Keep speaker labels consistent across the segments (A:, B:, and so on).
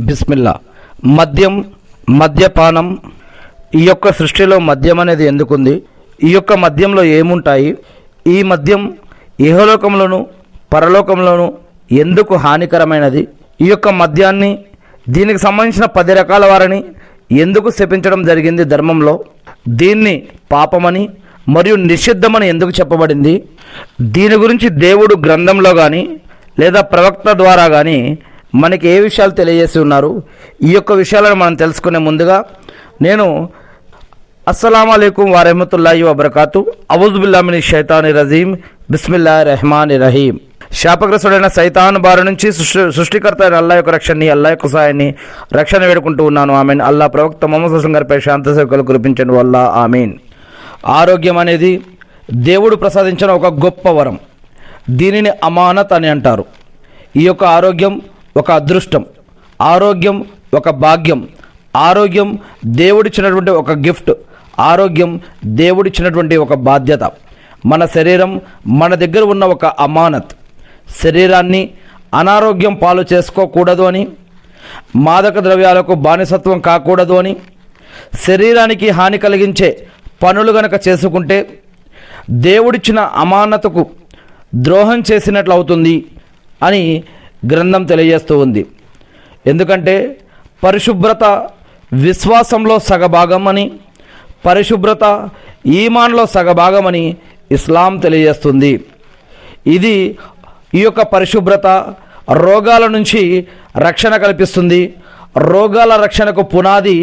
A: బిస్మిల్లా. మద్యం, మద్యపానం, ఈ యొక్క సృష్టిలో మద్యం అనేది ఎందుకుంది? ఈ యొక్క మద్యంలో ఏముంటాయి? ఈ మద్యం ఇహలోకంలోను పరలోకంలోను ఎందుకు హానికరమైనది? ఈ యొక్క మద్యాన్ని, దీనికి సంబంధించిన 10 రకాల వారిని ఎందుకు శపించడం జరిగింది ధర్మంలో? దీన్ని పాపమని మరియు నిషిద్ధమని ఎందుకు చెప్పబడింది? దీని గురించి దేవుడు గ్రంథంలో కానీ లేదా ప్రవక్త ద్వారా కానీ మనకి ఏ విషయాలు తెలియజేసి ఉన్నారు? ఈ యొక్క విషయాలను మనం తెలుసుకునే ముందుగా నేను అస్సలాము అలైకుం వరహ్మతుల్లాహి వబరకాతు అవుజు బిల్లాహి మినష్ షైతానిర్ రజీం బిస్మిల్లాహిర్ రహమానిర్ రహీం. శాపగ్రస్తుడైన సైతాన్ బారి నుంచి సృష్టికర్త అయిన అల్లాహ్ యొక్క రక్షణని, అల్లాహ్ యొక్క సహాయాన్ని, రక్షణ వేడుకుంటూ ఉన్నాను. ఆమీన్. అల్లాహ్ ప్రవక్త ముహమ్మద్ సల్లల్లాహు అలైహి వసల్లం గారిపై శాంతి సేవకులు కురిపించండి వల్ల ఆమీన్. ఆరోగ్యం అనేది దేవుడు ప్రసాదించిన ఒక గొప్ప వరం. దీనిని అమానత్ అని అంటారు. ఈ యొక్క ఆరోగ్యం ఒక అదృష్టం, ఆరోగ్యం ఒక భాగ్యం, ఆరోగ్యం దేవుడిచ్చినటువంటి ఒక గిఫ్ట్, ఆరోగ్యం దేవుడిచ్చినటువంటి ఒక బాధ్యత. మన శరీరం మన దగ్గర ఉన్న ఒక అమానత్. శరీరాన్ని అనారోగ్యం పాలు చేసుకోకూడదు అని, మాదక ద్రవ్యాలకు బానిసత్వం కాకూడదు అని, శరీరానికి హాని కలిగించే పనులు గనక చేసుకుంటే దేవుడిచ్చిన అమానతకు ద్రోహం చేసినట్లు అవుతుంది అని గ్రంథం తెలియజేస్తూ ఉంది. ఎందుకంటే పరిశుభ్రత విశ్వాసంలో సగభాగం అని, పరిశుభ్రత ఈమాన్లో సగభాగమని ఇస్లాం తెలియజేస్తుంది. ఈ యొక్క పరిశుభ్రత రోగాల నుంచి రక్షణ కల్పిస్తుంది. రోగాల రక్షణకు పునాది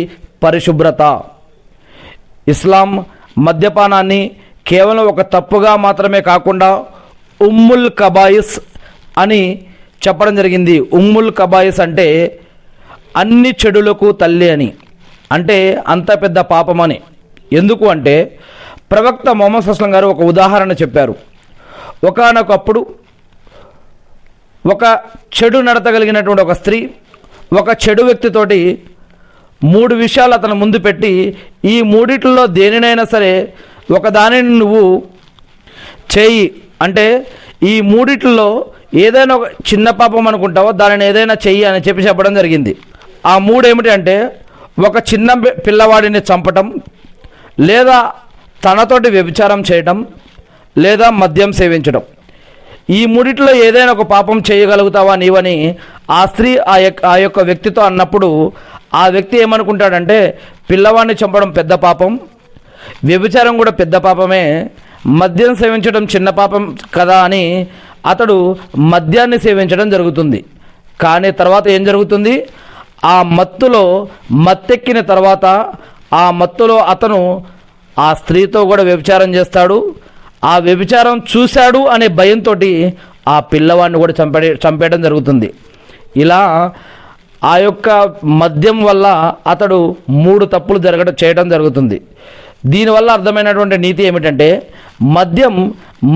A: పరిశుభ్రత. ఇస్లాం మద్యపానాన్ని కేవలం ఒక తప్పుగా మాత్రమే కాకుండా ఉమ్ముల్ కబాయిస్ అని చెప్పడం జరిగింది. ఉమ్ముల్ కబాయిస్ అంటే అన్ని చెడులకు తల్లి అని, అంటే అంత పెద్ద పాపమని. ఎందుకు అంటే ప్రవక్త ముహమ్మద్ సల్లల్లాహు అలైహి వసల్లం గారు ఒక ఉదాహరణ చెప్పారు. ఒకానొకప్పుడు ఒక చెడు నడతగలిగినటువంటి ఒక స్త్రీ ఒక చెడు వ్యక్తితోటి 3 విషయాలు అతను ముందు పెట్టి, ఈ మూడిట్లో దేనినైనా సరే ఒకదానిని నువ్వు చేయి అంటే, ఈ మూడిట్లో ఏదైనా ఒక చిన్న పాపం అనుకుంటావో దానిని ఏదైనా చెయ్యి అని చెప్పడం జరిగింది. ఆ 3 ఏమిటి అంటే, ఒక చిన్న పిల్లవాడిని చంపటం, లేదా తనతోటి వ్యభిచారం చేయటం, లేదా మద్యం సేవించడం. ఈ మూడిట్లో ఏదైనా ఒక పాపం చేయగలుగుతావా నీవని ఆ స్త్రీ ఆ యొక్క వ్యక్తితో అన్నప్పుడు, ఆ వ్యక్తి ఏమనుకుంటాడంటే, పిల్లవాడిని చంపడం పెద్ద పాపం, వ్యభిచారం కూడా పెద్ద పాపమే, మద్యం సేవించడం చిన్న పాపం కదా అని అతడు మద్యాన్ని సేవించడం జరుగుతుంది. కానీ తర్వాత ఏం జరుగుతుంది? ఆ మత్తెక్కిన తర్వాత ఆ మత్తులో అతను ఆ స్త్రీతో కూడా వ్యభిచారం చేస్తాడు. ఆ వ్యభిచారం చూశాడు అనే భయంతో ఆ పిల్లవాడిని కూడా చంపేయడం జరుగుతుంది. ఇలా ఆ యొక్క మద్యం వల్ల అతడు 3 తప్పులు చేయడం జరుగుతుంది. దీనివల్ల అర్థమైనటువంటి నీతి ఏమిటంటే, మద్యం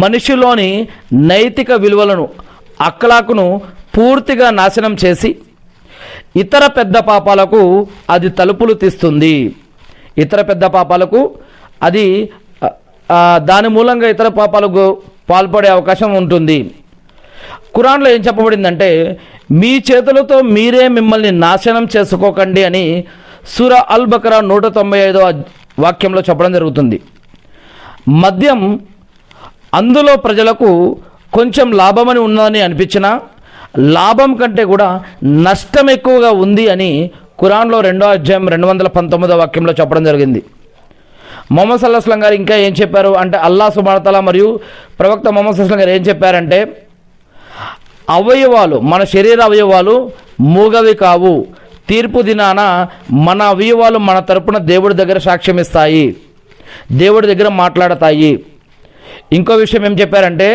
A: మనిషిలోని నైతిక విలువలను, అఖ్లాకును పూర్తిగా నాశనం చేసి ఇతర పెద్ద పాపాలకు అది తలుపులు తీస్తుంది. ఇతర పెద్ద పాపాలకు అది దాని మూలంగా ఇతర పాపాలకు పాల్పడే అవకాశం ఉంటుంది. ఖురాన్లో ఏం చెప్పబడిందంటే, మీ చేతులతో మీరే మిమ్మల్ని నాశనం చేసుకోకండి అని సూరా అల్ బకరా 195వ వాక్యంలో చెప్పడం జరుగుతుంది. మద్యం అందులో ప్రజలకు కొంచెం లాభమని ఉన్నదని అనిపించినా లాభం కంటే కూడా నష్టం ఎక్కువగా ఉంది అని ఖురాన్లో 2వ అధ్యాయం 219వ వాక్యంలో చెప్పడం జరిగింది. ముహమ్మద్ సల్లల్లాహు అలైహి వసల్లం గారు ఇంకా ఏం చెప్పారు అంటే, అల్లాహ్ సుబ్హానహు వ తఆలా మరియు ప్రవక్త ముహమ్మద్ సల్లల్లాహు అలైహి వసల్లం గారు ఏం చెప్పారంటే, అవయవాలు, మన శరీర అవయవాలు మూగవి కావు. తీర్పు దినాన మన అవయవాలు మన తరపున దేవుడి దగ్గర సాక్ష్యం ఇస్తాయి, దేవుడి దగ్గర మాట్లాడతాయి. ఇంకో విషయం ఏం చెప్పారంటే,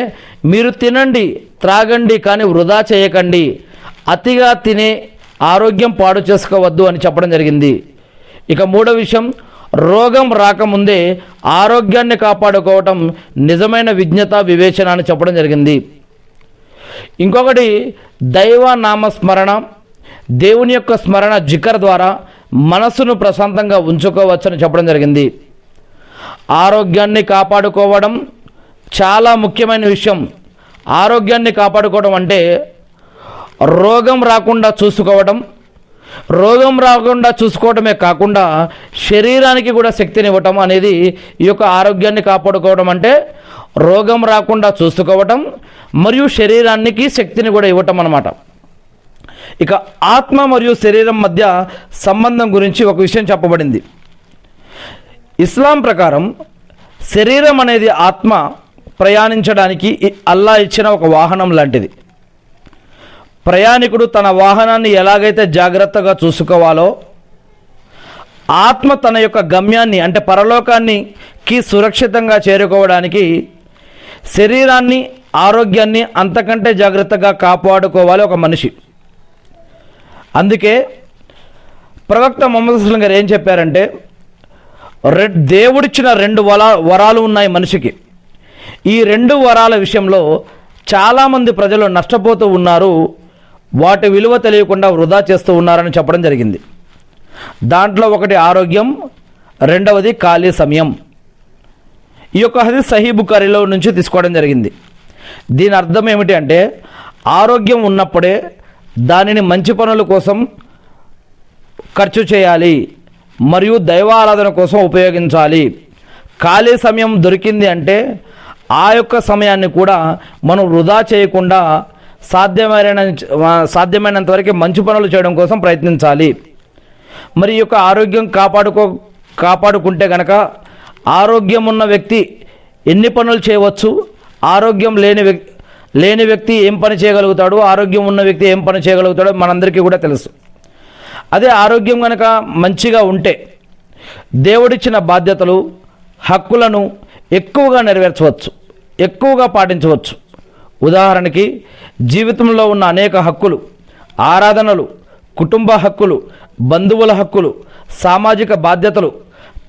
A: మీరు తినండి త్రాగండి కానీ వృధా చేయకండి, అతిగా తినే ఆరోగ్యం పాడు చేసుకోవద్దు అని చెప్పడం జరిగింది. ఇక 3వ విషయం, రోగం రాకముందే ఆరోగ్యాన్ని కాపాడుకోవటం నిజమైన విజ్ఞత, వివేచన అని చెప్పడం జరిగింది. ఇంకొకటి, దైవ నామస్మరణ, దేవుని యొక్క స్మరణ, జికర్ ద్వారా మనసును ప్రశాంతంగా ఉంచుకోవచ్చని చెప్పడం జరిగింది. ఆరోగ్యాన్ని కాపాడుకోవడం చాలా ముఖ్యమైన విషయం. ఆరోగ్యాన్ని కాపాడుకోవడం అంటే రోగం రాకుండా చూసుకోవడం, రోగం రాకుండా చూసుకోవడమే కాకుండా శరీరానికి కూడా శక్తిని ఇవ్వటం అనేది ఈ యొక్క ఆరోగ్యాన్ని కాపాడుకోవడం అంటే రోగం రాకుండా చూసుకోవటం మరియు శరీరానికి శక్తిని కూడా ఇవ్వటం అన్నమాట. ఇక ఆత్మ మరియు శరీరం మధ్య సంబంధం గురించి ఒక విషయం చెప్పబడింది. ఇస్లాం ప్రకారం శరీరం అనేది ఆత్మ ప్రయాణించడానికి అల్లా ఇచ్చిన ఒక వాహనం లాంటిది. ప్రయాణికుడు తన వాహనాన్ని ఎలాగైతే జాగ్రత్తగా చూసుకోవాలో ఆత్మ తన యొక్క గమ్యాన్ని అంటే పరలోకానికి సురక్షితంగా చేరుకోవడానికి శరీరాన్ని ఆరోగ్యాన్ని అంతకంటే జాగ్రత్తగా కాపాడుకోవాలి ఒక మనిషి. అందుకే ప్రవక్త ముహమ్మద్ సల్లల్లాహు అలైహి వసల్లం గారు ఏం చెప్పారంటే, దేవుడిచ్చిన 2 వరాలు ఉన్నాయి మనిషికి. ఈ 2 వరాల విషయంలో చాలామంది ప్రజలు నష్టపోతూ ఉన్నారు, వాటి విలువ తెలియకుండా వృధా చేస్తూ ఉన్నారని చెప్పడం జరిగింది. దాంట్లో ఒకటి ఆరోగ్యం, రెండవది ఖాళీ సమయం. ఈ యొక్క హదీస్ సహీ బుఖారీలో నుంచి తీసుకోవడం జరిగింది. దీని అర్థం ఏమిటి అంటే, ఆరోగ్యం ఉన్నప్పుడే దానిని మంచి పనుల కోసం ఖర్చు చేయాలి మరియు దైవారాధన కోసం ఉపయోగించాలి. ఖాళీ సమయం దొరికింది అంటే ఆ యొక్క సమయాన్ని కూడా మనం వృధా చేయకుండా సాధ్యమైనంత వరకు మంచి పనులు చేయడం కోసం ప్రయత్నించాలి. మరి ఈ యొక్క ఆరోగ్యం కాపాడుకుంటే కనుక ఆరోగ్యం ఉన్న వ్యక్తి ఎన్ని పనులు చేయవచ్చు, ఆరోగ్యం లేని వ్యక్తి ఏం పని చేయగలుగుతాడు, ఆరోగ్యం ఉన్న వ్యక్తి ఏం పని చేయగలుగుతాడో మనందరికీ కూడా తెలుసు. అదే ఆరోగ్యం కనుక మంచిగా ఉంటే దేవుడిచ్చిన బాధ్యతలు హక్కులను ఎక్కువగా నెరవేర్చవచ్చు, ఎక్కువగా పాటించవచ్చు. ఉదాహరణకి జీవితంలో ఉన్న అనేక హక్కులు, ఆరాధనలు, కుటుంబ హక్కులు, బంధువుల హక్కులు, సామాజిక బాధ్యతలు,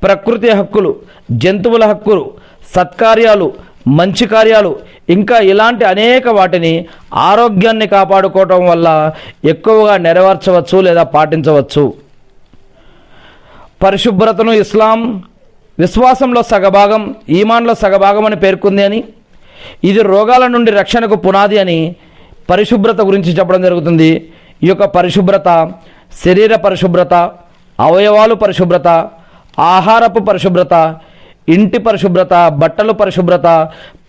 A: ప్రకృతి హక్కులు, జంతువుల హక్కులు, సత్కార్యాలు, మంచి కార్యాలు, ఇంకా ఇలాంటి అనేక వాటిని ఆరోగ్యాన్ని కాపాడుకోవటం వల్ల ఎక్కువగా నెరవేర్చవచ్చు లేదా పాటించవచ్చు. పరిశుభ్రతను ఇస్లాం విశ్వాసంలో సగభాగం, ఈమాన్లో సగభాగం అని పేర్కొంది అని, ఇది రోగాల నుండి రక్షణకు పునాది అని పరిశుభ్రత గురించి చెప్పడం జరుగుతుంది. ఈ యొక్క పరిశుభ్రత శరీర పరిశుభ్రత, అవయవాలు పరిశుభ్రత, ఆహారపు పరిశుభ్రత, ఇంటి పరిశుభ్రత, బట్టలు పరిశుభ్రత,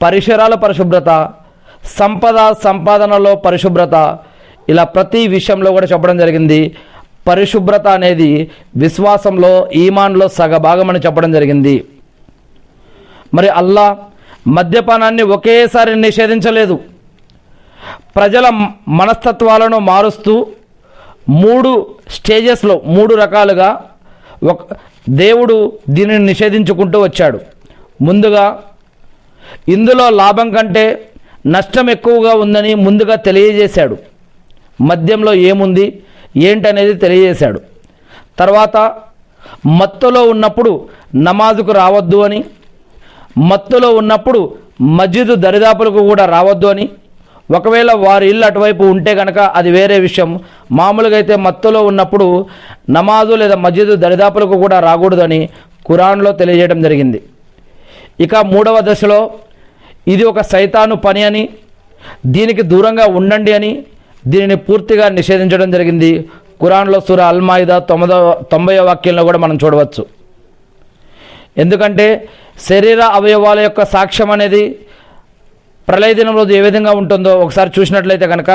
A: పరిసరాల పరిశుభ్రత, సంపాదనలో పరిశుభ్రత, ఇలా ప్రతి విషయంలో కూడా చెప్పడం జరిగింది. పరిశుభ్రత అనేది విశ్వాసంలో ఈమాన్లో సగభాగం అని చెప్పడం జరిగింది. మరి అల్లా మద్యపానాన్ని ఒకేసారి నిషేధించలేదు. ప్రజల మనస్తత్వాలను మారుస్తూ 3 స్టేజెస్లో 3 రకాలుగా దేవుడు దీనిని నిషేధించుకుంటూ వచ్చాడు. ముందుగా ఇందులో లాభం కంటే నష్టం ఎక్కువగా ఉందని ముందుగా తెలియజేశాడు. మద్యంలో ఏముంది ఏంటనేది తెలియజేశాడు. తర్వాత మత్తులో ఉన్నప్పుడు నమాజుకు రావద్దు అని, మత్తులో ఉన్నప్పుడు మస్జిద్ దరిదాపులకు కూడా రావద్దు అని, ఒకవేళ వారి ఇల్లు అటువైపు ఉంటే కనుక అది వేరే విషయం. మామూలుగా అయితే మత్తులో ఉన్నప్పుడు నమాజు లేదా మస్జిద్ దరిదాపులకు కూడా రాకూడదని ఖురాన్లో తెలియజేయడం జరిగింది. ఇక 3వ దశలో ఇది ఒక సైతాను పని అని, దీనికి దూరంగా ఉండండి అని దీనిని పూర్తిగా నిషేధించడం జరిగింది. ఖురాన్లో సూరా అల్ మాయిదా 90వ వాక్యంలో కూడా మనం చూడవచ్చు. ఎందుకంటే శరీర అవయవాల యొక్క సాక్ష్యం అనేది ప్రళయ దినం రోజు ఏ విధంగా ఉంటుందో ఒకసారి చూసినట్లయితే కనుక,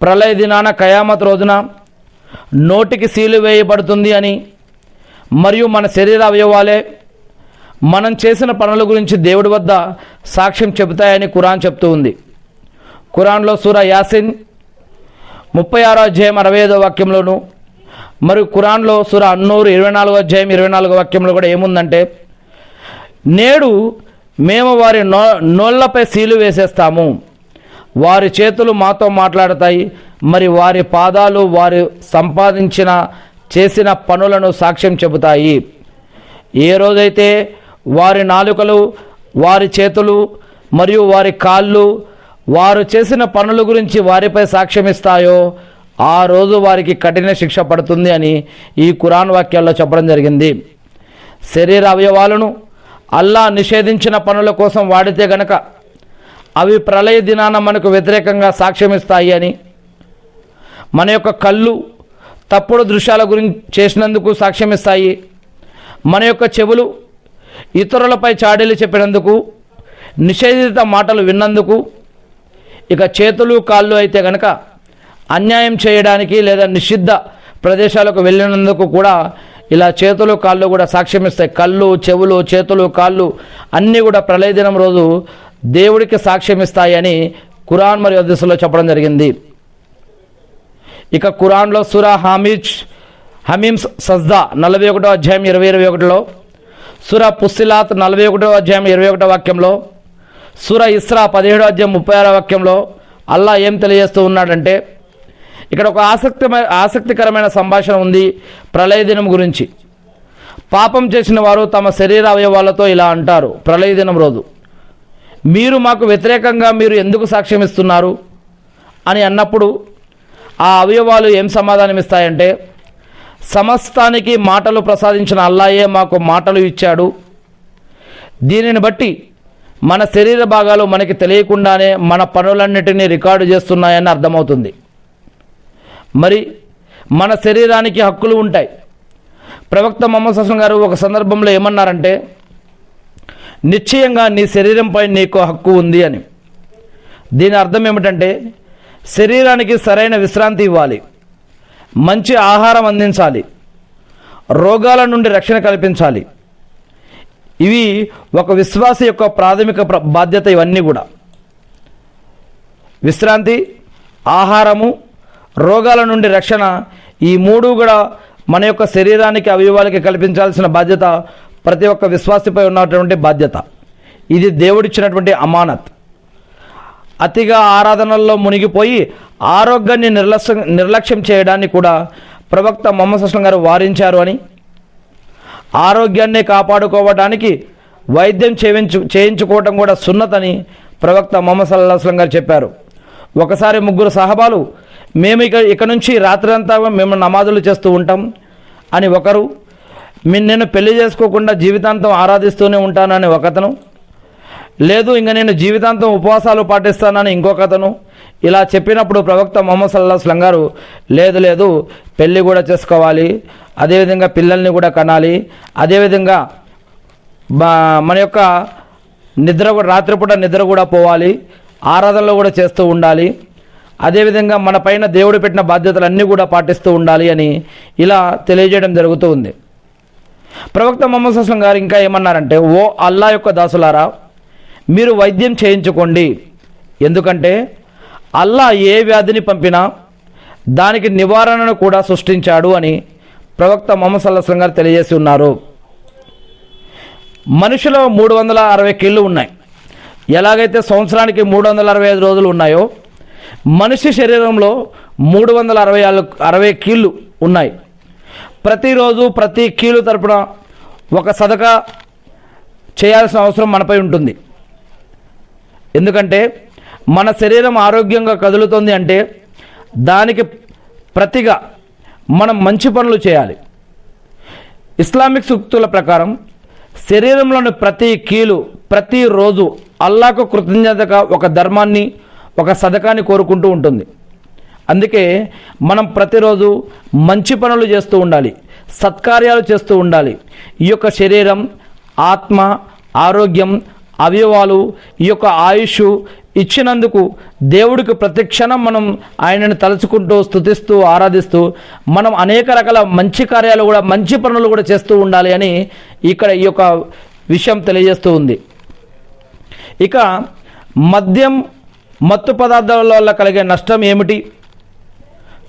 A: ప్రళయ దినాన కయామత్ రోజున నోటికి సీలు వేయబడుతుంది అని, మరియు మన శరీర అవయవాలే మనం చేసిన పనుల గురించి దేవుడి వద్ద సాక్ష్యం చెబుతాయని ఖురాన్ చెప్తూ ఉంది. ఖురాన్లో సూరా యాసిన్ 36వ అధ్యాయం 65వ వాక్యంలోను, మరియు ఖురాన్లో సూరా అన్నూర్ 24వ అధ్యాయం 24వ వాక్యంలో కూడా ఏముందంటే, నేడు మేము వారి నోళ్లపై సీలు వేసేస్తాము, వారి చేతులు మాతో మాట్లాడతాయి, మరి వారి పాదాలు వారు చేసిన పనులను సాక్ష్యం చెబుతాయి. ఏ రోజైతే వారి నాలుకలు, వారి చేతులు మరియు వారి కాళ్ళు వారు చేసిన పనుల గురించి వారిపై సాక్ష్యం ఇస్తాయో ఆ రోజు వారికి కఠిన శిక్ష పడుతుంది అని ఈ ఖురాన్ వాక్యాల్లో చెప్పడం జరిగింది. శరీర అవయవాలను అల్లా నిషేధించిన పనుల కోసం వాడితే గనక అవి ప్రళయ దినాన మనకు వ్యతిరేకంగా సాక్ష్యం ఇస్తాయి అని, మన యొక్క కళ్ళు తప్పుడు దృశ్యాల గురించి చేసినందుకు సాక్ష్యం ఇస్తాయి. మన యొక్క చెవులు ఇతరులపై చాడీలు చెప్పినందుకు, నిషేధిత మాటలు విన్నందుకు, ఇక చేతులు కాళ్ళు అయితే కనుక అన్యాయం చేయడానికి లేదా నిషిద్ధ ప్రదేశాలకు వెళ్ళినందుకు కూడా ఇలా చేతులు కాళ్ళు కూడా సాక్ష్యం ఇస్తాయి. కళ్ళు, చెవులు, చేతులు, కాళ్ళు అన్నీ కూడా ప్రళయ దినం రోజు దేవుడికి సాక్ష్యం ఇస్తాయి అని ఖురాన్ మరియు హదీసులో చెప్పడం జరిగింది. ఇక ఖురాన్లో సూరా హమీమ్ సజ్దా 41వ అధ్యాయం 20-21లో, సూరా పుస్సిలాత్ 41వ అధ్యాయం 21వ వాక్యంలో, సూరా ఇస్రా 17వ అధ్యాయం 36వ వాక్యంలో అల్లా ఏం తెలియజేస్తూ ఉన్నాడంటే, ఇక్కడ ఒక ఆసక్తికరమైన సంభాషణ ఉంది ప్రళయ దినం గురించి. పాపం చేసిన వారు తమ శరీర అవయవాలతో ఇలా అంటారు ప్రళయ దినం రోజు, మీరు మాకు వ్యతిరేకంగా మీరు ఎందుకు సాక్ష్యం ఇస్తున్నారు అని అన్నప్పుడు ఆ అవయవాలు ఏం సమాధానం ఇస్తాయంటే, సమస్తానికి మాటలు ప్రసాదించిన అల్లాయే మాకు మాటలు ఇచ్చాడు, దీనిని బట్టి మన శరీర భాగాలు మనకి తెలియకుండానే మన పనులన్నిటినీ రికార్డు చేస్తున్నాయని అర్థమవుతుంది. మరి మన శరీరానికి హక్కులు ఉంటాయి. ప్రవక్త ముహమ్మద్ సల్లల్లాహు అలైహి వసల్లం గారు ఒక సందర్భంలో ఏమన్నారంటే, నిశ్చయంగా నీ శరీరంపై నీకు హక్కు ఉంది అని. దీని అర్థం ఏమిటంటే, శరీరానికి సరైన విశ్రాంతి ఇవ్వాలి, మంచి ఆహారం అందించాలి, రోగాల నుండి రక్షణ కల్పించాలి. ఇవి ఒక విశ్వాసి యొక్క ప్రాథమిక బాధ్యత. ఇవన్నీ కూడా విశ్రాంతి, ఆహారము, రోగాల నుండి రక్షణ, ఈ మూడు కూడా మన యొక్క శరీరానికి అవయవాలకి కల్పించాల్సిన బాధ్యత ప్రతి ఒక్క విశ్వాసిపై ఉన్నటువంటి బాధ్యత. ఇది దేవుడిచ్చినటువంటి అమానత్. అతిగా ఆరాధనల్లో మునిగిపోయి ఆరోగ్యాన్ని నిర్లక్ష్యం చేయడాన్ని కూడా ప్రవక్త ముహమ్మద్ సల్లల్లాహు అలైహి వసల్లం గారు వారించారు అని, ఆరోగ్యాన్ని కాపాడుకోవడానికి వైద్యం చేయించుకోవటం కూడా సున్నతని ప్రవక్త ముహమ్మద్ సల్లల్లాహు అలైహి వసల్లం గారు చెప్పారు. ఒకసారి 3 సహబాలు, మేము ఇక నుంచి రాత్రంతా మేము నమాజులు చేస్తూ ఉంటాం అని ఒకరు, నేను పెళ్లి చేసుకోకుండా జీవితాంతం ఆరాధిస్తూనే ఉంటానని ఒకతను, లేదు ఇంక నేను జీవితాంతం ఉపవాసాలు పాటిస్తానని ఇంకొకతను ఇలా చెప్పినప్పుడు ప్రవక్త ముహమ్మద్ సల్లల్లాహు అలైహి వసల్లం గారు, లేదు పెళ్ళి కూడా చేసుకోవాలి, అదేవిధంగా పిల్లల్ని కూడా కనాలి, అదేవిధంగా మన యొక్క రాత్రిపూట నిద్ర కూడా పోవాలి, ఆరాధనలు కూడా చేస్తూ ఉండాలి, అదేవిధంగా మన పైన దేవుడు పెట్టిన బాధ్యతలన్నీ కూడా పాటిస్తూ ఉండాలి అని ఇలా తెలియజేయడం జరుగుతూ ఉంది. ప్రవక్త ముహమ్మద్ సల్లల్లాహు అలైహి వసల్లం గారు ఇంకా ఏమన్నారంటే, ఓ అల్లా యొక్క దాసులారా, మీరు వైద్యం చేయించుకోండి, ఎందుకంటే అల్లా ఏ వ్యాధిని పంపినా దానికి నివారణను కూడా సృష్టించాడు అని ప్రవక్త ముహమ్మద్ సల్లల్లాహు అలైహి వసల్లం గారు తెలియజేసి ఉన్నారు. మనిషిలో 360 కీళ్ళు ఉన్నాయి. ఎలాగైతే సంవత్సరానికి 365 రోజులు ఉన్నాయో మనిషి శరీరంలో 360 కీళ్ళు ఉన్నాయి. ప్రతిరోజు ప్రతి కీలు తరపున ఒక సదకా చేయాల్సిన అవసరం మనపై ఉంటుంది. ఎందుకంటే మన శరీరం ఆరోగ్యంగా కదులుతుంది అంటే దానికి ప్రతిగా మనం మంచి పనులు చేయాలి. ఇస్లామిక్ సూక్తుల ప్రకారం శరీరంలోని ప్రతి కీలు ప్రతిరోజు అల్లాహకు కృతజ్ఞతగా ఒక ధర్మాన్ని, ఒక సదకాన్ని కోరుకుంటూ ఉంటుంది. అందుకే మనం ప్రతిరోజు మంచి పనులు చేస్తూ ఉండాలి, సత్కార్యాలు చేస్తూ ఉండాలి. ఈ యొక్క శరీరం, ఆత్మ, ఆరోగ్యం, అవయవాలు, ఈ యొక్క ఆయుష్ ఇచ్చినందుకు దేవుడికి ప్రతి క్షణం మనం ఆయనను తలుచుకుంటూ, స్తుతిస్తూ, ఆరాధిస్తూ మనం అనేక రకాల మంచి కార్యాలు కూడా, మంచి పనులు కూడా చేస్తూ ఉండాలి అని ఇక్కడ ఈ యొక్క విషయం తెలియజేస్తూ ఉంది. ఇక మద్యం, మత్తు పదార్థాల వల్ల కలిగే నష్టం ఏమిటి?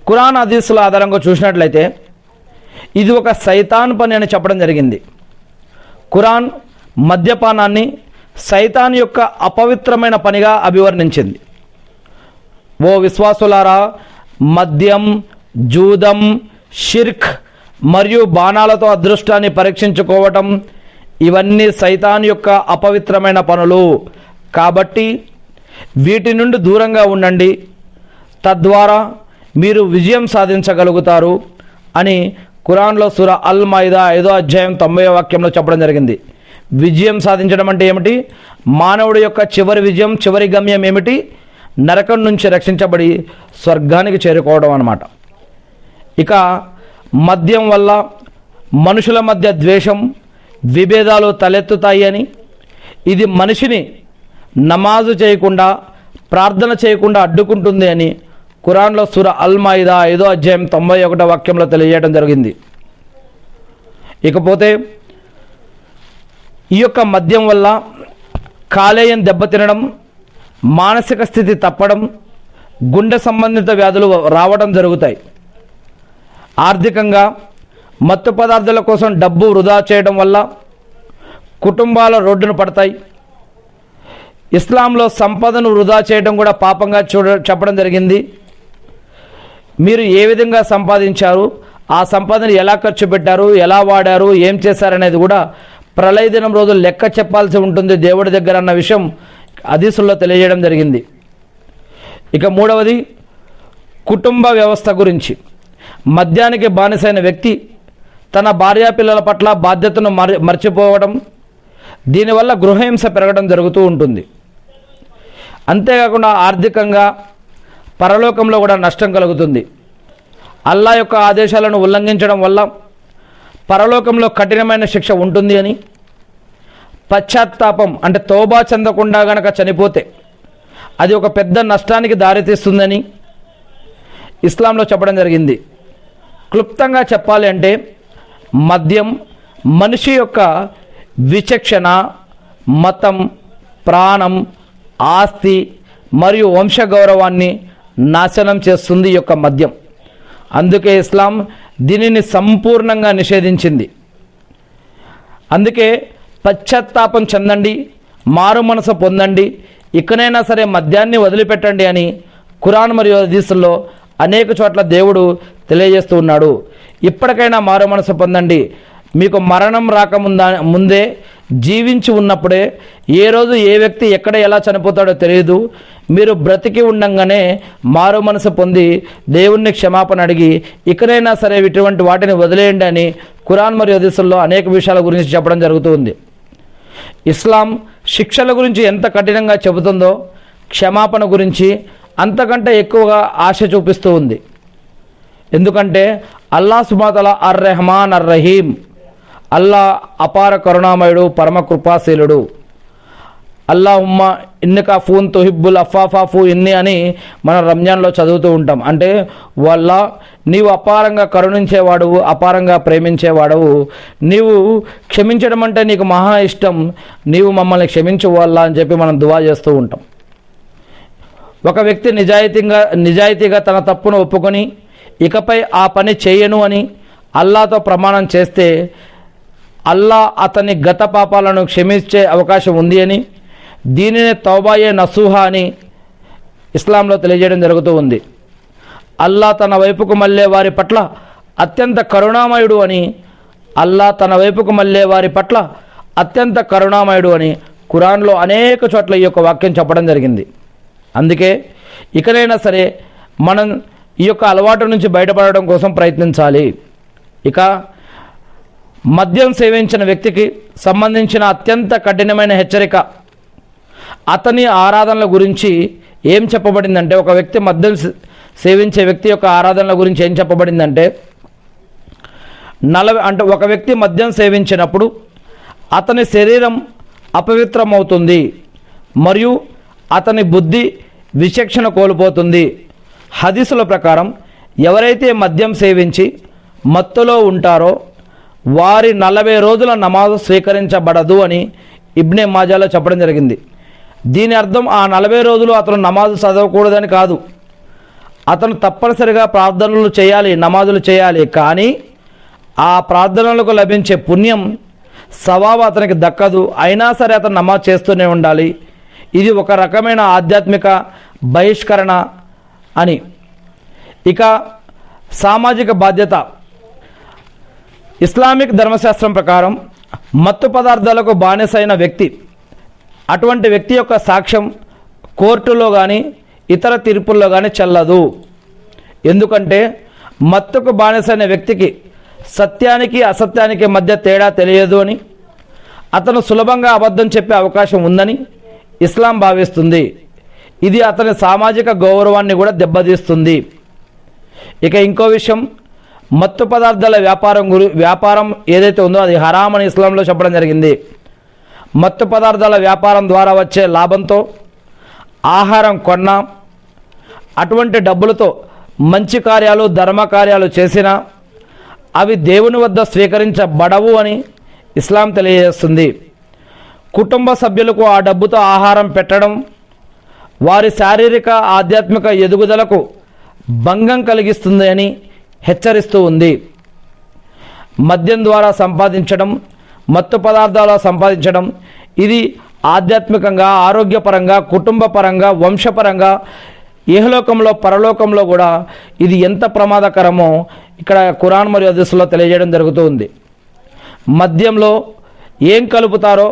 A: ఖురాన్ హదీసుల ఆధారంగా చూసినట్లయితే ఇది ఒక సైతాన్ పని అని చెప్పడం జరిగింది. ఖురాన్ మద్యపానాన్ని సైతాన్ యొక్క అపవిత్రమైన పనిగా అభివర్ణించింది. ఓ విశ్వాసులారా, మద్యం, జూదం, షిర్క్ మరియు బాణాలతో అదృష్టాన్ని పరీక్షించుకోవటం ఇవన్నీ సైతాన్ యొక్క అపవిత్రమైన పనులు. కాబట్టి వీటి నుండి దూరంగా ఉండండి, తద్వారా మీరు విజయం సాధించగలుగుతారు అని ఖురాన్లో సూరా అల్ మాయిదా 5వ అధ్యాయం 90వ వాక్యంలో చెప్పడం జరిగింది. విజయం సాధించడం అంటే ఏమిటి? మానవుడి యొక్క చివరి విజయం, చివరి గమ్యం ఏమిటి? నరకం నుంచి రక్షించబడి స్వర్గానికి చేరుకోవడం అన్నమాట. ఇక మద్యం వల్ల మనుషుల మధ్య ద్వేషం, విభేదాలు తలెత్తుతాయి అని, ఇది మనిషిని నమాజు చేయకుండా, ప్రార్థన చేయకుండా అడ్డుకుంటుంది అని ఖురాన్లో సూరా అల్ మాయిదా 5వ అధ్యాయం 91వ వాక్యంలో తెలియజేయడం జరిగింది. ఇకపోతే ఈ యొక్క మద్యం వల్ల కాలేయం దెబ్బతినడం, మానసిక స్థితి తప్పడం, గుండె సంబంధిత వ్యాధులు రావడం జరుగుతాయి. ఆర్థికంగా మత్తు పదార్థాల కోసం డబ్బు వృధా చేయడం వల్ల కుటుంబాల రోడ్డును పడతాయి. ఇస్లాంలో సంపదను వృధా చేయడం కూడా పాపంగా చెప్పడం జరిగింది. మీరు ఏ విధంగా సంపాదించారు, ఆ సంపదను ఎలా ఖర్చు పెట్టారు, ఎలా వాడారు, ఏం చేశారనేది కూడా ప్రళయ దినం రోజు లెక్క చెప్పాల్సి ఉంటుంది దేవుడి దగ్గర అన్న విషయం హదీసుల్లో తెలియజేయడం జరిగింది. ఇక మూడవది కుటుంబ వ్యవస్థ గురించి. మద్యానికి బానిసైన వ్యక్తి తన భార్యాపిల్లల పట్ల బాధ్యతను మర్చిపోవడం, దీనివల్ల గృహహింస పెరగడం జరుగుతూ ఉంటుంది. అంతేకాకుండా ఆర్థికంగా పరలోకంలో కూడా నష్టం కలుగుతుంది. అల్లా యొక్క ఆదేశాలను ఉల్లంఘించడం వల్ల పరలోకంలో కఠినమైన శిక్ష ఉంటుంది అని, పశ్చాత్తాపం అంటే తౌబా చెందకుండా గనక చనిపోతే అది ఒక పెద్ద నష్టానికి దారితీస్తుందని ఇస్లాంలో చెప్పడం జరిగింది. క్లుప్తంగా చెప్పాలి అంటే మద్యం మనిషి యొక్క విచక్షణ, మతం, ప్రాణం, ఆస్తి మరియు వంశగౌరవాన్ని నాశనం చేస్తుంది ఈ యొక్క మద్యం. అందుకే ఇస్లాం దీనిని సంపూర్ణంగా నిషేధించింది. అందుకే పశ్చాత్తాపం చెందండి, మారు మనసు పొందండి, ఇకనైనా సరే మద్యాన్ని వదిలిపెట్టండి అని ఖురాన్ మరియు హదీసుల్లో అనేక చోట్ల దేవుడు తెలియజేస్తూ ఉన్నాడు. ఇప్పటికైనా మారు మనసు పొందండి. మీకు మరణం ముందే జీవించి ఉన్నప్పుడే, ఏ రోజు ఏ వ్యక్తి ఎక్కడ ఎలా చనిపోతాడో తెలియదు. మీరు బ్రతికి ఉండంగానే మారు మనసు పొంది దేవుణ్ణి క్షమాపణ అడిగి ఇకనైనా సరే ఇటువంటి వాటిని వదిలేయండి అని ఖురాన్ మరియు హదీసుల్లో అనేక విషయాల గురించి చెప్పడం జరుగుతూ ఉంది. ఇస్లాం శిక్షల గురించి ఎంత కఠినంగా చెబుతుందో క్షమాపణ గురించి అంతకంటే ఎక్కువగా ఆశ చూపిస్తూ ఉంది. ఎందుకంటే అల్లా సుబ్హానహు వ తఆలా అర్ రెహమాన్ అర్ రహీం, అల్లా అపార కరుణామయుడు, పరమ కృపాశీలుడు. అల్లాహుమ్మ ఇన్నక ఫూన్ తుహిబ్బుల్ అఫాఫాఫు ఇన్ని అని మనం రంజాన్లో చదువుతూ ఉంటాం. అంటే వల్ల నీవు అపారంగా కరుణించేవాడవు, అపారంగా ప్రేమించేవాడవు, నీవు క్షమించడం అంటే నీకు మహా ఇష్టం, నీవు మమ్మల్ని క్షమించు వల్ల అని చెప్పి మనం దువా చేస్తూ ఉంటాం. ఒక వ్యక్తి నిజాయితీగా తన తప్పును ఒప్పుకొని ఇకపై ఆ పని చేయను అని అల్లాతో ప్రమాణం చేస్తే అల్లా అతని గత పాపాలను క్షమించే అవకాశం ఉంది అని, దీనినే తౌబాయే నసూహా అని ఇస్లాంలో తెలియజేయడం జరుగుతూ ఉంది. అల్లా తన వైపుకు మళ్ళే వారి పట్ల అత్యంత కరుణామయుడు అని, అల్లా తన వైపుకు మళ్ళే వారి పట్ల అత్యంత కరుణామయుడు అని ఖురాన్లో అనేక చోట్ల ఈ యొక్క వాక్యం చెప్పడం జరిగింది. అందుకే ఇకనైనా సరే మనం ఈ యొక్క అలవాటు నుంచి బయటపడడం కోసం ప్రయత్నించాలి. ఇక మద్యం సేవించిన వ్యక్తికి సంబంధించిన అత్యంత కఠినమైన హెచ్చరిక, అతని ఆరాధనల గురించి ఏం చెప్పబడిందంటే, ఒక వ్యక్తి మద్యం సేవించే వ్యక్తి యొక్క ఆరాధనల గురించి ఏం చెప్పబడిందంటే, ఒక వ్యక్తి మద్యం సేవించినప్పుడు అతని శరీరం అపవిత్రమవుతుంది మరియు అతని బుద్ధి విచక్షణ కోల్పోతుంది. హదీసుల ప్రకారం ఎవరైతే మద్యం సేవించి మత్తులో ఉంటారో వారి 40 రోజుల నమాజు స్వీకరించబడదు అని ఇబ్నే మాజాలో చెప్పడం జరిగింది. దీని అర్థం ఆ 40 రోజులు అతను నమాజు చదవకూడదని కాదు. అతను తప్పనిసరిగా ప్రార్థనలు చేయాలి, నమాజులు చేయాలి. కానీ ఆ ప్రార్థనలకు లభించే పుణ్యం, సవాబు అతనికి దక్కదు. అయినా సరే అతను నమాజ్ చేస్తూనే ఉండాలి. ఇది ఒక రకమైన ఆధ్యాత్మిక బహిష్కరణ అని. ఇక సామాజిక బాధ్యత. ఇస్లామిక్ ధర్మశాస్త్రం ప్రకారం మత్తు పదార్థాలకు బానిసైన వ్యక్తి, అటువంటి వ్యక్తి యొక్క సాక్ష్యం కోర్టులో కానీ ఇతర తీర్పుల్లో కానీ చెల్లదు. ఎందుకంటే మత్తుకు బానిసైన వ్యక్తికి సత్యానికి అసత్యానికి మధ్య తేడా తెలియదు అని, అతను సులభంగా అబద్ధం చెప్పే అవకాశం ఉందని ఇస్లాం భావిస్తుంది. ఇది అతని సామాజిక గౌరవాన్ని కూడా దెబ్బతీస్తుంది. ఇక ఇంకో విషయం, మత్తు పదార్థాల వ్యాపారం ఏదైతే ఉందో అది హరామ్ అని ఇస్లాంలో చెప్పడం జరిగింది. మత్తు పదార్థాల వ్యాపారం ద్వారా వచ్చే లాభంతో ఆహారం కొన్నా, అటువంటి డబ్బులతో మంచి కార్యాలు ధర్మ కార్యాలు చేసినా అవి దేవుని వద్ద స్వీకరించబడవు అని ఇస్లాం తెలియజేస్తుంది. కుటుంబ సభ్యులకు ఆ డబ్బుతో ఆహారం పెట్టడం వారి శారీరక ఆధ్యాత్మిక ఎదుగుదలకు భంగం కలిగిస్తుంది అని హెచ్చరిస్తూ ఉంది. మద్యం ద్వారా సంపాదించడం, మత్తు పదార్థాలు సంపాదించడం ఇది ఆధ్యాత్మికంగా, ఆరోగ్యపరంగా, కుటుంబపరంగా, వంశపరంగా, ఇహలోకంలో పరలోకంలో కూడా ఇది ఎంత ప్రమాదకరమో ఇక్కడ ఖురాన్ మరియు హదీసులో తెలియజేయడం జరుగుతూ ఉంది. మద్యంలో ఏం కలుపుతారో,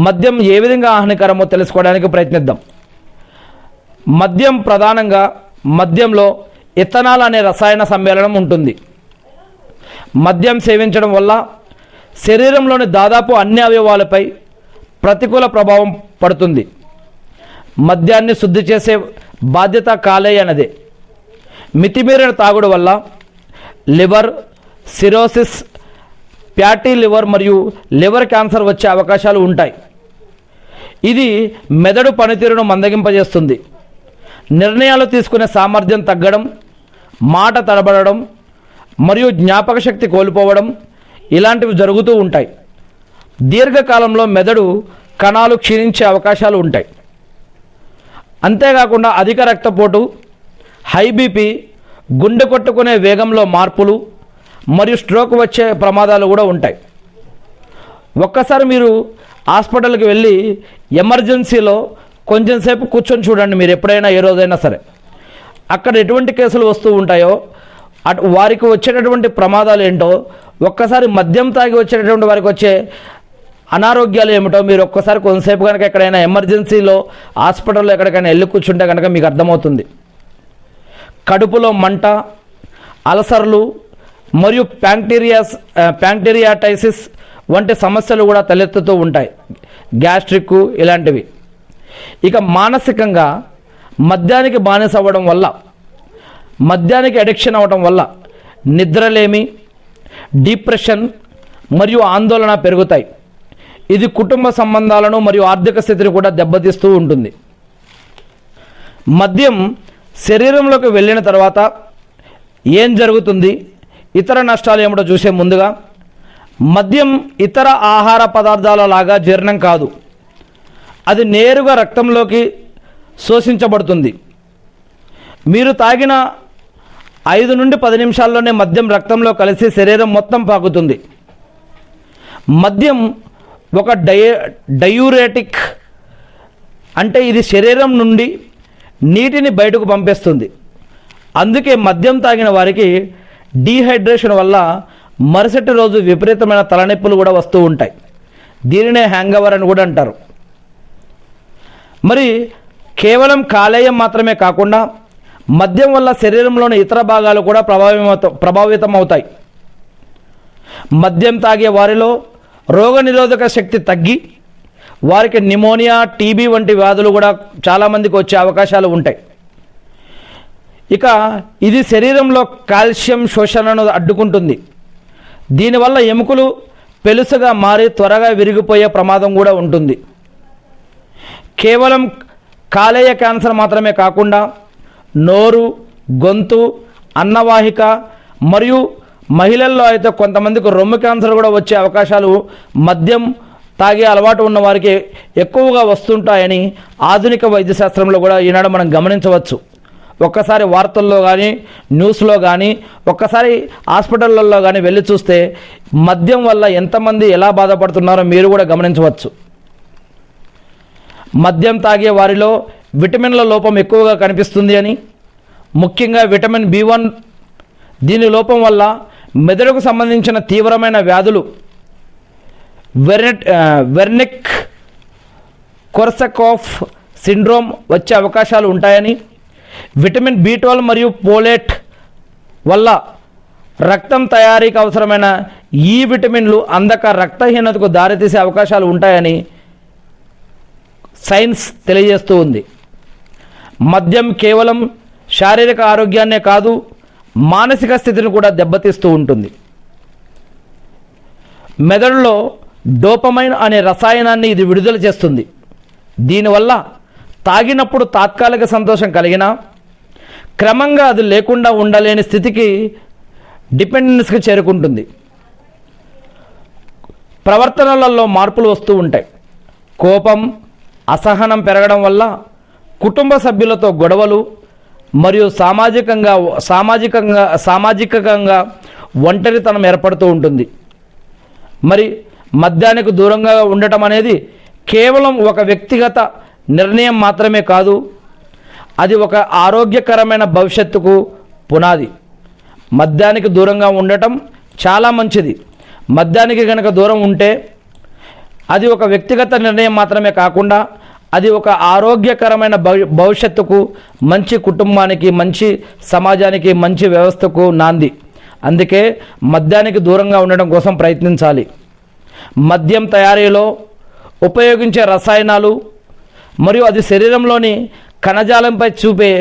A: మద్యం ఏ విధంగా హానికరమో తెలుసుకోవడానికి ప్రయత్నిద్దాం. మద్యంలో ఇథనాల్ అనే రసాయన సమ్మేళనం ఉంటుంది. మద్యం సేవించడం వల్ల శరీరంలోని దాదాపు అన్ని అవయవాలపై ప్రతికూల ప్రభావం పడుతుంది. మద్యాన్ని శుద్ధి చేసే బాధ్యత కాలేయనదే. మితిమీరిన తాగుడు వల్ల లివర్ సిరోసిస్, ఫ్యాటీ లివర్ మరియు లివర్ క్యాన్సర్ వచ్చే అవకాశాలు ఉంటాయి. ఇది మెదడు పనితీరును మందగింపజేస్తుంది. నిర్ణయాలు తీసుకునే సామర్థ్యం తగ్గడం, మాట తడబడడం మరియు జ్ఞాపక శక్తి కోల్పోవడం ఇలాంటివి జరుగుతూ ఉంటాయి. దీర్ఘకాలంలో మెదడు కణాలు క్షీణించే అవకాశాలు ఉంటాయి. అంతేకాకుండా అధిక రక్తపోటు, హై బీపీ, గుండె కొట్టుకునే వేగంలో మార్పులు మరియు స్ట్రోక్ వచ్చే ప్రమాదాలు కూడా ఉంటాయి. ఒక్కసారి మీరు హాస్పిటల్కి వెళ్ళి ఎమర్జెన్సీలో కొంచెం సేపు కూర్చొని చూడండి. మీరు ఎప్పుడైనా ఏ రోజైనా సరే అక్కడ ఎటువంటి కేసులు వస్తూ ఉంటాయో, వారికి వచ్చేటటువంటి ప్రమాదాలు ఏంటో, ఒక్కసారి మద్యం తాగి వచ్చేటటువంటి వారికి వచ్చే అనారోగ్యాలు ఏమిటో మీరు ఒక్కసారి కొంతసేపు కనుక ఎక్కడైనా ఎమర్జెన్సీలో హాస్పిటల్లో ఎక్కడికైనా వెళ్ళి కూర్చుంటే కనుక మీకు అర్థమవుతుంది. కడుపులో మంట, అల్సర్లు మరియు ప్యాంక్టీరియాటైసిస్ వంటి సమస్యలు కూడా తలెత్తుతూ ఉంటాయి, గ్యాస్ట్రిక్ ఇలాంటివి. ఇక మానసికంగా మద్యానికి బానిస అవ్వడం వల్ల, మద్యానికి అడిక్షన్ అవ్వడం వల్ల నిద్రలేమి, డిప్రెషన్ మరియు ఆందోళన పెరుగుతాయి. ఇది కుటుంబ సంబంధాలను మరియు ఆర్థిక స్థితిని కూడా దెబ్బతీస్తూ ఉంటుంది. మద్యం శరీరంలోకి వెళ్ళిన తర్వాత ఏం జరుగుతుంది, ఇతర నష్టాలు ఏమిటో చూసే ముందుగా, మద్యం ఇతర ఆహార పదార్థాల లాగా జీర్ణం కాదు. అది నేరుగా రక్తంలోకి శోషించబడుతుంది. మీరు తాగిన 5 నుండి 10 నిమిషాల్లోనే మద్యం రక్తంలో కలిసి శరీరం మొత్తం పాకుతుంది. మద్యం ఒక డయూరేటిక్, అంటే ఇది శరీరం నుండి నీటిని బయటకు పంపేస్తుంది. అందుకే మద్యం తాగిన వారికి డీహైడ్రేషన్ వల్ల మరుసటి రోజు విపరీతమైన తలనొప్పులు కూడా వస్తూ ఉంటాయి. దీనినే హ్యాంగ్ ఓవర్ అని కూడా అంటారు. మరి కేవలం కాలేయం మాత్రమే కాకుండా మద్యం వల్ల శరీరంలోని ఇతర భాగాలు కూడా ప్రభావితం అవుతాయి. మద్యం తాగే వారిలో రోగనిరోధక శక్తి తగ్గి వారికి నిమోనియా, టీబీ వంటి వ్యాధులు కూడా చాలామందికి వచ్చే అవకాశాలు ఉంటాయి. ఇక ఇది శరీరంలో కాల్షియం శోషణను అడ్డుకుంటుంది. దీనివల్ల ఎముకలు పెలుసుగా మారి త్వరగా విరిగిపోయే ప్రమాదం కూడా ఉంటుంది. కేవలం కాలేయ క్యాన్సర్ మాత్రమే కాకుండా నోరు, గొంతు, అన్నవాహిక మరియు మహిళల్లో అయితే కొంతమందికి రొమ్ము క్యాన్సర్ కూడా వచ్చే అవకాశాలు మద్యం తాగే అలవాటు ఉన్న వారికి ఎక్కువగా వస్తుంటాయని ఆధునిక వైద్యశాస్త్రంలో కూడా ఈనాడు మనం గమనించవచ్చు. ఒక్కసారి వార్తల్లో కానీ న్యూస్లో కానీ ఒక్కసారి హాస్పిటళ్ళల్లో కానీ వెళ్ళి చూస్తే మద్యం వల్ల ఎంతమంది ఎలా బాధపడుతున్నారో మీరు కూడా గమనించవచ్చు. మద్యం తాగే వారిలో విటమిన్ల లోపం ఎక్కువగా కనిపిస్తుంది అని, ముఖ్యంగా విటమిన్ B1, దీని లోపం వల్ల మెదడుకు సంబంధించిన తీవ్రమైన వ్యాధులు వెర్నిక్ కొర్సకోఫ్ సిండ్రోమ్ వచ్చే అవకాశాలు ఉంటాయని, విటమిన్ B12 మరియు పోలేట్ వల్ల రక్తం తయారీకి అవసరమైన ఈ విటమిన్లు అందక రక్తహీనతకు దారితీసే అవకాశాలు ఉంటాయని సైన్స్ తెలియజేస్తూ ఉంది. మద్యం కేవలం శారీరక ఆరోగ్యాన్నే కాదు, మానసిక స్థితిని కూడా దెబ్బతీస్తూ ఉంటుంది. మెదడులో డోపమైన్ అనే రసాయనాన్ని ఇది విడుదల చేస్తుంది. దీనివల్ల తాగినప్పుడు తాత్కాలిక సంతోషం కలిగినా క్రమంగా అది లేకుండా ఉండలేని స్థితికి డిపెండెన్స్కి చేరుకుంటుంది. ప్రవర్తనలలో మార్పులు వస్తూ ఉంటాయి. కోపం, అసహనం పెరగడం వల్ల కుటుంబ సభ్యులతో గొడవలు మరియు సామాజికంగా ఒంటరితనం ఏర్పడుతూ ఉంటుంది. మరి మద్యానికి దూరంగా ఉండటం అనేది కేవలం ఒక వ్యక్తిగత నిర్ణయం మాత్రమే కాదు, అది ఒక ఆరోగ్యకరమైన భవిష్యత్తుకు పునాది. మద్యానికి దూరంగా ఉండటం చాలా మంచిది. మద్యానికి కనుక దూరం ఉంటే అది ఒక వ్యక్తిగత నిర్ణయం మాత్రమే కాకుండా అది ఒక ఆరోగ్యకరమైన భవిష్యత్తుకు, మంచి కుటుంబానికి, మంచి సమాజానికి, మంచి వ్యవస్థకు నాంది. అందుకే మద్యానికి దూరంగా ఉండడం కోసం ప్రయత్నించాలి. మద్యం తయారీలో ఉపయోగించే రసాయనాలు మరియు అది శరీరంలోని కణజాలంపై చూపే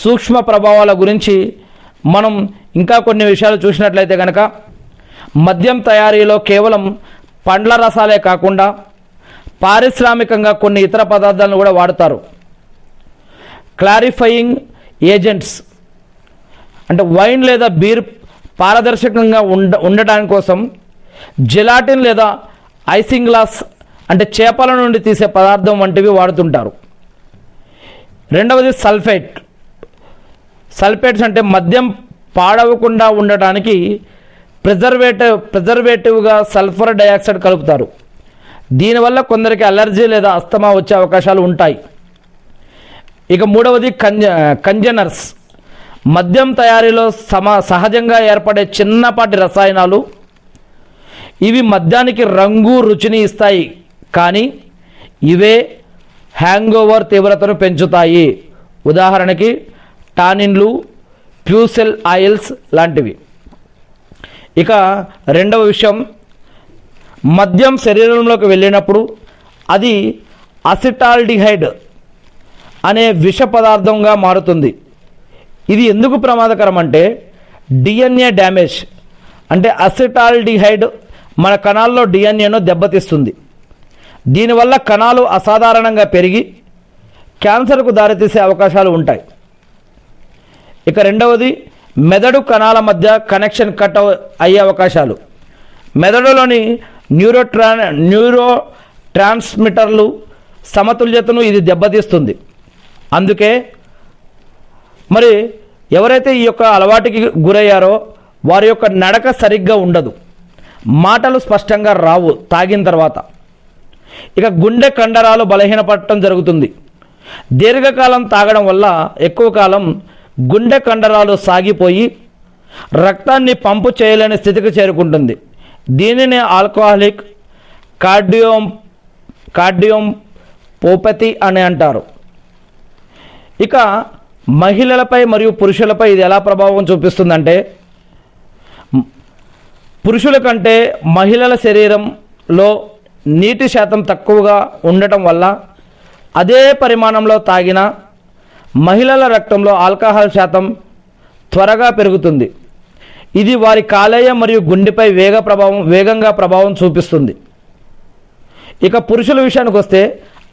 A: సూక్ష్మ ప్రభావాల గురించి మనం ఇంకా కొన్ని విషయాలు చూసినట్లయితే కనుక మద్యం తయారీలో కేవలం పండ్ల రసాలే కాకుండా పారిశ్రామికంగా కొన్ని ఇతర పదార్థాలను కూడా వాడతారు. క్లారిఫయింగ్ ఏజెంట్స్ అంటే వైన్ లేదా బీర్ పారదర్శకంగా ఉండటానికి కోసం జెలాటిన్ లేదా ఐసింగ్లాస్ అంటే చేపల నుండి తీసే పదార్థం వంటివి వాడుతుంటారు. రెండవది సల్ఫేట్స్ అంటే మద్యం పాడవకుండా ఉండటానికి ప్రిజర్వేటివ్గా సల్ఫర్ డయాక్సైడ్ కలుపుతారు. దీనివల్ల కొందరికి అలర్జీ లేదా అస్తమా వచ్చే అవకాశాలు ఉంటాయి. ఇక మూడవది కంజనర్స్. మద్యం తయారీలో సహజంగా ఏర్పడే చిన్నపాటి రసాయనాలు. ఇవి మద్యానికి రంగు, రుచిని ఇస్తాయి, కానీ ఇవే హ్యాంగోవర్ తీవ్రతను పెంచుతాయి. ఉదాహరణకి టానిన్లు, ఫ్యూసెల్ ఆయిల్స్ లాంటివి. ఇక రెండవ విషయం, మద్యం శరీరంలోకి వెళ్ళినప్పుడు అది అసిటాల్డిహైడ్ అనే విష పదార్థంగా మారుతుంది. ఇది ఎందుకు ప్రమాదకరం అంటే డిఎన్ఏ డ్యామేజ్. అంటే అసిటాల్డిహైడ్ మన కణాల్లో డిఎన్ఏను దెబ్బతీస్తుంది. దీనివల్ల కణాలు అసాధారణంగా పెరిగి క్యాన్సర్కు దారితీసే అవకాశాలు ఉంటాయి. ఇక రెండవది, మెదడు కణాల మధ్య కనెక్షన్ కట్ అయ్యే అవకాశాలు. మెదడులోని న్యూరో ట్రాన్స్మిటర్లు సమతుల్యతను ఇది దెబ్బతీస్తుంది. అందుకే మరి ఎవరైతే ఈ యొక్క అలవాటుకి గురయ్యారో వారి యొక్క నడక సరిగ్గా ఉండదు, మాటలు స్పష్టంగా రావు తాగిన తర్వాత. ఇక గుండె కండరాలు బలహీనపడటం జరుగుతుంది. దీర్ఘకాలం తాగడం వల్ల ఎక్కువ కాలం గుండె కండరాలు సాగిపోయి రక్తాన్ని పంపు చేయలేని స్థితికి చేరుకుంటుంది. దీనిని ఆల్కహాలిక్ కార్డియోపతి అని అంటారు. ఇక మహిళలపై మరియు పురుషులపై ఇది ఎలా ప్రభావం చూపిస్తుందంటే, పురుషుల కంటే మహిళల శరీరంలో నీటి శాతం తక్కువగా ఉండటం వల్ల అదే పరిమాణంలో తాగిన మహిళల రక్తంలో ఆల్కహాల్ శాతం త్వరగా పెరుగుతుంది. ఇది వారి కాలేయం మరియు గుండెపై వేగంగా ప్రభావం చూపిస్తుంది. ఇక పురుషుల విషయానికి వస్తే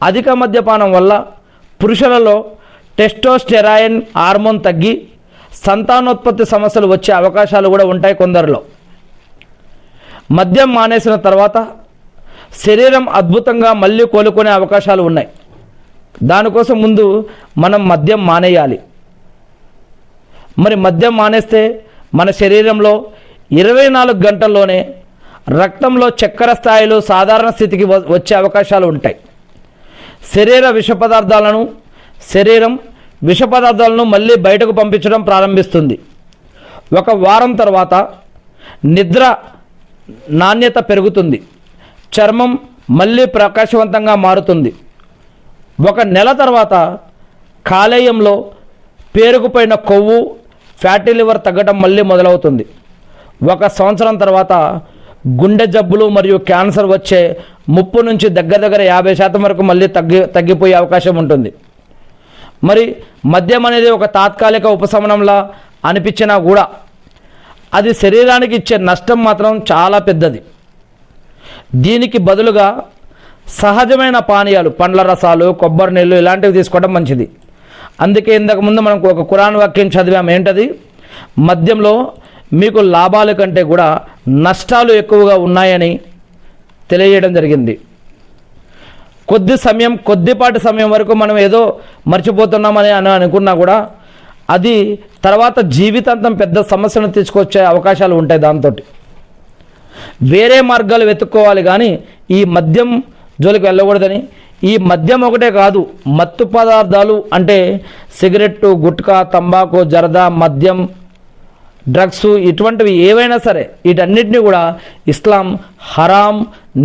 A: అధిక మద్యపానం వల్ల పురుషులలో టెస్టోస్టెరాయిన్ హార్మోన్ తగ్గి సంతానోత్పత్తి సమస్యలు వచ్చే అవకాశాలు కూడా ఉంటాయి కొందరిలో. మద్యం మానేసిన తర్వాత శరీరం అద్భుతంగా మళ్ళీ కోలుకునే అవకాశాలు ఉన్నాయి. దానికోసం ముందు మనం మద్యం మానేయాలి. మరి మద్యం మానేస్తే మన శరీరంలో 24 గంటల్లోనే రక్తంలో చక్కెర స్థాయిలు సాధారణ స్థితికి వచ్చే అవకాశాలు ఉంటాయి. శరీరం విష పదార్థాలను మళ్ళీ బయటకు పంపించడం ప్రారంభిస్తుంది. 1 వారం తర్వాత నిద్ర నాణ్యత పెరుగుతుంది. చర్మం మళ్ళీ ప్రకాశవంతంగా మారుతుంది. 1 నెల తర్వాత కాలేయంలో పేరుకుపోయిన కొవ్వు, ఫ్యాటీ లివర్ తగ్గడం మళ్ళీ మొదలవుతుంది. 1 సంవత్సరం తర్వాత గుండె జబ్బులు మరియు క్యాన్సర్ వచ్చే ముప్పు నుంచి దగ్గర 50% వరకు మళ్ళీ తగ్గిపోయే అవకాశం ఉంటుంది. మరి మద్యం అనేది ఒక తాత్కాలిక ఉపశమనంలా అనిపించినా కూడా అది శరీరానికి ఇచ్చే నష్టం మాత్రం చాలా పెద్దది. దీనికి బదులుగా సహజమైన పానీయాలు, పండ్ల రసాలు, కొబ్బరి నీళ్ళు ఇలాంటివి తీసుకోవడం మంచిది. అందుకే ఇంతకుముందు మనం ఒక ఖురాన్ వాక్యం చదివాం. ఏంటది? మద్యంలో మీకు లాభాల కంటే కూడా నష్టాలు ఎక్కువగా ఉన్నాయని తెలియజేయడం జరిగింది. కొద్దిపాటి సమయం వరకు మనం ఏదో మర్చిపోతున్నామని అనుకున్నా కూడా అది తర్వాత జీవితాంతం పెద్ద సమస్యను తీసుకొచ్చే అవకాశాలు ఉంటాయి. దాంతో వేరే మార్గాలు వెతుక్కోవాలి, కానీ ఈ మద్యం జోలికి వెళ్ళకూడదని. ఈ మద్యం ఒకటే కాదు, మత్తు పదార్థాలు అంటే సిగరెట్టు, గుట్కా, తంబాకు, జర్దా, మద్యం, డ్రగ్స్ ఇటువంటివి ఏవైనా సరే వీటన్నిటిని కూడా ఇస్లాం హరాం,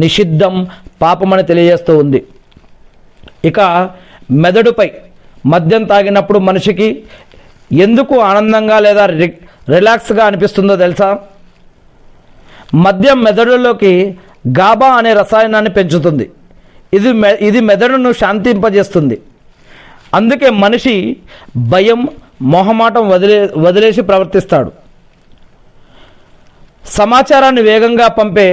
A: నిషిద్ధం, పాపమని తెలియజేస్తూ ఉంది. ఇక మెదడుపై మద్యం తాగినప్పుడు మనిషికి ఎందుకు ఆనందంగా లేదా రిలాక్స్గా అనిపిస్తుందో తెలుసా? మద్యం మెదడులోకి గాబా అనే రసాయనాన్ని పెంచుతుంది. ఇది మెదడును శాంతింపజేస్తుంది. అందుకే మనిషి భయం, మొహమాటం వదిలేసి ప్రవర్తిస్తాడు. సమాచారాన్ని వేగంగా పంపే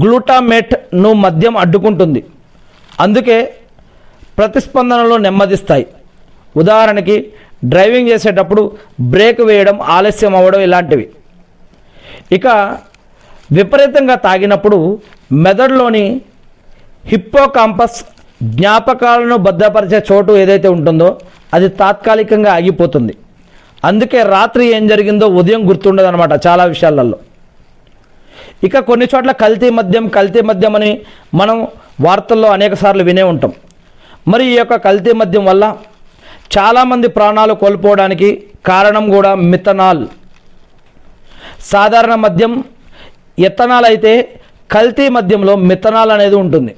A: గ్లూటామేట్ను మద్యం అడ్డుకుంటుంది. అందుకే ప్రతిస్పందనలు నెమ్మదిస్తాయి. ఉదాహరణకి డ్రైవింగ్ చేసేటప్పుడు బ్రేక్ వేయడం ఆలస్యం అవ్వడం ఇలాంటివి. ఇక విపరీతంగా తాగినప్పుడు మెదడులోని హిప్పోకాంపస్ జ్ఞాపకాలను భద్రపరిచే చోటు ఏదైతే ఉంటుందో అది తాత్కాలికంగా ఆగిపోతుంది. అందుకే రాత్రి ఏం జరిగిందో ఉదయం గుర్తుండదు అనమాట చాలా విషయాలలో. ఇక కొన్ని చోట్ల కల్తీ మద్యం అని మనం వార్తల్లో అనేక సార్లు వినే ఉంటాం. మరి ఈ యొక్క కల్తీ మద్యం వల్ల చాలామంది ప్రాణాలు కోల్పోవడానికి కారణం కూడా మిథనాల్. సాధారణ మద్యం ఎథనాల్ అయితే కల్తీ మద్యంలో మిథనాల్ అనేది ఉంటుంది.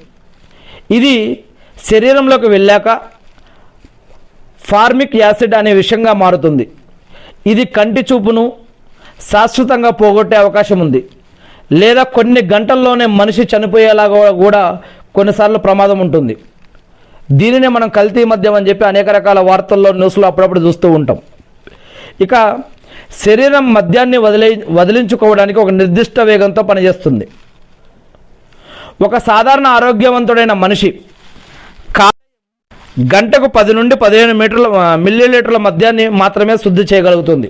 A: ఇది శరీరంలోకి వెళ్ళాక ఫార్మిక్ యాసిడ్ అనే విషయంగా మారుతుంది. ఇది కంటి చూపును శాశ్వతంగా పోగొట్టే అవకాశం ఉంది, లేదా కొన్ని గంటల్లోనే మనిషి చనిపోయేలాగా కూడా కొన్నిసార్లు ప్రమాదం ఉంటుంది. దీనినే మనం కల్తీ మద్యం అని చెప్పి అనేక రకాల వార్తల్లో, న్యూస్లో అప్పుడప్పుడు చూస్తూ ఉంటాం. ఇక శరీరం మద్యాన్ని వదిలించుకోవడానికి ఒక నిర్దిష్ట వేగంతో పనిచేస్తుంది. ఒక సాధారణ ఆరోగ్యవంతుడైన మనిషి గంటకు 10 నుండి 15 మిల్లీలీటర్ల మద్యాన్ని మాత్రమే శుద్ధి చేయగలుగుతుంది.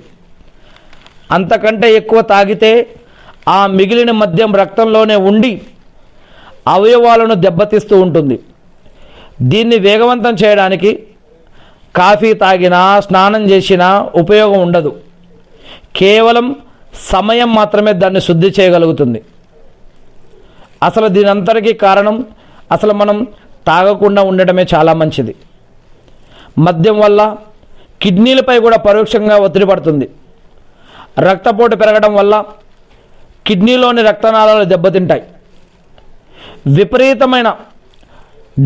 A: అంతకంటే ఎక్కువ తాగితే ఆ మిగిలిన మద్యం రక్తంలోనే ఉండి అవయవాలను దెబ్బతీస్తూ ఉంటుంది. దీన్ని వేగవంతం చేయడానికి కాఫీ తాగినా, స్నానం చేసినా ఉపయోగం ఉండదు. కేవలం సమయం మాత్రమే దాన్ని శుద్ధి చేయగలుగుతుంది. అసలు దీనంతటికీ కారణం అసలు మనం తాగకుండా ఉండటమే చాలా మంచిది. మద్యం వల్ల కిడ్నీలపై కూడా పరోక్షంగా ఒత్తిడి పడుతుంది. రక్తపోటు పెరగడం వల్ల కిడ్నీలోని రక్తనాళాలు దెబ్బతింటాయి. విపరీతమైన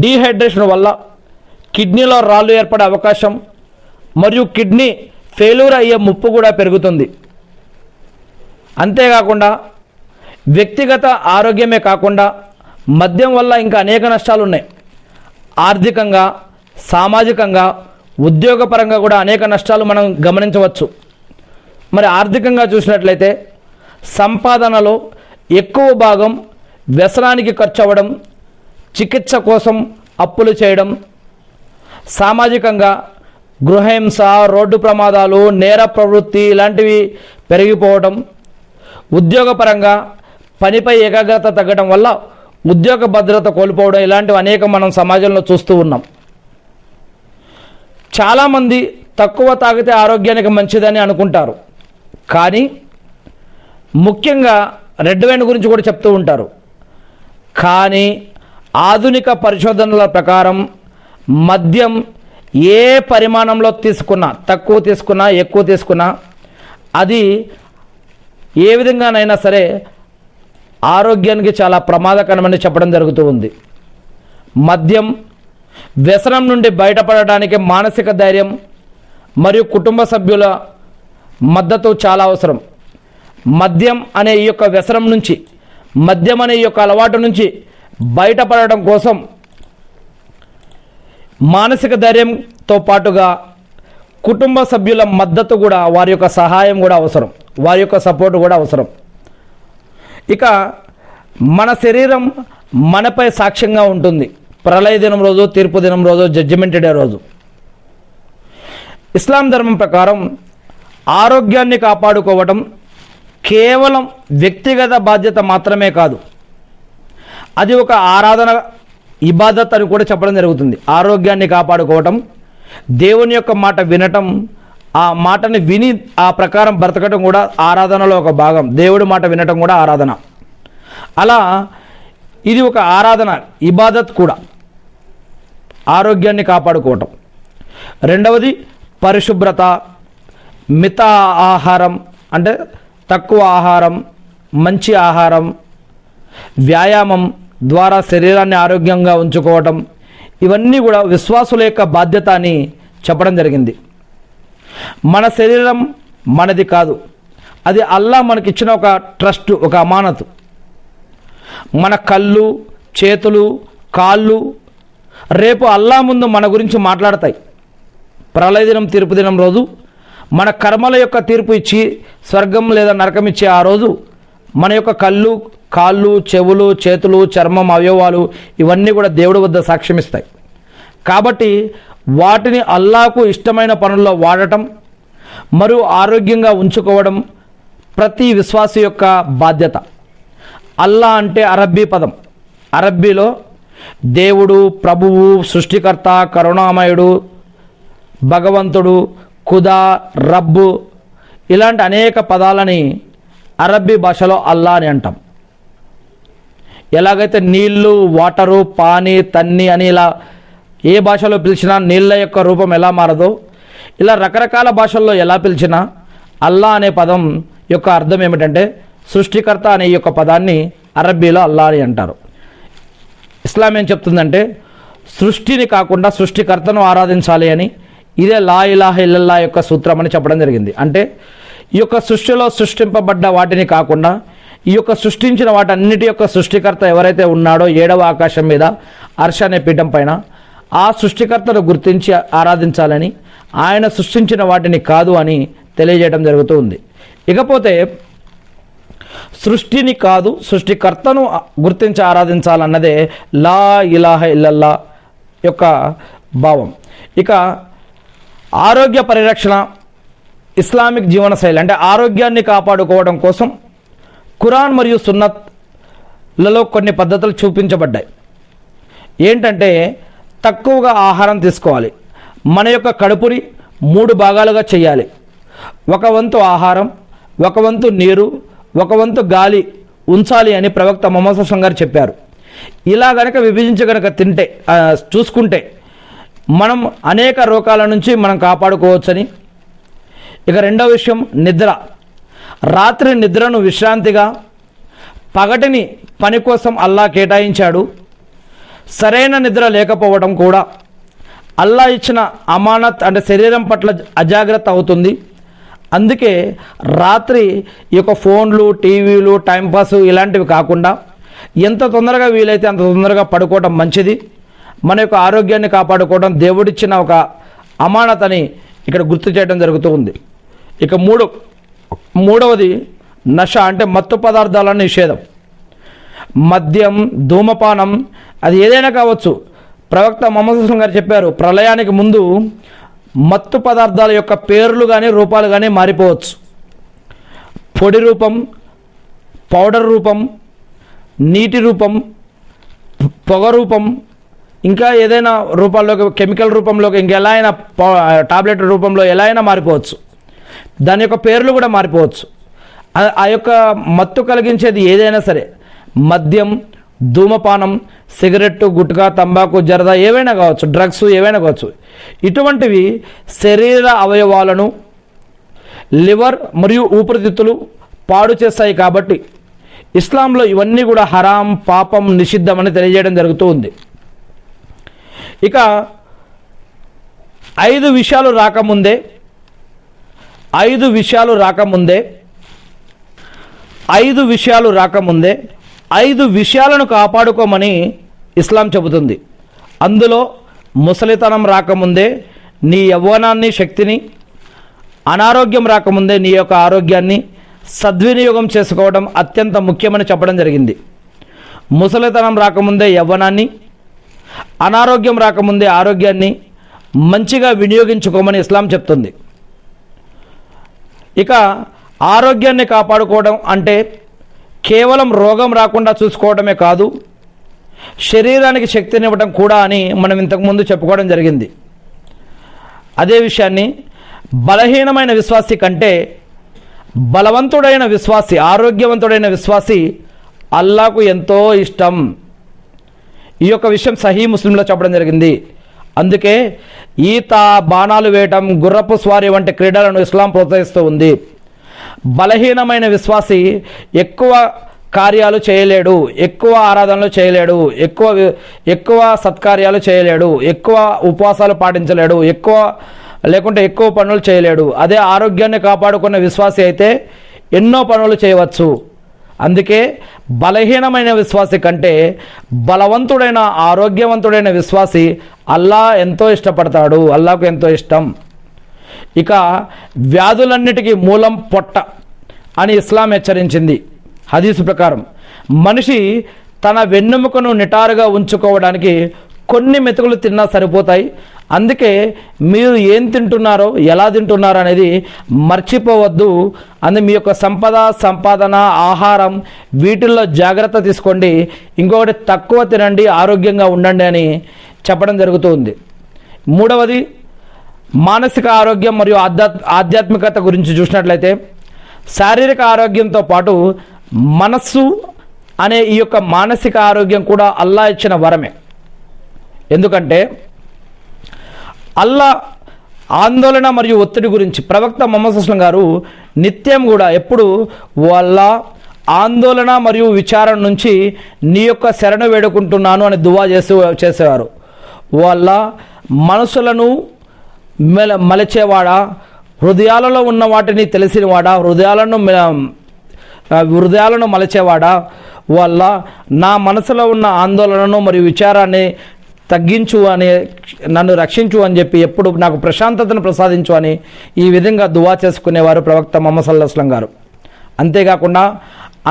A: డీహైడ్రేషన్ వల్ల కిడ్నీలో రాళ్ళు ఏర్పడే అవకాశం మరియు కిడ్నీ ఫెయిల్యూర్ అయ్యే ముప్పు కూడా పెరుగుతుంది. అంతేకాకుండా వ్యక్తిగత ఆరోగ్యమే కాకుండా మద్యం వల్ల ఇంకా అనేక నష్టాలు ఉన్నాయి. ఆర్థికంగా, సామాజికంగా, ఉద్యోగపరంగా కూడా అనేక నష్టాలు మనం గమనించవచ్చు. మరి ఆర్థికంగా చూసినట్లయితే సంపాదనలో ఎక్కువ భాగం వ్యసనానికి ఖర్చు అవ్వడం, చికిత్స కోసం అప్పులు చేయడం, సామాజికంగా గృహహింస, రోడ్డు ప్రమాదాలు, నేర ప్రవృత్తి ఇలాంటివి పెరిగిపోవడం, ఉద్యోగపరంగా పనిపై ఏకాగ్రత తగ్గడం వల్ల ఉద్యోగ భద్రత కోల్పోవడం ఇలాంటివి అనేక మనం సమాజంలో చూస్తూ ఉన్నాం. చాలామంది తక్కువ తాగితే ఆరోగ్యానికి మంచిదని అనుకుంటారు, కానీ ముఖ్యంగా రెడ్ వైన్ గురించి కూడా చెప్తూ ఉంటారు. కానీ ఆధునిక పరిశోధనల ప్రకారం మద్యం ఏ పరిమాణంలో తీసుకున్నా, తక్కువ తీసుకున్నా, ఎక్కువ తీసుకున్నా అది ఏ విధంగానైనా సరే ఆరోగ్యానికి చాలా ప్రమాదకరమని చెప్పడం జరుగుతూ ఉంది. మద్యం వ్యసనం నుండి బయటపడడానికి మానసిక ధైర్యం మరియు కుటుంబ సభ్యుల మద్దతు చాలా అవసరం. మద్యం అనే ఈ యొక్క వ్యసనం నుంచి, మద్యం అనే ఈ యొక్క అలవాటు నుంచి బయటపడడం కోసం మానసిక ధైర్యంతో పాటుగా కుటుంబ సభ్యుల మద్దతు కూడా, వారి యొక్క సహాయం కూడా అవసరం. వారి యొక్క సపోర్ట్ కూడా అవసరం. ఇక మన శరీరం మనపై సాక్ష్యంగా ఉంటుంది. ప్రళయ దినం రోజు, తీర్పు దినం రోజు, జడ్జిమెంట్ డే రోజు. ఇస్లాం ధర్మం ప్రకారం ఆరోగ్యాన్ని కాపాడుకోవటం కేవలం వ్యక్తిగత బాధ్యత మాత్రమే కాదు, అది ఒక ఆరాధన, ఇబాదత్ అని కూడా చెప్పడం జరుగుతుంది. ఆరోగ్యాన్ని కాపాడుకోవటం, దేవుని యొక్క మాట వినటం, ఆ మాటని విని ఆ ప్రకారం బ్రతకటం కూడా ఆరాధనలో ఒక భాగం. దేవుడి మాట వినటం కూడా ఆరాధన. అలా ఇది ఒక ఆరాధన, ఇబాదత్ కూడా, ఆరోగ్యాన్ని కాపాడుకోవటం. రెండవది పరిశుభ్రత, మిత ఆహారం అంటే తక్కువ ఆహారం, మంచి ఆహారం, వ్యాయామం ద్వారా శరీరాన్ని ఆరోగ్యంగా ఉంచుకోవటం, ఇవన్నీ కూడా విశ్వాసుల యొక్క బాధ్యత అని చెప్పడం జరిగింది. మన శరీరం మనది కాదు, అది అల్లా మనకిచ్చిన ఒక ట్రస్ట్, ఒక అమానతు. మన కళ్ళు, చేతులు, కాళ్ళు రేపు అల్లా ముందు మన గురించి మాట్లాడతాయి. ప్రళయ దినం, తీర్పు దినం రోజు మన కర్మల యొక్క తీర్పు ఇచ్చి స్వర్గం లేదా నరకం ఇచ్చే ఆ రోజు మన యొక్క కళ్ళు, కాళ్ళు, చెవులు, చేతులు, చర్మం, అవయవాలు ఇవన్నీ కూడా దేవుడి వద్ద సాక్ష్యమిస్తాయి. కాబట్టి వాటిని అల్లాకు ఇష్టమైన పనుల్లో వాడటం మరియు ఆరోగ్యంగా ఉంచుకోవడం ప్రతి విశ్వాసి యొక్క బాధ్యత. అల్లా అంటే అరబ్బీ పదం. అరబ్బీలో దేవుడు, ప్రభువు, సృష్టికర్త, కరుణామయుడు, భగవంతుడు, ఖుదా, రబ్బు ఇలాంటి అనేక పదాలని అరబ్బీ భాషలో అల్లా అని అంటాం. ఎలాగైతే నీళ్ళు, వాటరు, పానీ, తన్ని అని ఇలా ఏ భాషలో పిలిచినా నీళ్ళ యొక్క రూపం ఎలా మారదో, ఇలా రకరకాల భాషల్లో ఎలా పిలిచినా అల్లా అనే పదం యొక్క అర్థం ఏమిటంటే సృష్టికర్త అనే యొక్క పదాన్ని అరబ్బీలో అల్లా అని అంటారు. ఇస్లాం ఏం చెప్తుందంటే సృష్టిని కాకుండా సృష్టికర్తను ఆరాధించాలి అని. ఇదే లా ఇలాహ ఇల్లల్లా యొక్క సూత్రం అని చెప్పడం జరిగింది. అంటే ఈ యొక్క సృష్టిలో సృష్టింపబడ్డ వాటిని కాకుండా ఈ యొక్క సృష్టించిన వాటన్నిటి యొక్క సృష్టికర్త ఎవరైతే ఉన్నాడో 7వ ఆకాశం మీద అర్ష్ అనే పీఠం పైన, ఆ సృష్టికర్తను గుర్తించి ఆరాధించాలని, ఆయన సృష్టించిన వాటిని కాదు అని తెలియజేయడం జరుగుతూ ఉంది. ఇకపోతే సృష్టిని కాదు సృష్టికర్తను గుర్తించి ఆరాధించాలన్నదే లా ఇలాహ ఇల్లల్లా యొక్క భావం. ఇక ఆరోగ్య పరిరక్షణ, ఇస్లామిక్ జీవనశైలి అంటే ఆరోగ్యాన్ని కాపాడుకోవడం కోసం ఖురాన్ మరియు సున్నత్లలో కొన్ని పద్ధతులు చూపించబడ్డాయి. ఏంటంటే తక్కువగా ఆహారం తీసుకోవాలి, మన యొక్క కడుపుని 3 భాగాలుగా చేయాలి. ఒక వంతు ఆహారం, ఒక వంతు నీరు, ఒక వంతు గాలి ఉంచాలి అని ప్రవక్త ముహమ్మద్ సల్లల్లాహు అలైహి వసల్లం గారు చెప్పారు. ఇలా గనక విభజించి గనక చూసుకుంటే మనం అనేక రోగాల నుంచి మనం కాపాడుకోవచ్చని. ఇక రెండవ విషయం నిద్ర. రాత్రి నిద్రను విశ్రాంతిగా, పగటిని పని కోసం అల్లా కేటాయించాడు. సరైన నిద్ర లేకపోవడం కూడా అల్లా ఇచ్చిన అమానత్ అంటే శరీరం పట్ల అజాగ్రత్త అవుతుంది. అందుకే రాత్రి ఈ యొక్క ఫోన్లు, టీవీలు, టైంపాస్ ఇలాంటివి కాకుండా ఎంత తొందరగా వీలైతే అంత తొందరగా పడుకోవడం మంచిది. మన యొక్క ఆరోగ్యాన్ని కాపాడుకోవడం దేవుడిచ్చిన ఒక అమానత్ అని ఇక్కడ గుర్తు చేయడం జరుగుతూ ఉంది. ఇక మూడవది నష అంటే మత్తు పదార్థాల నిషేధం. మద్యం, ధూమపానం అది ఏదైనా కావచ్చు. ప్రవక్త ముహమ్మద్ సల్లల్లాహు అలైహి వసల్లం గారు చెప్పారు, ప్రళయానికి ముందు మత్తు పదార్థాల యొక్క పేర్లు కానీ రూపాలు కానీ మారిపోవచ్చు. పొడి రూపం, పౌడర్ రూపం, నీటి రూపం, పొగ రూపం, ఇంకా ఏదైనా రూపాల్లోకి, కెమికల్ రూపంలోకి, ఇంకెలా అయినా టాబ్లెట్ రూపంలో ఎలా అయినా మారిపోవచ్చు. దాని యొక్క పేర్లు కూడా మారిపోవచ్చు. ఆ యొక్క మత్తు కలిగించేది ఏదైనా సరే, మద్యం, ధూమపానం, సిగరెట్టు, గుట్కా, తంబాకు, జరదా ఏవైనా కావచ్చు, డ్రగ్స్ ఏవైనా కావచ్చు. ఇటువంటివి శరీర అవయవాలను, లివర్ మరియు ఊపిరితిత్తులు పాడు చేస్తాయి. కాబట్టి ఇస్లాంలో ఇవన్నీ కూడా హరాం, పాపం, నిషిద్ధం అని తెలియజేయడం జరుగుతూ ఉంది. ఇక 5 విషయాలు రాకముందే 5 విషయాలను కాపాడుకోమని ఇస్లాం చెబుతుంది. అందులో ముసలితనం రాకముందే నీ యవ్వనాన్ని, శక్తిని, అనారోగ్యం రాకముందే నీ యొక్క ఆరోగ్యాన్ని, సద్వినియోగం చేసుకోవడం అత్యంత ముఖ్యమని చెప్పడం జరిగింది. ముసలితనం రాకముందే యవ్వనాన్ని, అనారోగ్యం రాకముందే ఆరోగ్యాన్ని మంచిగా వినియోగించుకోమని ఇస్లాం చెప్తుంది. ఇక ఆరోగ్యాన్ని కాపాడుకోవడం అంటే కేవలం రోగం రాకుండా చూసుకోవడమే కాదు, శరీరానికి శక్తినివ్వడం కూడా అని మనం ఇంతకుముందు చెప్పుకోవడం జరిగింది. అదే విషయాన్ని బలహీనమైన విశ్వాసి కంటే బలవంతుడైన విశ్వాసి, ఆరోగ్యవంతుడైన విశ్వాసి అల్లాకు ఎంతో ఇష్టం. ఈ యొక్క విషయం సహీ ముస్లింలో చెప్పడం జరిగింది. అందుకే ఈత, బాణాలు వేయటం, గుర్రపు స్వారీ వంటి క్రీడలను ఇస్లాం ప్రోత్సహిస్తూ ఉంది. బలహీనమైన విశ్వాసి ఎక్కువ కార్యాలు చేయలేడు, ఎక్కువ ఆరాధనలు చేయలేడు, ఎక్కువ సత్కార్యాలు చేయలేడు, ఎక్కువ ఉపవాసాలు పాటించలేడు, ఎక్కువ పనులు చేయలేడు. అదే ఆరోగ్యాన్ని కాపాడుకున్న విశ్వాసి అయితే ఎన్నో పనులు చేయవచ్చు. అందుకే బలహీనమైన విశ్వాసి కంటే బలవంతుడైన, ఆరోగ్యవంతుడైన విశ్వాసి అల్లా ఎంతో ఇష్టపడతాడు, అల్లాకు ఎంతో ఇష్టం. ఇక వ్యాధులన్నిటికీ మూలం పొట్ట అని ఇస్లాం హెచ్చరించింది. హదీసు ప్రకారం మనిషి తన వెన్నెముకను నిటారుగా ఉంచుకోవడానికి కొన్ని మెతుకులు తిన్నా సరిపోతాయి. అందుకే మీరు ఏం తింటున్నారో, ఎలా తింటున్నారో అనేది మర్చిపోవద్దు. మీ యొక్క సంపాదన, ఆహారం వీటిల్లో జాగ్రత్త తీసుకోండి. ఇంకొకటి తక్కువ తినండి, ఆరోగ్యంగా ఉండండి అని చెప్పడం జరుగుతుంది. మూడవది మానసిక ఆరోగ్యం మరియు ఆధ్యాత్మికత గురించి చూసినట్లయితే శారీరక ఆరోగ్యంతో పాటు మనస్సు అనే ఈ యొక్క మానసిక ఆరోగ్యం కూడా అల్లా ఇచ్చిన వరమే. ఎందుకంటే అల్లా ఆందోళన మరియు ఒత్తిడి గురించి ప్రవక్త ముహమ్మద్ సల్లల్లాహు అలైహి వసల్లం గారు నిత్యం కూడా ఎప్పుడు వాళ్ళ ఆందోళన మరియు విచారణ నుంచి నీ యొక్క శరణు వేడుకుంటున్నాను అని దువా చేసేవారు. వాళ్ళ మనసులను మలచేవాడా, హృదయాలలో ఉన్న వాటిని తెలిసినవాడా, హృదయాలను మలచేవాడా, వాళ్ళ నా మనసులో ఉన్న ఆందోళనను మరియు విచారాన్ని తగ్గించు అని, నన్ను రక్షించు అని చెప్పి ఎప్పుడు నాకు ప్రశాంతతను ప్రసాదించు అని ఈ విధంగా దువా చేసుకునేవారు ప్రవక్త ముహమ్మద్ సల్లల్లాహు అలైహి వసల్లం గారు. అంతేకాకుండా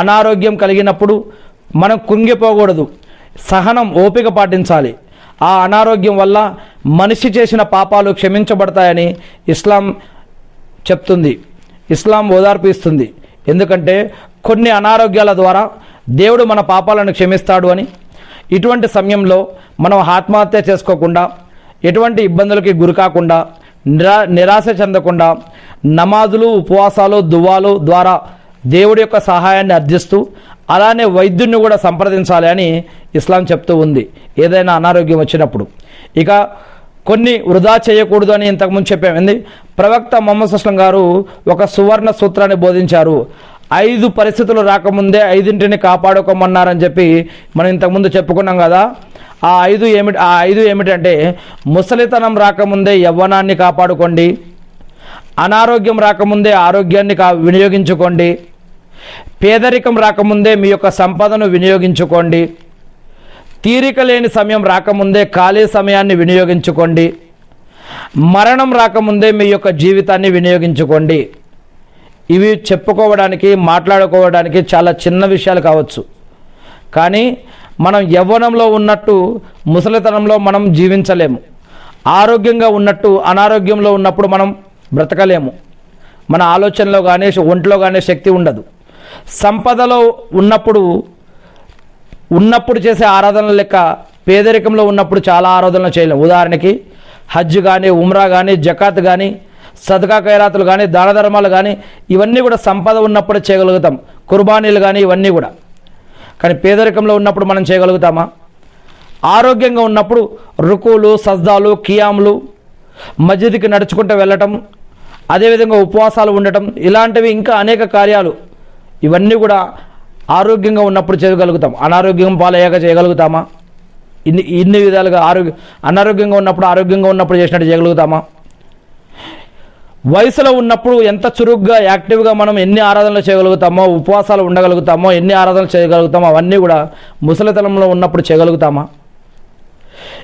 A: అనారోగ్యం కలిగినప్పుడు మనం కుంగిపోకూడదు, సహనం, ఓపిక పాటించాలి. ఆ అనారోగ్యం వల్ల మనిషి చేసిన పాపాలు క్షమించబడతాయని ఇస్లాం చెప్తుంది, ఇస్లాం ఓదార్పు ఇస్తుంది. ఎందుకంటే కొన్ని అనారోగ్యాల ద్వారా దేవుడు మన పాపాలను క్షమిస్తాడు అని. ఇటువంటి సమయంలో మనం ఆత్మహత్య చేసుకోకుండా, ఎటువంటి ఇబ్బందులకి గురికాకుండా, నిరాశ చెందకుండా నమాజులు, ఉపవాసాలు, దువాలు ద్వారా దేవుడి యొక్క సహాయాన్ని అర్థిస్తూ అలానే వైద్యుడిని కూడా సంప్రదించాలి అని ఇస్లాం చెప్తూ ఉంది ఏదైనా అనారోగ్యం వచ్చినప్పుడు. ఇక కొన్ని వృధా చేయకూడదు అని ఇంతకుముందు చెప్పాము. ప్రవక్త ముహమ్మద్ సల్లల్లాహు అలైహి వసల్లం గారు ఒక సువర్ణ సూత్రాన్ని బోధించారు. 5 పరిస్థితులు రాకముందే 5ంటిని కాపాడుకోమన్నారని చెప్పి మనం ఇంతకుముందు చెప్పుకున్నాం కదా. ఆ 5 ఏమిటంటే ముసలితనం రాకముందే యవ్వనాన్ని కాపాడుకోండి, అనారోగ్యం రాకముందే ఆరోగ్యాన్ని వినియోగించుకోండి, పేదరికం రాకముందే మీ యొక్క సంపదను వినియోగించుకోండి, తీరిక లేని సమయం రాకముందే ఖాళీ సమయాన్ని వినియోగించుకోండి, మరణం రాకముందే మీ యొక్క జీవితాన్ని వినియోగించుకోండి. ఇవి చెప్పుకోవడానికి, మాట్లాడుకోవడానికి చాలా చిన్న విషయాలు కావచ్చు, కానీ మనం యవ్వనంలో ఉన్నట్టు ముసలితనంలో మనం జీవించలేము. ఆరోగ్యంగా ఉన్నట్టు అనారోగ్యంలో ఉన్నప్పుడు మనం బ్రతకలేము. మన ఆలోచనలో కానీ ఒంట్లో కానీ శక్తి ఉండదు. సంపదలో ఉన్నప్పుడు చేసే ఆరాధనల లెక్క పేదరికంలో ఉన్నప్పుడు చాలా ఆరాధనలు చేయలేము. ఉదాహరణకి హజ్ కానీ, ఉమ్రా కానీ, జకాత్ కానీ, సదకా ఖైరాతులు కానీ, దాన ధర్మాలు కానీ ఇవన్నీ కూడా సంపద ఉన్నప్పుడు చేయగలుగుతాం. కుర్బానీలు కానీ ఇవన్నీ కూడా. కానీ పేదరికంలో ఉన్నప్పుడు మనం చేయగలుగుతామా? ఆరోగ్యంగా ఉన్నప్పుడు రుకులు, సజ్దాలు, కియాములు, మస్జిద్కి నడుచుకుంటూ వెళ్ళటం, అదేవిధంగా ఉపవాసాలు ఉండటం, ఇలాంటివి ఇంకా అనేక కార్యాలు ఇవన్నీ కూడా ఆరోగ్యంగా ఉన్నప్పుడు చేయగలుగుతాం. అనారోగ్యం పాలయ్యాక చేయగలుగుతామా? ఇన్ని విధాలుగా అనారోగ్యంగా ఉన్నప్పుడు, ఆరోగ్యంగా ఉన్నప్పుడు చేసినట్టు చేయగలుగుతామా? వయసులో ఉన్నప్పుడు ఎంత చురుగ్గా, యాక్టివ్గా మనం ఎన్ని ఆరాధనలు చేయగలుగుతామో, ఉపవాసాలు ఉండగలుగుతామో, ఎన్ని ఆరాధనలు చేయగలుగుతామో అవన్నీ కూడా ముసలితనంలో ఉన్నప్పుడు చేయగలుగుతామా?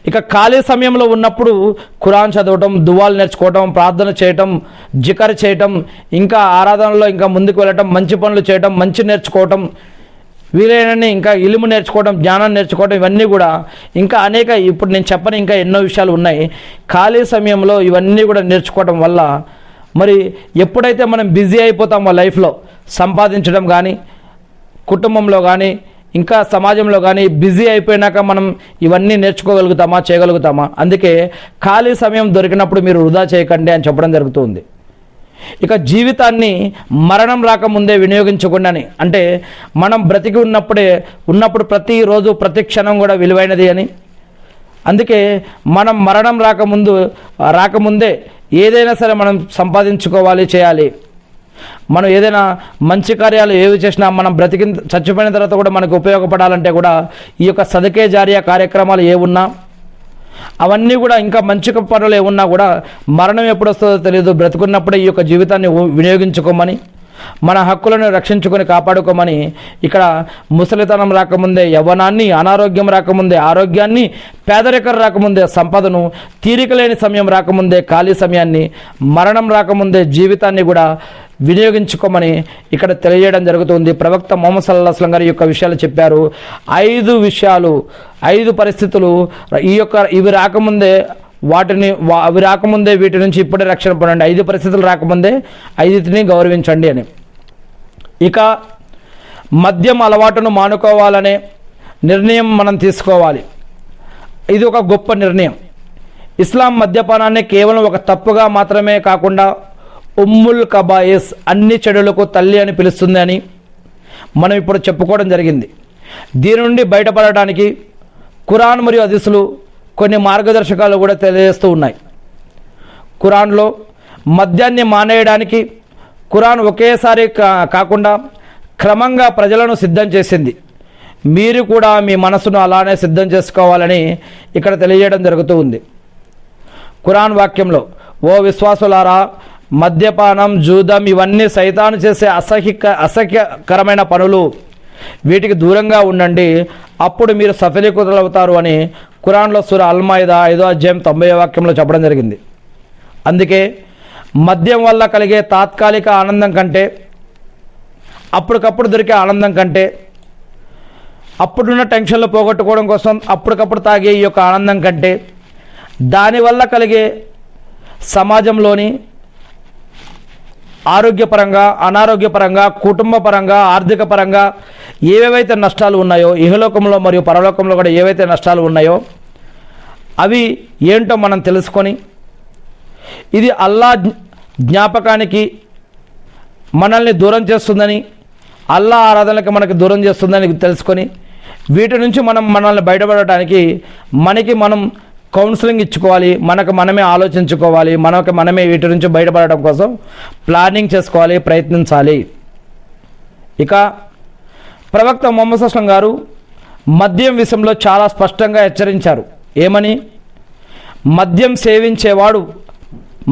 A: ఇక ఖాళీ సమయంలో ఉన్నప్పుడు ఖురాన్ చదవటం, దువాలు నేర్చుకోవటం, ప్రార్థన చేయటం, జికర్ చేయటం, ఇంకా ఆరాధనలో ఇంకా ముందుకు వెళ్ళటం, మంచి పనులు చేయటం, మంచి నేర్చుకోవటం, వీలైనన్ని ఇంకా ఇల్ము నేర్చుకోవడం, జ్ఞానం నేర్చుకోవడం, ఇవన్నీ కూడా ఇంకా అనేక ఇప్పుడు నేను చెప్పని ఇంకా ఎన్నో విషయాలు ఉన్నాయి. ఖాళీ సమయంలో ఇవన్నీ కూడా నేర్చుకోవడం వల్ల మరి ఎప్పుడైతే మనం బిజీ అయిపోతామో లైఫ్లో, సంపాదించడం కానీ, కుటుంబంలో కానీ, ఇంకా సమాజంలో కానీ బిజీ అయిపోయినాక మనం ఇవన్నీ నేర్చుకోగలుగుతామా, చేయగలుగుతామా? అందుకే ఖాళీ సమయం దొరికినప్పుడు మీరు వృధా చేయకండి అని చెప్పడం జరుగుతుంది. ఇక జీవితాన్ని మరణం రాకముందే వినియోగించకుండాని, అంటే మనం బ్రతికి ఉన్నప్పుడు ప్రతిరోజు ప్రతి క్షణం కూడా విలువైనది అని. అందుకే మనం మరణం రాకముందే ఏదైనా సరే మనం సంపాదించుకోవాలి, చేయాలి. మనం ఏదైనా మంచి కార్యాలు ఏవి చేసినా మనం చచ్చిపోయిన తర్వాత కూడా మనకు ఉపయోగపడాలంటే కూడా ఈ యొక్క సదకే జారియా కార్యక్రమాలు ఏమున్నా, అవన్నీ కూడా ఇంకా మంచి పనులు ఏమున్నా కూడా మరణం ఎప్పుడు వస్తుందో తెలియదు. బ్రతుకున్నప్పుడే ఈ యొక్క జీవితాన్ని వినియోగించుకోమని, మన హక్కులను రక్షించుకొని కాపాడుకోమని ఇక్కడ ముసలితనం రాకముందే యవ్వనాన్ని, అనారోగ్యం రాకముందే ఆరోగ్యాన్ని, పేదరికం రాకముందే సంపదను, తీరిక లేని సమయం రాకముందే ఖాళీ సమయాన్ని, మరణం రాకముందే జీవితాన్ని కూడా వినియోగించుకోమని ఇక్కడ తెలియజేయడం జరుగుతుంది. ప్రవక్త ముహమ్మద్ సల్లల్లాహు అలైహి వసల్లం గారి యొక్క విషయాలు చెప్పారు. 5 విషయాలు, 5 పరిస్థితులు ఇవి రాకముందే వీటి నుంచి ఇప్పుడే రక్షణ పొందండి. 5 పరిస్థితులు రాకముందే 5ని గౌరవించండి అని. ఇక మద్యం అలవాటును మానుకోవాలనే నిర్ణయం మనం తీసుకోవాలి. ఇది ఒక గొప్ప నిర్ణయం. ఇస్లాం మద్యపానాన్ని కేవలం ఒక తప్పుగా మాత్రమే కాకుండా ఉమ్ముల్ కబాయిస్, అన్ని చెడులకు తల్లి అని పిలుస్తుంది అని మనం ఇప్పుడు చెప్పుకోవడం జరిగింది. దీని నుండి బయటపడడానికి ఖురాన్ మరియు హదీసులు కొన్ని మార్గదర్శకాలు కూడా తెలియజేస్తూ ఉన్నాయి. ఖురాన్లో మద్యాన్ని మానేయడానికి ఖురాన్ ఒకేసారి కాకుండా క్రమంగా ప్రజలను సిద్ధం చేసింది. మీరు కూడా మీ మనసును అలానే సిద్ధం చేసుకోవాలని ఇక్కడ తెలియజేయడం జరుగుతూ ఉంది. ఖురాన్ వాక్యంలో, ఓ విశ్వాసులారా, మద్యపానం, జూదం ఇవన్నీ సైతాను చేసే అసహ్యకరమైన పనులు, వీటికి దూరంగా ఉండండి, అప్పుడు మీరు సఫలీకృతులవుతారు అని ఖురాన్లో సూరా అల్-మాయిదా 5వ అధ్యాయం 90వ వాక్యంలో చెప్పడం జరిగింది. అందుకే మద్యం వల్ల కలిగే తాత్కాలిక ఆనందం కంటే, అప్పటికప్పుడు దొరికే ఆనందం కంటే, అప్పుడున్న టెన్షన్లు పోగొట్టుకోవడం కోసం అప్పటికప్పుడు తాగే ఈ యొక్క ఆనందం కంటే, దానివల్ల కలిగే సమాజంలోని ఆరోగ్యపరంగా, అనారోగ్యపరంగా, కుటుంబ పరంగా, ఆర్థిక పరంగా ఏవేవైతే నష్టాలు ఉన్నాయో, ఇహలోకంలో మరియు పరలోకంలో కూడా ఏవైతే నష్టాలు ఉన్నాయో అవి ఏంటో మనం తెలుసుకొని, ఇది అల్లా జ్ఞాపకానికి మనల్ని దూరం చేస్తుందని, అల్లా ఆరాధనకి మనకి దూరం చేస్తుందని తెలుసుకొని, వీటి నుంచి మనల్ని బయటపడటానికి మనం కౌన్సిలింగ్ ఇచ్చుకోవాలి, మనకు మనమే ఆలోచించుకోవాలి, మనమే వీటి నుంచి బయటపడడం కోసం ప్లానింగ్ చేసుకోవాలి, ప్రయత్నించాలి. ఇక ప్రవక్త ముహమ్మద్ సల్లల్లాహు అలైహి వసల్లం గారు మద్యం విషయంలో చాలా స్పష్టంగా హెచ్చరించారు. ఏమని? మద్యం సేవించేవాడు,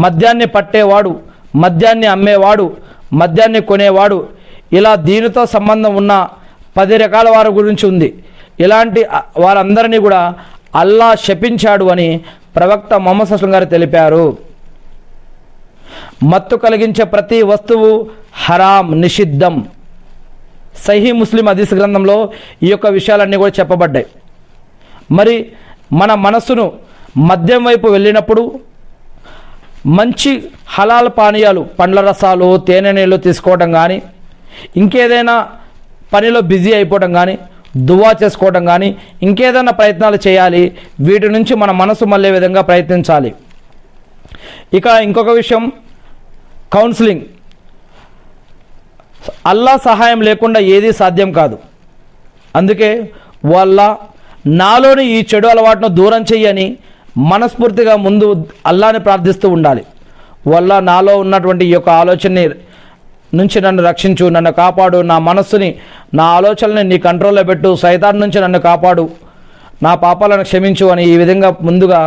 A: మద్యాన్ని పట్టేవాడు, మద్యాన్ని అమ్మేవాడు, మద్యాన్ని కొనేవాడు, ఇలా దీనితో సంబంధం ఉన్న 10 రకాల వారి గురించి ఉంది. ఇలాంటి వారందరినీ కూడా అల్లా శపించాడు అని ప్రవక్త ముహమ్మద్ సల్లల్లాహు అలైహి వసల్లం గారు తెలిపారు. మత్తు కలిగించే ప్రతి వస్తువు హరాం, నిషిద్ధం. సహీ ముస్లిం హదీస్ గ్రంథంలో ఈ యొక్క విషయాలన్నీ కూడా చెప్పబడ్డాయి. మరి మన మనస్సును మద్యం వైపు వెళ్ళినప్పుడు మంచి హలాల్ పానీయాలు, పండ్ల రసాలు, తేనె నీళ్ళు తీసుకోవడం కానీ, ఇంకేదైనా పనిలో బిజీ అయిపోవడం కానీ, దువా చేసుకోవడం కానీ, ఇంకేదైనా ప్రయత్నాలు చేయాలి. వీటి నుంచి మన మనసు మళ్ళే విధంగా ప్రయత్నించాలి. ఇక ఇంకొక విషయం, కౌన్సిలింగ్. అల్లా సహాయం లేకుండా ఏదీ సాధ్యం కాదు. అందుకే నాలోని ఈ చెడు అలవాటును దూరం చెయ్యని మనస్ఫూర్తిగా ముందు అల్లాని ప్రార్థిస్తూ ఉండాలి. నాలో ఉన్నటువంటి ఈ యొక్క ఆలోచనని నుంచి నన్ను రక్షించు, నన్ను కాపాడు, నా మనస్సుని, నా ఆలోచనని నీ కంట్రోల్లో పెట్టు, సైతాన్ నుంచి నన్ను కాపాడు, నా పాపాలను క్షమించు అని ఈ విధంగా ముందుగా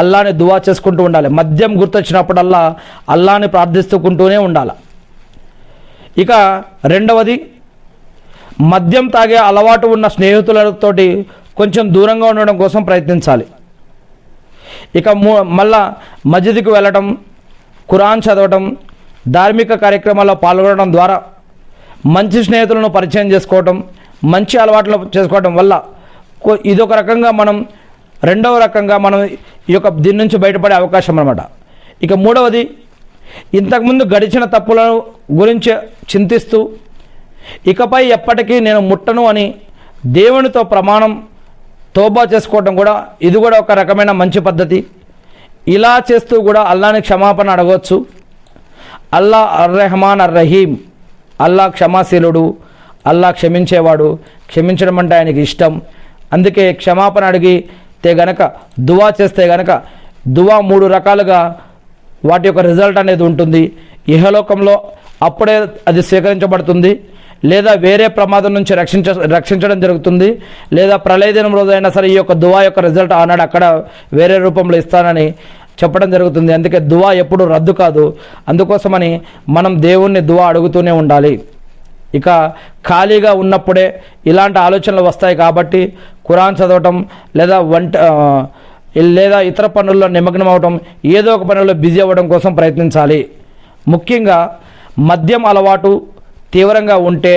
A: అల్లాని దువా చేసుకుంటూ ఉండాలి. మద్యం గుర్తొచ్చినప్పుడల్లా అల్లాని ప్రార్థిస్తూకుంటూనే ఉండాలి. ఇక రెండవది, మద్యం తాగే అలవాటు ఉన్న స్నేహితులతోటి కొంచెం దూరంగా ఉండడం కోసం ప్రయత్నించాలి. ఇక మళ్ళా మస్జిద్కి వెళ్ళటం, ఖురాన్ చదవటం, ధార్మిక కార్యక్రమాల్లో పాల్గొనడం ద్వారా మంచి స్నేహితులను పరిచయం చేసుకోవటం, మంచి అలవాట్లు చేసుకోవడం వల్ల ఇదొక రకంగా మనం, రెండవ రకంగా మనం ఈ యొక్క దీని నుంచి బయటపడే అవకాశం అన్నమాట. ఇక మూడవది, ఇంతకుముందు గడిచిన తప్పుల గురించి చింతిస్తూ ఇకపై ఎప్పటికీ నేను ముట్టను అని దేవునితో ప్రమాణం, తోబా చేసుకోవడం కూడా ఇది కూడా ఒక రకమైన మంచి పద్ధతి. ఇలా చేస్తూ కూడా అల్లాని క్షమాపణ అడగవచ్చు. అల్లా అర్-రెహమాన్ అర్-రహీం, అల్లా క్షమాశీలుడు, అల్లా క్షమించేవాడు. క్షమించడం అంటే ఆయనకి ఇష్టం. అందుకే క్షమాపణ అడిగితే గనక, దువా చేస్తే గనక, దువా 3 రకాలుగా వాటి యొక్క రిజల్ట్ అనేది ఉంటుంది. ఇహలోకంలో అప్పుడే అది స్వీకరించబడుతుంది, లేదా వేరే ప్రమాదం నుంచి రక్షించడం జరుగుతుంది, లేదా ప్రళయ దినం రోజు అయినా సరే ఈ యొక్క దువా యొక్క రిజల్ట్ ఆనాడు అక్కడ వేరే రూపంలో ఇస్తానని చెప్పడం జరుగుతుంది. అందుకే దువా ఎప్పుడు రద్దు కాదు. అందుకోసమని మనం దేవుణ్ణి దువా అడుగుతూనే ఉండాలి. ఇక ఖాళీగా ఉన్నప్పుడే ఇలాంటి ఆలోచనలు వస్తాయి కాబట్టి ఖురాన్ చదవటం, లేదా ఇతర పనుల్లో నిమగ్నం అవటం, ఏదో ఒక పనుల్లో బిజీ అవ్వడం కోసం ప్రయత్నించాలి. ముఖ్యంగా మద్యం అలవాటు తీవ్రంగా ఉంటే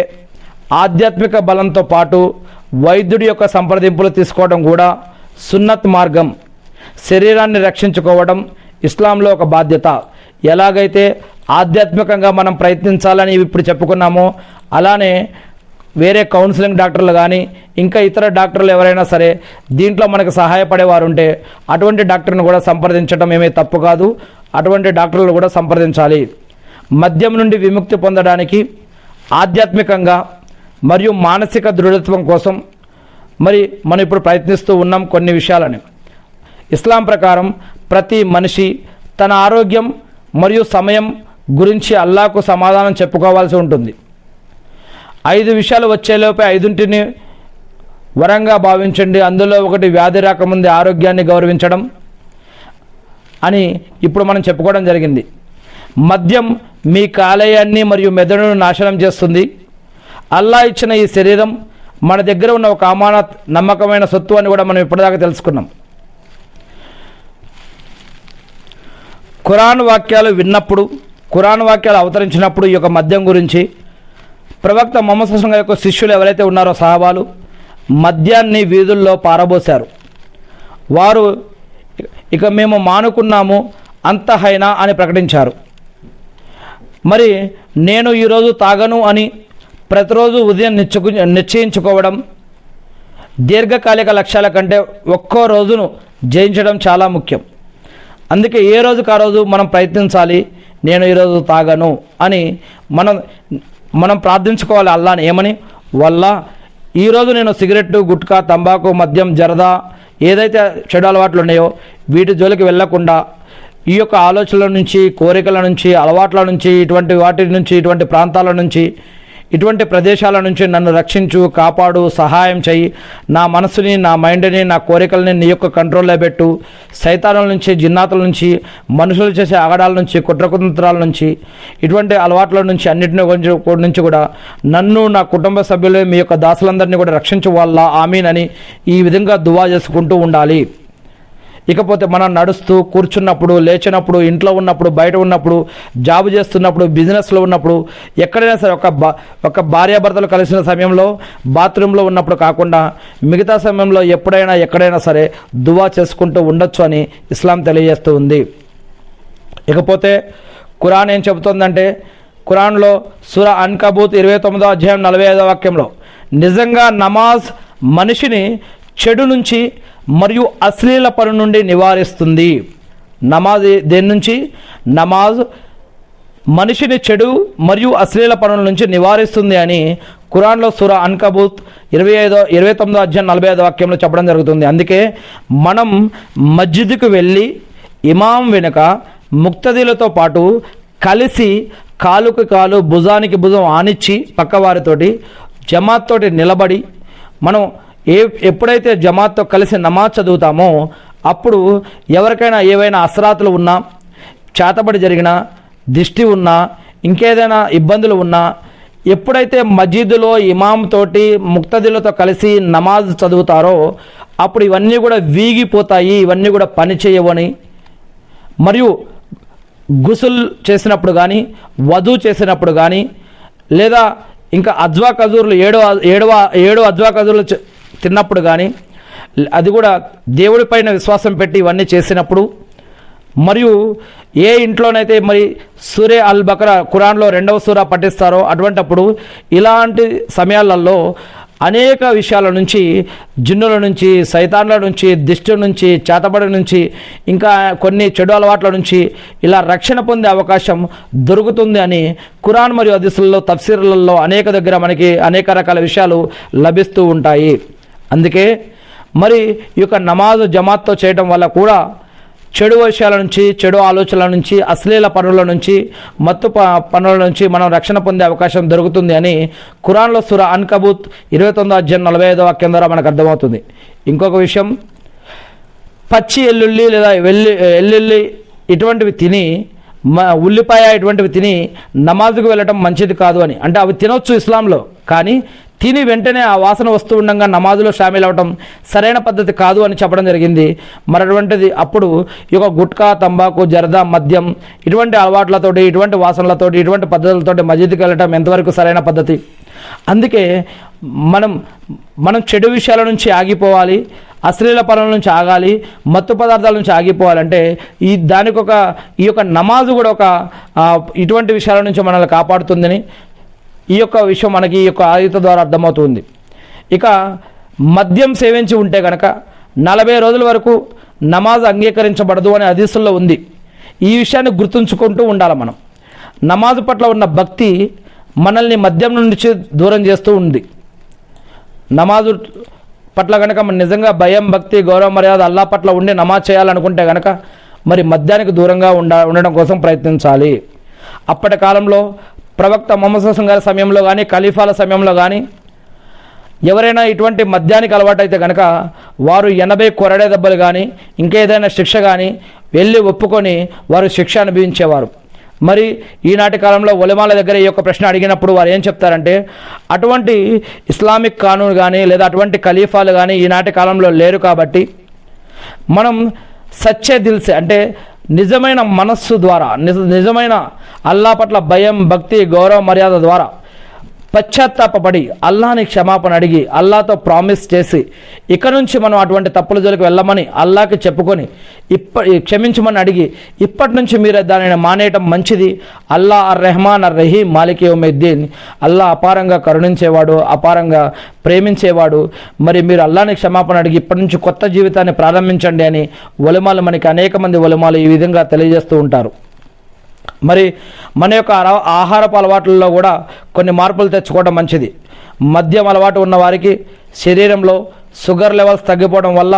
A: ఆధ్యాత్మిక బలంతో పాటు వైద్యుడి యొక్క సంప్రదింపులు తీసుకోవడం కూడా సున్నత్ మార్గం. శరీరాన్ని రక్షించుకోవడం ఇస్లాంలో ఒక బాధ్యత. ఎలాగైతే ఆధ్యాత్మికంగా మనం ప్రయత్నించాలని ఇప్పుడు చెప్పుకున్నామో, అలానే వేరే కౌన్సిలింగ్ డాక్టర్లు కానీ ఇంకా ఇతర డాక్టర్లు ఎవరైనా సరే దీంట్లో మనకు సహాయపడేవారు ఉంటే అటువంటి డాక్టర్ని కూడా సంప్రదించడం ఏమీ తప్పు కాదు. అటువంటి డాక్టర్లు కూడా సంప్రదించాలి. మద్యం నుండి విముక్తి పొందడానికి ఆధ్యాత్మికంగా మరియు మానసిక దృఢత్వం కోసం మరి మనం ఇప్పుడు ప్రయత్నిస్తూ ఉన్నాం కొన్ని విషయాలని. ఇస్లాం ప్రకారం ప్రతి మనిషి తన ఆరోగ్యం మరియు సమయం గురించి అల్లాహకు సమాధానం చెప్పుకోవాల్సి ఉంటుంది. 5 విషయాలు వచ్చేలోపే 5ంటిని వరంగా భావించండి. అందులో ఒకటి వ్యాధి రాకముందే ఆరోగ్యాన్ని గౌరవించడం అని ఇప్పుడు మనం చెప్పుకోవడం జరిగింది. మద్యం మీ కాలేయాన్ని మరియు మెదడును నాశనం చేస్తుంది. అల్లా ఇచ్చిన ఈ శరీరం మన దగ్గర ఉన్న ఒక అమానత్, నమ్మకమైన సొత్తు అని కూడా మనం ఇప్పటిదాకా తెలుసుకున్నాం. ఖురాన్ వాక్యాలు విన్నప్పుడు, ఖురాన్ వాక్యాలు అవతరించినప్పుడు ఈ యొక్క మద్యం గురించి ప్రవక్త ముహమ్మద్ సల్లల్లాహు అలైహి వసల్లం యొక్క శిష్యులు ఎవరైతే ఉన్నారో సహాబాలు మద్యాన్ని వీధుల్లో పారబోశారు. వారు ఇక మేము మానుకున్నాము అంతహైనా అని ప్రకటించారు. మరి నేను ఈరోజు తాగను అని ప్రతిరోజు ఉదయం నిశ్చయించుకోవడం దీర్ఘకాలిక లక్ష్యాల కంటే ఒక్కో రోజును జయించడం చాలా ముఖ్యం. అందుకే ఏ రోజుకు ఆ రోజు మనం ప్రయత్నించాలి. నేను ఈరోజు తాగను అని మనం ప్రార్థించుకోవాలి అల్లాని. ఏమని? వల్ల ఈరోజు నేను సిగరెట్టు, గుట్కా, తంబాకు, మద్యం, జరదా ఏదైతే చెడు అలవాట్లు ఉన్నాయో వీటి జోలికి వెళ్లకుండా ఈ యొక్క ఆలోచనల నుంచి, కోరికల నుంచి, అలవాట్ల నుంచి, వాటి నుంచి, ఇటువంటి ప్రాంతాల నుంచి, ఇటువంటి ప్రదేశాల నుంచి నన్ను రక్షించు, కాపాడు, సహాయం చెయ్యి. నా మనసుని, నా మైండ్ని, నా కోరికల్ని నీ యొక్క కంట్రోల్లో పెట్టు. సైతానుల నుంచి, జిన్నాతుల నుంచి, మనుషులు చేసే ఆగడాల నుంచి, కుట్రకుతంత్రాల నుంచి, ఇటువంటి అలవాట్ల నుంచి అన్నింటినీ నుంచి కూడా నన్ను, నా కుటుంబ సభ్యులు, మీ యొక్క దాసులందరినీ కూడా రక్షించు వల్ల ఆమీన్ అని ఈ విధంగా దువా చేసుకుంటూ ఉండాలి. ఇకపోతే మనం నడుస్తూ, కూర్చున్నప్పుడు, లేచినప్పుడు, ఇంట్లో ఉన్నప్పుడు, బయట ఉన్నప్పుడు, జాబు చేస్తున్నప్పుడు, బిజినెస్లో ఉన్నప్పుడు, ఎక్కడైనా సరే ఒక భార్యాభర్తలు కలిసిన సమయంలో, బాత్రూంలో ఉన్నప్పుడు కాకుండా మిగతా సమయంలో ఎప్పుడైనా ఎక్కడైనా సరే దువా చేసుకుంటూ ఉండొచ్చు అని ఇస్లాం తెలియజేస్తూ ఉంది. ఇకపోతే ఖురాన్ ఏం చెబుతోందంటే, ఖురాన్లో సూరా అన్కబూత్ 29వ అధ్యాయం 45వ వాక్యంలో నిజంగా నమాజ్ మనిషిని చెడు నుంచి మరియు అశ్లీల పని నుండి నివారిస్తుంది. నమాజ్ దేని నుంచి? నమాజ్ మనిషిని చెడు మరియు అశ్లీల పనుల నుంచి నివారిస్తుంది అని ఖురాన్లో సూరా అన్కబూత్ 29వ అధ్యాయం 45వ వాక్యంలో చెప్పడం జరుగుతుంది. అందుకే మనం మస్జిద్కు వెళ్ళి ఇమాం వెనుక ముక్తదీలతో పాటు కలిసి కాలుకి కాలు, భుజానికి భుజం ఆనిచ్చి పక్కవారితోటి జమాత్ తోటి నిలబడి మనం ఎప్పుడైతే జమాత్తో కలిసి నమాజ్ చదువుతామో అప్పుడు ఎవరికైనా ఏవైనా అసరాతులు ఉన్నా, చేతబడి జరిగినా, దిష్టి ఉన్నా, ఇంకేదైనా ఇబ్బందులు ఉన్నా, ఎప్పుడైతే మస్జిద్లో ఇమాం తోటి ముక్తదీలతో కలిసి నమాజ్ చదువుతారో అప్పుడు ఇవన్నీ కూడా వీగిపోతాయి, ఇవన్నీ కూడా పని చేయవని, మరియు గుసుల్ చేసినప్పుడు కానీ, వధువు చేసినప్పుడు కానీ, లేదా ఇంకా అజ్వా ఖజూర్లు ఏడు అజ్వా ఖజూర్లు తిన్నప్పుడు కానీ, అది కూడా దేవుడి పైన విశ్వాసం పెట్టి ఇవన్నీ చేసినప్పుడు, మరియు ఏ ఇంట్లోనైతే మరి సూరే అల్ బకరా ఖురాన్లో 2వ సూరా పఠిస్తారో అటువంటప్పుడు ఇలాంటి సమయాలలో అనేక విషయాల నుంచి, జిన్నుల నుంచి, సైతాన్ల నుంచి, దిష్టి నుంచి, చేతబడి నుంచి, ఇంకా కొన్ని చెడు అలవాట్ల నుంచి ఇలా రక్షణ పొందే అవకాశం దొరుకుతుంది అని ఖురాన్ మరియు హదీసులలో, తఫ్సీర్లలో అనేక దగ్గర మనకి అనేక రకాల విషయాలు లభిస్తూ ఉంటాయి. అందుకే మరి ఈ యొక్క నమాజు జమాత్తో చేయడం వల్ల కూడా చెడు విషయాల నుంచి, చెడు ఆలోచనల నుంచి, అశ్లీల పనుల నుంచి, మత్తు పనుల నుంచి మనం రక్షణ పొందే అవకాశం దొరుకుతుంది అని ఖురాన్లో సూరా అన్కబూత్ 29వ అధ్యాయం 45వ వాక్యం ద్వారా మనకు అర్థమవుతుంది. ఇంకొక విషయం, పచ్చి ఎల్లుల్లి లేదా ఎల్లుల్లి ఇటువంటివి తిని, ఉల్లిపాయ ఇటువంటివి తిని నమాజుకు వెళ్ళటం మంచిది కాదు అని. అంటే అవి తినొచ్చు ఇస్లాంలో, కానీ తిని వెంటనే ఆ వాసన వస్తూ ఉండగా నమాజులో షామిల్ అవ్వటం సరైన పద్ధతి కాదు అని చెప్పడం జరిగింది. మరి అటువంటిది అప్పుడు ఈ యొక్క గుట్కా, తంబాకు, జర్దా, మద్యం ఇటువంటి అలవాట్లతోటి, ఇటువంటి వాసనలతోటి, ఇటువంటి పద్ధతులతోటి మస్జిద్కి వెళ్ళటం ఎంతవరకు సరైన పద్ధతి? అందుకే మనం చెడు విషయాల నుంచి ఆగిపోవాలి, అశ్లీల పనుల నుంచి ఆగాలి, మత్తు పదార్థాల నుంచి ఆగిపోవాలంటే ఈ యొక్క నమాజు కూడా ఇటువంటి విషయాల నుంచి మనల్ని కాపాడుతుందని ఈ యొక్క విషయం మనకి ఈ యొక్క ఆయుత ద్వారా అర్థమవుతుంది. ఇక మద్యం సేవించి ఉంటే కనుక 40 రోజుల వరకు నమాజ్ అంగీకరించబడదు అనే హదీసుల్లో ఉంది. ఈ విషయాన్ని గుర్తుంచుకుంటూ ఉండాలి. మనం నమాజు పట్ల ఉన్న భక్తి మనల్ని మద్యం నుంచి దూరం చేస్తూ ఉంది. నమాజు పట్ల కనుక మన నిజంగా భయం, భక్తి, గౌరవ, మర్యాద అల్లా పట్ల ఉండి నమాజ్ చేయాలనుకుంటే కనుక మరి మద్యానికి దూరంగా ఉండడం కోసం ప్రయత్నించాలి. అప్పటి కాలంలో ప్రవక్త ముహమ్మద్ సల్లల్లాహు అలైహి వసల్లం గారి సమయంలో కానీ, ఖలీఫాల సమయంలో కానీ ఎవరైనా ఇటువంటి మద్యానికి అలవాటైతే కనుక వారు 80 కొరడే దెబ్బలు కానీ, ఇంకేదైనా శిక్ష కానీ వెళ్ళి ఒప్పుకొని వారు శిక్ష అనుభవించేవారు. మరి ఈనాటి కాలంలో ఉలమాల దగ్గర ఈ యొక్క ప్రశ్న అడిగినప్పుడు వారు ఏం చెప్తారంటే, అటువంటి ఇస్లామిక్ కానూన్ కానీ లేదా అటువంటి ఖలీఫాలు కానీ ఈనాటి కాలంలో లేరు కాబట్టి మనం సచ్చే దిల్సే అంటే నిజమైన మనస్సు ద్వారా, నిజమైన అల్లా పట్ల భయం, భక్తి, గౌరవ, మర్యాద ద్వారా పశ్చాత్తాపడి అల్లాని క్షమాపణ అడిగి అల్లాతో ప్రామిస్ చేసి ఇక నుంచి మనం అటువంటి తప్పుల జోలికి వెళ్ళమని అల్లాకి చెప్పుకొని క్షమించమని అడిగి ఇప్పటి నుంచి మీరు దానిని మానేయటం మంచిది. అల్లా అర్ రెహమాన్ అర్ రహీం మాలిక్ యౌమిద్దీన్, అల్లా అపారంగా కరుణించేవాడు, అపారంగా ప్రేమించేవాడు. మరి మీరు అల్లాని క్షమాపణ అడిగి ఇప్పటి నుంచి కొత్త జీవితాన్ని ప్రారంభించండి అని ఉలమాలు, మనకి అనేక మంది ఉలమాలు ఈ విధంగా తెలియజేస్తూ ఉంటారు. మరి మన యొక్క ఆహారపు అలవాట్లలో కూడా కొన్ని మార్పులు తెచ్చుకోవడం మంచిది. మద్యం అలవాటు ఉన్న వారికి శరీరంలో షుగర్ లెవెల్స్ తగ్గిపోవడం వల్ల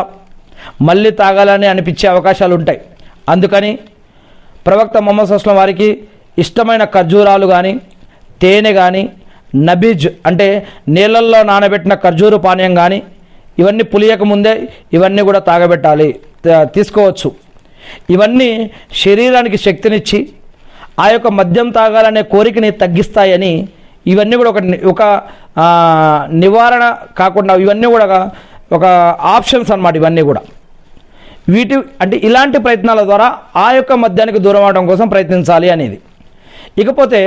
A: మళ్ళీ తాగాలని అనిపించే అవకాశాలు ఉంటాయి. అందుకని ప్రవక్త ముహమ్మద్ సల్లల్లాహు అలైహి వసల్లం వారికి ఇష్టమైన ఖర్జూరాలు కానీ, తేనె కానీ, నబీజ్ అంటే నీళ్ళల్లో నానబెట్టిన ఖర్జూరు పానీయం కానీ ఇవన్నీ పులియక ముందే ఇవన్నీ కూడా తీసుకోవచ్చు. ఇవన్నీ శరీరానికి శక్తినిచ్చి ఆ యొక్క మద్యం తాగాలనే కోరికని తగ్గిస్తాయని, ఇవన్నీ కూడా ఒక నివారణ కాకుండా ఇవన్నీ కూడా ఒక ఆప్షన్స్ అన్నమాట. ఇవన్నీ కూడా అంటే ఇలాంటి ప్రయత్నాల ద్వారా ఆ యొక్క మద్యానికి దూరం అవడం కోసం ప్రయత్నించాలి అనేది. ఇకపోతే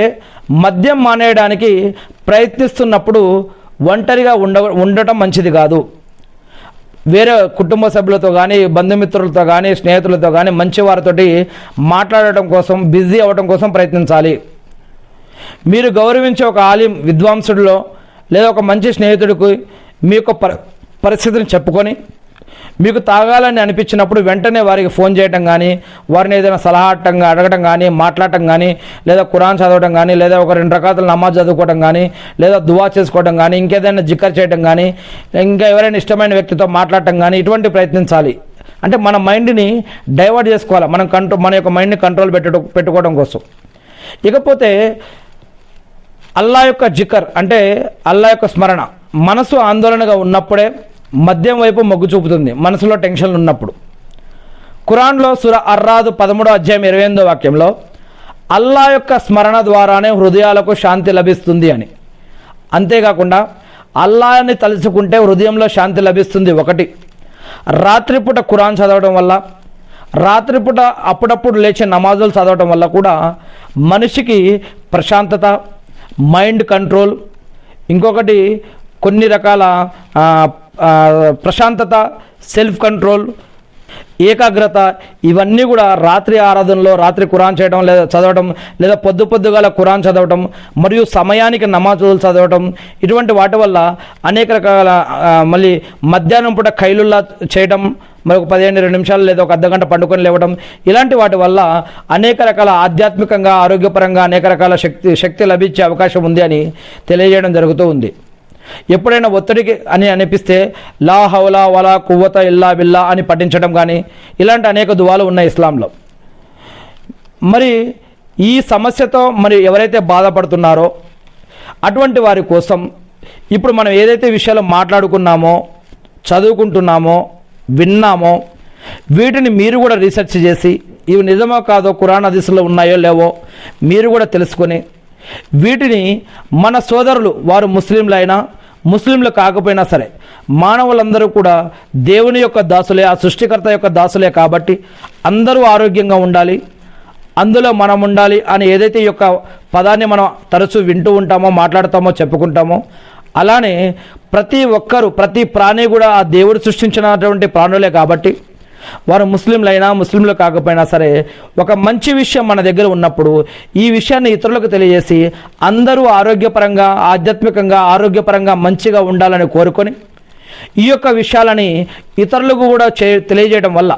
A: మద్యం మానేయడానికి ప్రయత్నిస్తున్నప్పుడు ఒంటరిగా ఉండటం మంచిది కాదు. వేరే కుటుంబ సభ్యులతో కానీ, బంధుమిత్రులతో కానీ, స్నేహితులతో కానీ మంచి వారితోటి మాట్లాడటం కోసం, బిజీ అవ్వడం కోసం ప్రయత్నించాలి. మీరు గౌరవించే ఒక ఆలిం, విద్వాంసుడిలో లేదా ఒక మంచి స్నేహితుడికి మీ యొక్క పరిస్థితిని చెప్పుకొని మీకు తాగాలని అనిపించినప్పుడు వెంటనే వారికి ఫోన్ చేయటం కానీ, వారిని ఏదైనా సలహా అడగటం కానీ, మాట్లాడటం కానీ, లేదా ఖురాన్ చదవటం కానీ, లేదా ఒక 2 రకాల నమాజ్ చదువుకోవడం కానీ, లేదా దువా చేసుకోవడం కానీ, ఇంకేదైనా జిక్కర్ చేయటం కానీ, ఇంకా ఎవరైనా ఇష్టమైన వ్యక్తితో మాట్లాడటం కానీ ఇటువంటి ప్రయత్నించాలి. అంటే మన మైండ్ని డైవర్ట్ చేసుకోవాలి, మన యొక్క మైండ్ని కంట్రోల్ పెట్టుకోవడం కోసం. ఇకపోతే అల్లా యొక్క జిక్కర్ అంటే అల్లా యొక్క స్మరణ మనసు ఆందోళనగా ఉన్నప్పుడే మద్యం వైపు మొగ్గు చూపుతుంది, మనసులో టెన్షన్లు ఉన్నప్పుడు. ఖురాన్లో సూరా అర్రాద్ 13వ అధ్యాయం 28వ వాక్యంలో అల్లా యొక్క స్మరణ ద్వారానే హృదయాలకు శాంతి లభిస్తుంది అని. అంతేకాకుండా అల్లాని తలుచుకుంటే హృదయంలో శాంతి లభిస్తుంది ఒకటి. రాత్రిపూట ఖురాన్ చదవడం వల్ల, రాత్రిపూట అప్పుడప్పుడు లేచే నమాజులు చదవడం వల్ల కూడా మనిషికి ప్రశాంతత, మైండ్ కంట్రోల్, ఇంకొకటి కొన్ని రకాల ప్రశాంతత, సెల్ఫ్ కంట్రోల్, ఏకాగ్రత, ఇవన్నీ కూడా రాత్రి ఆరాధనలో, రాత్రి ఖురాన్ చేయడం లేదా చదవడం, లేదా పొద్దుగాల ఖురాన్ చదవటం, మరియు సమయానికి నమాజులు చదవటం, ఇటువంటి వాటి వల్ల అనేక రకాల మళ్ళీ మధ్యాహ్నం పూట ఖైలుల్లా చేయడం, మరి ఒక 15-20 నిమిషాలు లేదా ఒక అర్ధగంట పండుకొని లేవడం, ఇలాంటి వాటి వల్ల అనేక రకాల ఆధ్యాత్మికంగా, ఆరోగ్యపరంగా అనేక రకాల శక్తి లభించే అవకాశం ఉంది అని తెలియజేయడం జరుగుతూ ఉంది. ఎప్పుడైనా ఒత్తిడికి అని అనిపిస్తే లా హౌలా వలా కువ్వత ఇల్లా బిల్లా అని పఠించడం కానీ, ఇలాంటి అనేక దువాలు ఉన్నాయి ఇస్లాంలో. మరి ఈ సమస్యతో మరి ఎవరైతే బాధపడుతున్నారో అటువంటి వారి కోసం ఇప్పుడు మనం ఏదైతే విషయాలు మాట్లాడుకున్నామో, చదువుకుంటున్నామో, విన్నామో, వీటిని మీరు కూడా రీసెర్చ్ చేసి ఇవి నిజమో కాదో, ఖురాన్ హదీసులో ఉన్నాయో లేవో మీరు కూడా తెలుసుకొని వీటిని మన సోదరులు, వారు ముస్లింలైనా ముస్లింలు కాకపోయినా సరే, మానవులందరూ కూడా దేవుని యొక్క దాసులే, ఆ సృష్టికర్త యొక్క దాసులే కాబట్టి అందరూ ఆరోగ్యంగా ఉండాలి, అందులో మనం ఉండాలి అని ఏదైతే ఈ యొక్క పదాన్ని మనం తరచూ వింటూ ఉంటామో, మాట్లాడతామో, చెప్పుకుంటామో, అలానే ప్రతి ఒక్కరూ, ప్రతి ప్రాణి కూడా ఆ దేవుడు సృష్టించినటువంటి ప్రాణులే కాబట్టి వారు ముస్లింలైనా ముస్లింలు కాకపోయినా సరే ఒక మంచి విషయం మన దగ్గర ఉన్నప్పుడు ఈ విషయాన్ని ఇతరులకు తెలియజేసి అందరూ ఆరోగ్యపరంగా, ఆధ్యాత్మికంగా, ఆరోగ్యపరంగా మంచిగా ఉండాలని కోరుకొని ఈ యొక్క విషయాలని ఇతరులకు కూడా తెలియజేయడం వల్ల,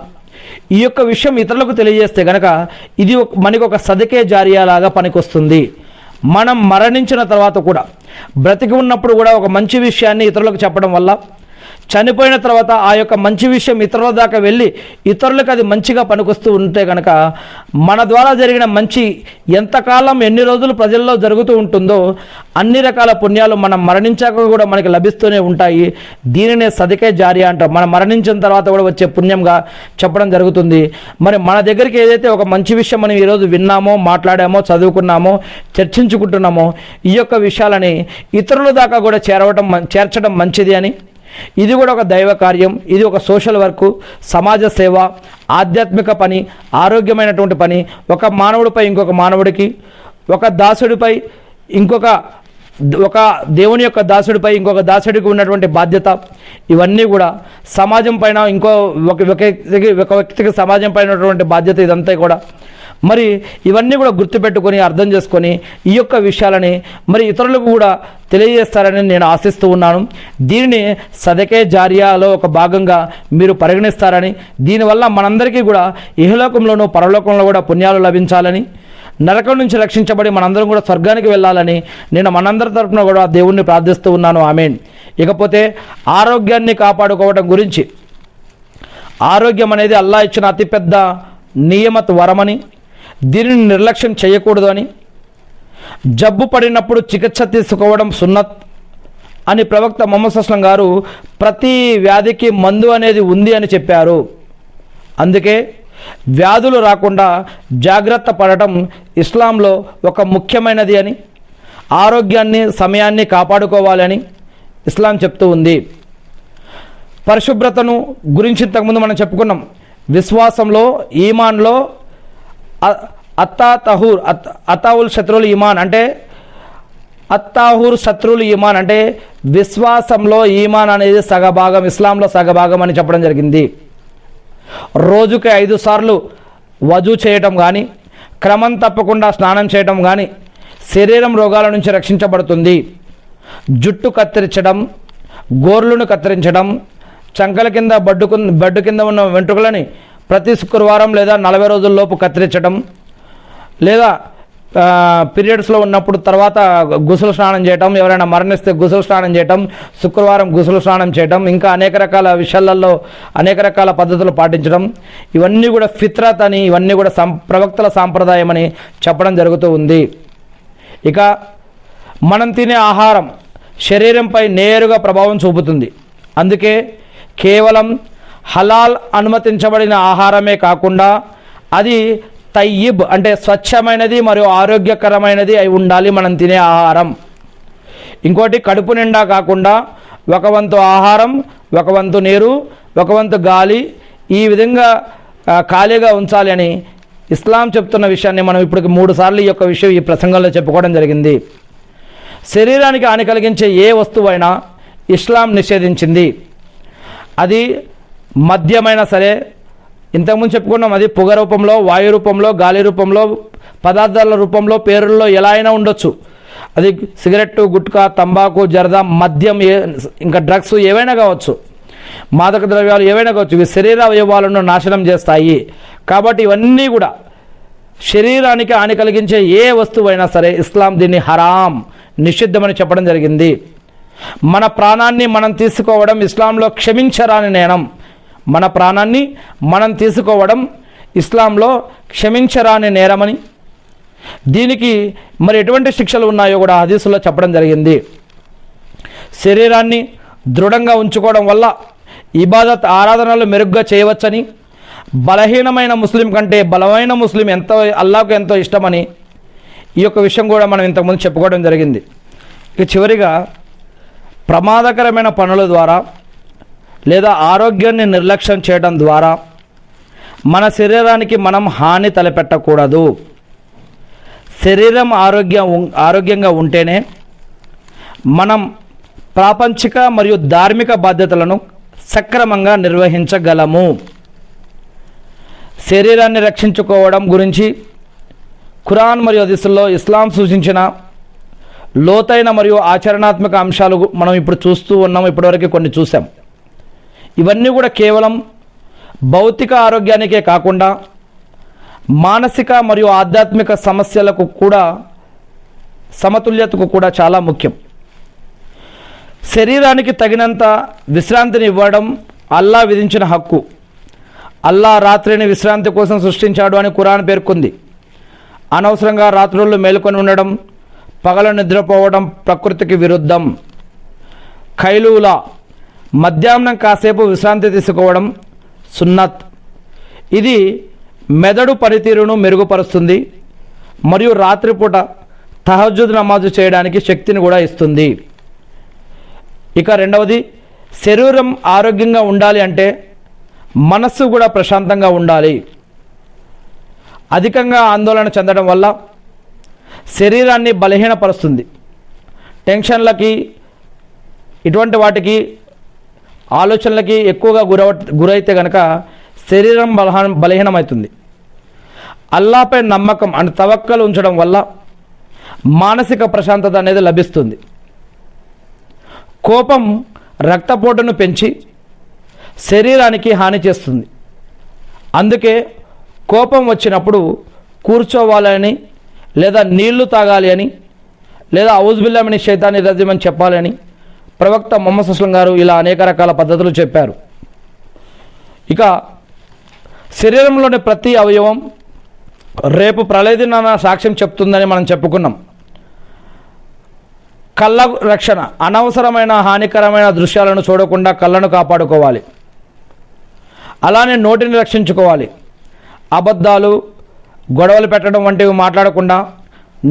A: ఈ యొక్క విషయం ఇతరులకు తెలియజేస్తే కనుక ఇది మనకు ఒక సదకే జారియాలాగా పనికొస్తుంది. మనం మరణించిన తర్వాత కూడా, బ్రతికి ఉన్నప్పుడు కూడా ఒక మంచి విషయాన్ని ఇతరులకు చెప్పడం వల్ల, చనిపోయిన తర్వాత ఆ యొక్క మంచి విషయం ఇతరుల దాకా వెళ్ళి ఇతరులకు అది మంచిగా పనికొస్తూ ఉంటే కనుక మన ద్వారా జరిగిన మంచి ఎంతకాలం, ఎన్ని రోజులు ప్రజల్లో జరుగుతూ ఉంటుందో అన్ని రకాల పుణ్యాలు మనం మరణించాక కూడా మనకి లభిస్తూనే ఉంటాయి. దీనినే సదకే జారియా అంటారు. మనం మరణించిన తర్వాత కూడా వచ్చే పుణ్యంగా చెప్పడం జరుగుతుంది. మరి మన దగ్గరికి ఏదైతే ఒక మంచి విషయం మనం ఈరోజు విన్నామో, మాట్లాడామో, చదువుకున్నామో, చర్చించుకుంటున్నామో, ఈ యొక్క విషయాలని ఇతరుల దాకా కూడా చేర్చడం మంచిది అని, ఇది కూడా ఒక దైవ కార్యం, ఇది ఒక సోషల్ వర్క్, సమాజ సేవ, ఆధ్యాత్మిక పని, ఆరోగ్యమైనటువంటి పని, ఒక మానవుడిపై ఇంకొక మానవుడికి, ఒక దాసుడిపై ఒక దేవుని యొక్క దాసుడిపై ఇంకొక దాసుడికి ఉన్నటువంటి బాధ్యత, ఇవన్నీ కూడా సమాజం పైన ఒక వ్యక్తికి సమాజం పైన ఉన్నటువంటి బాధ్యత, ఇదంతా కూడా మరి ఇవన్నీ కూడా గుర్తుపెట్టుకొని అర్థం చేసుకొని ఈ యొక్క విషయాలని మరి ఇతరులకు కూడా తెలియజేస్తారని నేను ఆశిస్తూ ఉన్నాను. దీనిని సదకే జారియాలో ఒక భాగంగా మీరు పరిగణిస్తారని, దీనివల్ల మనందరికీ కూడా ఇహలోకంలోనూ పరలోకంలో కూడా పుణ్యాలు లభించాలని, నరకం నుంచి రక్షించబడి మనందరం కూడా స్వర్గానికి వెళ్ళాలని నేను మనందరి తరపున కూడా దేవుణ్ణి ప్రార్థిస్తూ ఉన్నాను. ఆమేన్. ఇకపోతే ఆరోగ్యాన్ని కాపాడుకోవడం గురించి, ఆరోగ్యం అనేది అల్లాహ్ ఇచ్చిన అతిపెద్ద నియమత్ వరమని, దీనిని నిర్లక్ష్యం చేయకూడదు అని, జబ్బు పడినప్పుడు చికిత్స తీసుకోవడం సున్నత్ అని ప్రవక్త ముహమ్మద్ సల్లల్లాహు అలైహి వసల్లం గారు ప్రతి వ్యాధికి మందు అనేది ఉంది అని చెప్పారు. అందుకే వ్యాధులు రాకుండా జాగ్రత్త పడటం ఇస్లాంలో ఒక ముఖ్యమైనది అని, ఆరోగ్యాన్ని, సమయాన్ని కాపాడుకోవాలని ఇస్లాం చెప్తూ ఉంది. పరిశుభ్రతను గురించి ఇంతకుముందు మనం చెప్పుకున్నాం. విశ్వాసంలో, ఈమాన్లో అత్తాహుర్ శత్రువులు ఈమాన్ అంటే, అత్తాహుర్ శత్రువులు ఈమాన్ అంటే విశ్వాసంలో ఈమాన్ అనేది సగభాగం, ఇస్లాంలో సగభాగం అని చెప్పడం జరిగింది. రోజుకి 5 సార్లు వజూ చేయటం కానీ, క్రమం తప్పకుండా స్నానం చేయటం కానీ శరీరం రోగాల నుంచి రక్షించబడుతుంది. జుట్టు కత్తిరించడం, గోర్లను కత్తిరించడం, చంకల కింద బడ్డు కింద ఉన్న వెంట్రుకలని ప్రతి శుక్రవారం లేదా 40 రోజుల్లోపు కత్తిరించడం, లేదా పీరియడ్స్లో ఉన్నప్పుడు తర్వాత గుసులు స్నానం చేయటం, ఎవరైనా మరణిస్తే గుసులు స్నానం చేయటం, శుక్రవారం గుసులు స్నానం చేయటం, ఇంకా అనేక రకాల విషయాలలో అనేక రకాల పద్ధతులు పాటించడం, ఇవన్నీ కూడా ఫిత్రత్ అని, ఇవన్నీ కూడా ప్రవక్తల సాంప్రదాయం అని చెప్పడం జరుగుతూ ఉంది. ఇక మనం తినే ఆహారం శరీరంపై నేరుగా ప్రభావం చూపుతుంది. అందుకే కేవలం హలాల్ అనుమతించబడిన ఆహారమే కాకుండా అది తయ్యిబ్ అంటే స్వచ్ఛమైనది మరియు ఆరోగ్యకరమైనది అయి ఉండాలి మనం తినే ఆహారం. ఇంకోటి, కడుపు నిండా కాకుండా ఒక వంతు ఆహారం ఒక వంతు నీరు, ఒక వంతు గాలి, ఈ విధంగా ఖాళీగా ఉంచాలి అని ఇస్లాం చెప్తున్న విషయాన్ని మనం ఇప్పటికి 3 సార్లు ఈ యొక్క విషయం ఈ ప్రసంగంలో చెప్పుకోవడం జరిగింది. శరీరానికి హాని కలిగించే ఏ వస్తువైనా ఇస్లాం నిషేధించింది. అది మద్యమైనా సరే, ఇంతకుముందు చెప్పుకున్నాం, అది పొగ రూపంలో, వాయు రూపంలో, గాలి రూపంలో, పదార్థాల రూపంలో, పేరుల్లో ఎలా అయినా ఉండొచ్చు. అది సిగరెట్టు, గుట్కా, తంబాకు, జర్దా, మద్యం, ఇంకా డ్రగ్స్ ఏవైనా కావచ్చు, మాదక ద్రవ్యాలు ఏవైనా కావచ్చు. ఇవి శరీర అవయవాలను నాశనం చేస్తాయి. కాబట్టి ఇవన్నీ కూడా శరీరానికి హాని కలిగించే ఏ వస్తువైనా సరే ఇస్లాం దీన్ని హరాం, నిషిద్ధమని చెప్పడం జరిగింది. మన ప్రాణాన్ని మనం తీసుకోవడం ఇస్లాంలో క్షమించరాని నేరం. మన ప్రాణాన్ని మనం తీసుకోవడం ఇస్లాంలో క్షమించరాని నేరమని, దీనికి మరి ఎటువంటి శిక్షలు ఉన్నాయో కూడా హదీసులో చెప్పడం జరిగింది. శరీరాన్ని దృఢంగా ఉంచుకోవడం వల్ల ఇబాదత్ ఆరాధనలు మెరుగ్గా చేయవచ్చని, బలహీనమైన ముస్లిం కంటే బలమైన ముస్లిం ఎంతో అల్లాహకు ఎంతో ఇష్టమని ఈ యొక్క విషయం కూడా మనం ఇంతకుముందు చెప్పుకోవడం జరిగింది. ఇక చివరిగా ప్రమాదకరమైన పనుల ద్వారా లేదా ఆరోగ్యాన్ని నిర్లక్ష్యం చేయడం ద్వారా మన శరీరానికి మనం హాని తలపెట్టకూడదు. శరీరం ఆరోగ్యంగా ఉంటేనే మనం ప్రాపంచిక మరియు ధార్మిక బాధ్యతలను సక్రమంగా నిర్వహించగలము. శరీరాన్ని రక్షించుకోవడం గురించి ఖురాన్ మరియు హదీసుల్లో ఇస్లాం సూచించిన లోతైన మరియు ఆచరణాత్మక అంశాలు మనం ఇప్పుడు చూస్తూ ఉన్నాం. ఇప్పటివరకు కొన్ని చూసాం. ఇవన్నీ కూడా కేవలం భౌతిక ఆరోగ్యానికే కాకుండా మానసిక మరియు ఆధ్యాత్మిక సమస్యలకు కూడా, సమతుల్యతకు కూడా చాలా ముఖ్యం. శరీరానికి తగినంత విశ్రాంతిని ఇవ్వడం అల్లా విధించిన హక్కు. అల్లా రాత్రిని విశ్రాంతి కోసం సృష్టించాడు అని ఖురాన్ పేర్కొంది. అనవసరంగా రాత్రుళ్ళు మేల్కొని ఉండడం, పగలు నిద్రపోవడం ప్రకృతికి విరుద్ధం. ఖైలూలా, మధ్యాహ్నం కాసేపు విశ్రాంతి తీసుకోవడం సున్నత్. ఇది మెదడు పనితీరును మెరుగుపరుస్తుంది మరియు రాత్రిపూట తహజ్జుద్ నమాజు చేయడానికి శక్తిని కూడా ఇస్తుంది. ఇక రెండవది, శరీరం ఆరోగ్యంగా ఉండాలి అంటే మనస్సు కూడా ప్రశాంతంగా ఉండాలి. అధికంగా ఆందోళన చెందడం వల్ల శరీరాన్ని బలహీనపరుస్తుంది. టెన్షన్లకి, ఇటువంటి వాటికి, ఆలోచనలకి ఎక్కువగా గురైతే కనుక శరీరం బలహీనమవుతుంది. అల్లాపై నమ్మకం అంటే తవక్కలు ఉంచడం వల్ల మానసిక ప్రశాంతత అనేది లభిస్తుంది. కోపం రక్తపోటును పెంచి శరీరానికి హాని చేస్తుంది. అందుకే కోపం వచ్చినప్పుడు కూర్చోవాలని, లేదా నీళ్లు తాగాలి అని, లేదా ఔజుబిల్లాహి మినష్ షైతానిర్ రజీమ్ అని చెప్పాలని ప్రవక్త ముహమ్మద్ సల్లల్లాహు అలైహి వసల్లం గారు ఇలా అనేక రకాల పద్ధతులు చెప్పారు. ఇక శరీరంలోని ప్రతి అవయవం రేపు ప్రళయ దినాన సాక్ష్యం చెప్తుందని మనం చెప్పుకున్నాం. కళ్ళ రక్షణ, అనవసరమైన హానికరమైన దృశ్యాలను చూడకుండా కళ్ళను కాపాడుకోవాలి. అలానే నోటిని రక్షించుకోవాలి. అబద్ధాలు, గొడవలు పెట్టడం వంటివి మాట్లాడకుండా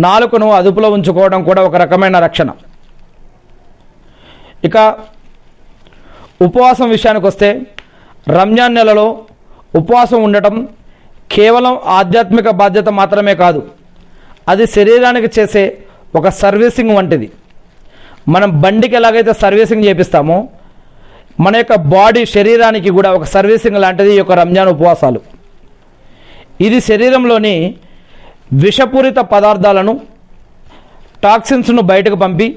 A: నాలుకను అదుపులో ఉంచుకోవడం కూడా ఒక రకమైన రక్షణ. ఇక ఉపవాసం విషయానికి వస్తే, రంజాన్ నెలలో ఉపవాసం ఉండటం కేవలం ఆధ్యాత్మిక బాధ్యత మాత్రమే కాదు, అది శరీరానికి చేసే ఒక సర్వీసింగ్ వంటిది. మనం బండికి ఎలాగైతే సర్వీసింగ్ చేపిస్తామో మన యొక్క బాడీ, శరీరానికి కూడా ఒక సర్వీసింగ్ లాంటిది ఈ యొక్క రంజాన్ ఉపవాసాలు. ఇది శరీరంలోని విషపూరిత పదార్థాలను, టాక్సిన్స్ను బయటకు పంపి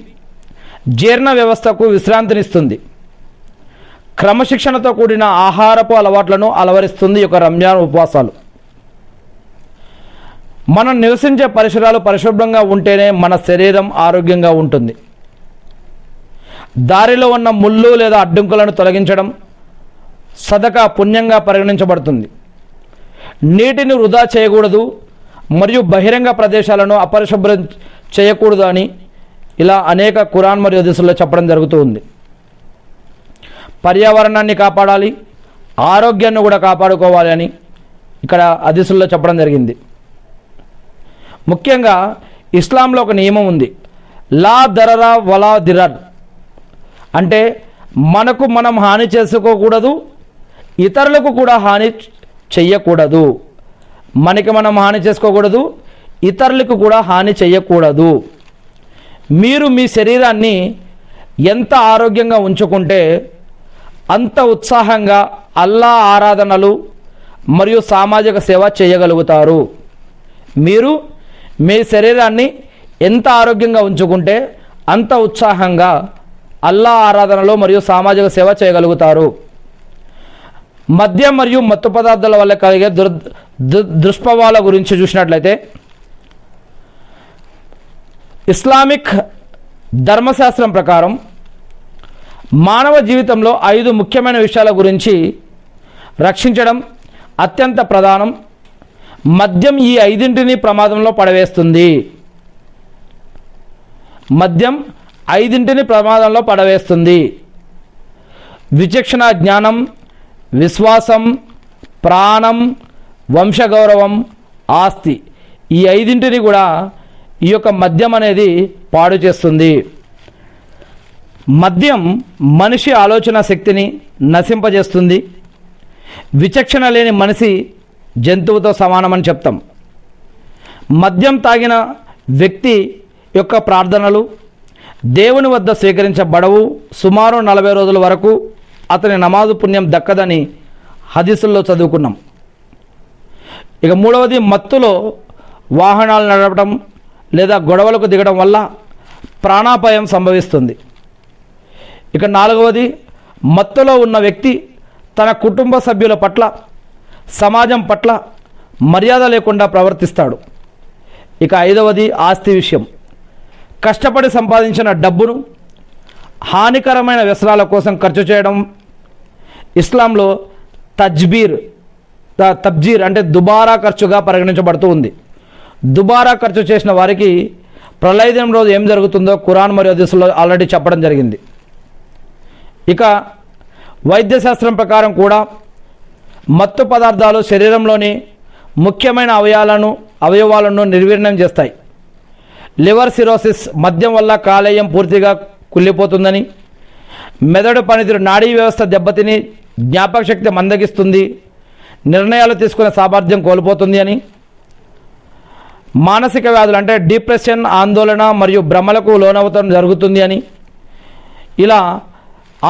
A: జీర్ణ వ్యవస్థకు విశ్రాంతినిస్తుంది. క్రమశిక్షణతో కూడిన ఆహారపు అలవాట్లను అలవరిస్తుంది ఈ యొక్క రంజాన్ ఉపవాసాలు. మనం నివసించే పరిసరాలు పరిశుభ్రంగా ఉంటేనే మన శరీరం ఆరోగ్యంగా ఉంటుంది. దారిలో ఉన్న ముళ్ళు లేదా అడ్డంకులను తొలగించడం సదకా, పుణ్యంగా పరిగణించబడుతుంది. నీటిని వృధా చేయకూడదు మరియు బహిరంగ ప్రదేశాలను అపరిశుభ్రం చేయకూడదు అని ఇలా అనేక ఖురాన్ మరియు హదీసుల్లో చెప్పడం జరుగుతూ ఉంది. పర్యావరణాన్ని కాపాడాలి, ఆరోగ్యాన్ని కూడా కాపాడుకోవాలి అని ఇక్కడ హదీసుల్లో చెప్పడం జరిగింది. ముఖ్యంగా ఇస్లాంలో ఒక నియమం ఉంది, లా దరరా వలా దిరర్, అంటే మనకు మనం హాని చేసుకోకూడదు, ఇతరులకు కూడా హాని చెయ్యకూడదు. మనకి మనం హాని చేసుకోకూడదు, ఇతరులకు కూడా హాని చెయ్యకూడదు. మీరు మీ శరీరాన్ని ఎంత ఆరోగ్యంగా ఉంచుకుంటే అంత ఉత్సాహంగా అల్లా ఆరాధనలు మరియు సామాజిక సేవ చేయగలుగుతారు. మీరు మీ శరీరాన్ని ఎంత ఆరోగ్యంగా ఉంచుకుంటే అంత ఉత్సాహంగా అల్లా ఆరాధనలు మరియు సామాజిక సేవ చేయగలుగుతారు. మద్యం మరియు మత్తు పదార్థాల వల్ల కలిగే దుష్ప్రభావాల గురించి చూసినట్లయితే ఇస్లామిక్ ధర్మశాస్త్రం ప్రకారం మానవ జీవితంలో 5 ముఖ్యమైన విషయాల గురించి రక్షించడం అత్యంత ప్రధానం. మద్యం ఈ 5ంటిని ప్రమాదంలో పడవేస్తుంది. మద్యం 5ంటిని ప్రమాదంలో పడవేస్తుంది. విచక్షణ జ్ఞానం, విశ్వాసం, ప్రాణం, వంశగౌరవం, ఆస్తి, ఈ 5ంటిని కూడా ఈ యొక్క మద్యం అనేది పాడు చేస్తుంది. మద్యం మనిషి ఆలోచన శక్తిని నశింపజేస్తుంది. విచక్షణ లేని మనిషి జంతువుతో సమానమని చెప్తాం. మద్యం తాగిన వ్యక్తి యొక్క ప్రార్థనలు దేవుని వద్ద స్వీకరించబడవు. సుమారు 40 రోజుల వరకు అతని నమాజు పుణ్యం దక్కదని హదీసుల్లో చదువుకున్నాం. ఇక 3వది, మత్తులో వాహనాలు నడపడం లేదా గొడవలకు దిగడం వల్ల ప్రాణాపాయం సంభవిస్తుంది. ఇక 4వది, మత్తులో ఉన్న వ్యక్తి తన కుటుంబ సభ్యుల పట్ల, సమాజం పట్ల మర్యాద లేకుండా ప్రవర్తిస్తాడు. ఇక 5వది, ఆస్తి విషయం. కష్టపడి సంపాదించిన డబ్బును హానికరమైన వ్యసనాల కోసం ఖర్చు చేయడం ఇస్లాంలో తబ్జీర్ అంటే దుబారా ఖర్చుగా పరిగణించబడుతూ ఉంది. దుబారా ఖర్చు చేసిన వారికి ప్రళయదినం రోజు ఏం జరుగుతుందో ఖురాన్ మరియు హదీసుల్లో ఆల్రెడీ చెప్పడం జరిగింది. ఇక వైద్యశాస్త్రం ప్రకారం కూడా మత్తు పదార్థాలు శరీరంలోని ముఖ్యమైన అవయవాలను నిర్వీర్యం చేస్తాయి. లివర్ సిరోసిస్ మద్యం వల్ల కాలేయం పూర్తిగా కుళ్ళిపోతుందని, మెదడు పనితీరు, నాడీ వ్యవస్థ దెబ్బతిని జ్ఞాపక శక్తి మందగిస్తుంది, నిర్ణయాలు తీసుకునే సామర్థ్యం కోల్పోతుంది అని, మానసిక వ్యాధులు అంటే డిప్రెషన్, ఆందోళన మరియు భ్రమలకు లోనవతం జరుగుతుంది అని ఇలా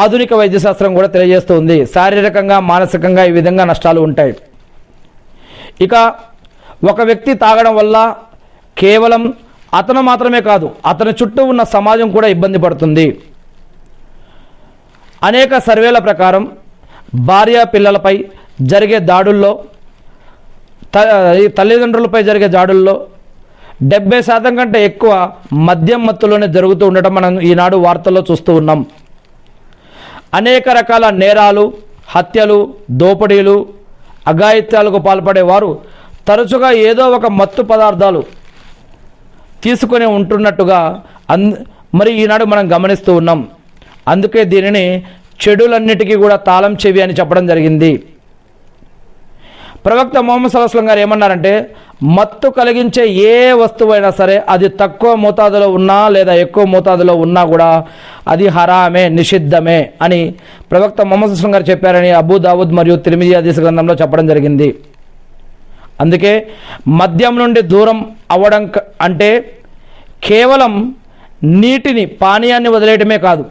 A: ఆధునిక వైద్యశాస్త్రం కూడా తెలియజేస్తుంది. శారీరకంగా, మానసికంగా ఈ విధంగా నష్టాలు ఉంటాయి. ఇక ఒక వ్యక్తి తాగడం వల్ల కేవలం అతను మాత్రమే కాదు, అతని చుట్టూ ఉన్న సమాజం కూడా ఇబ్బంది పడుతుంది. అనేక సర్వేల ప్రకారం భార్య పిల్లలపై జరిగే దాడుల్లో, తల్లిదండ్రులపై జరిగే దాడుల్లో 70% కంటే ఎక్కువ మద్యం మత్తులోనే జరుగుతూ ఉండటం మనం ఈనాడు వార్తల్లో చూస్తూ ఉన్నాం. అనేక రకాల నేరాలు, హత్యలు, దోపిడీలు, అఘాయిత్యాలకు పాల్పడేవారు తరచుగా ఏదో ఒక మత్తు పదార్థాలు తీసుకొని ఉంటున్నట్టుగా మరి ఈనాడు మనం గమనిస్తూ ఉన్నాం. అందుకే దీనిని చెడులన్నిటికీ కూడా తాళం చెవి అని చెప్పడం జరిగింది. ప్రవక్త ముహమ్మద్ సల్లల్లాహు అలైహి వసల్లం గారు ఏమన్నారంటే, మత్తు కలిగించే ఏ వస్తువైనా సరే అది తక్కువ మోతాదులో ఉన్నా లేదా ఎక్కువ మోతాదులో ఉన్నా కూడా అది హరామే, నిషిద్ధమే అని ప్రవక్త ముహమ్మద్ సల్లల్లాహు అలైహి వసల్లం గారు చెప్పారని అబూ దావూద్ మరియు తిర్మిజీ హదీస్ గ్రంథంలో చెప్పడం జరిగింది. అందుకే మద్యం నుండి దూరం అవ్వడం అంటే కేవలం నీటిని, పానీయాన్ని వదిలేయటమే కాదు,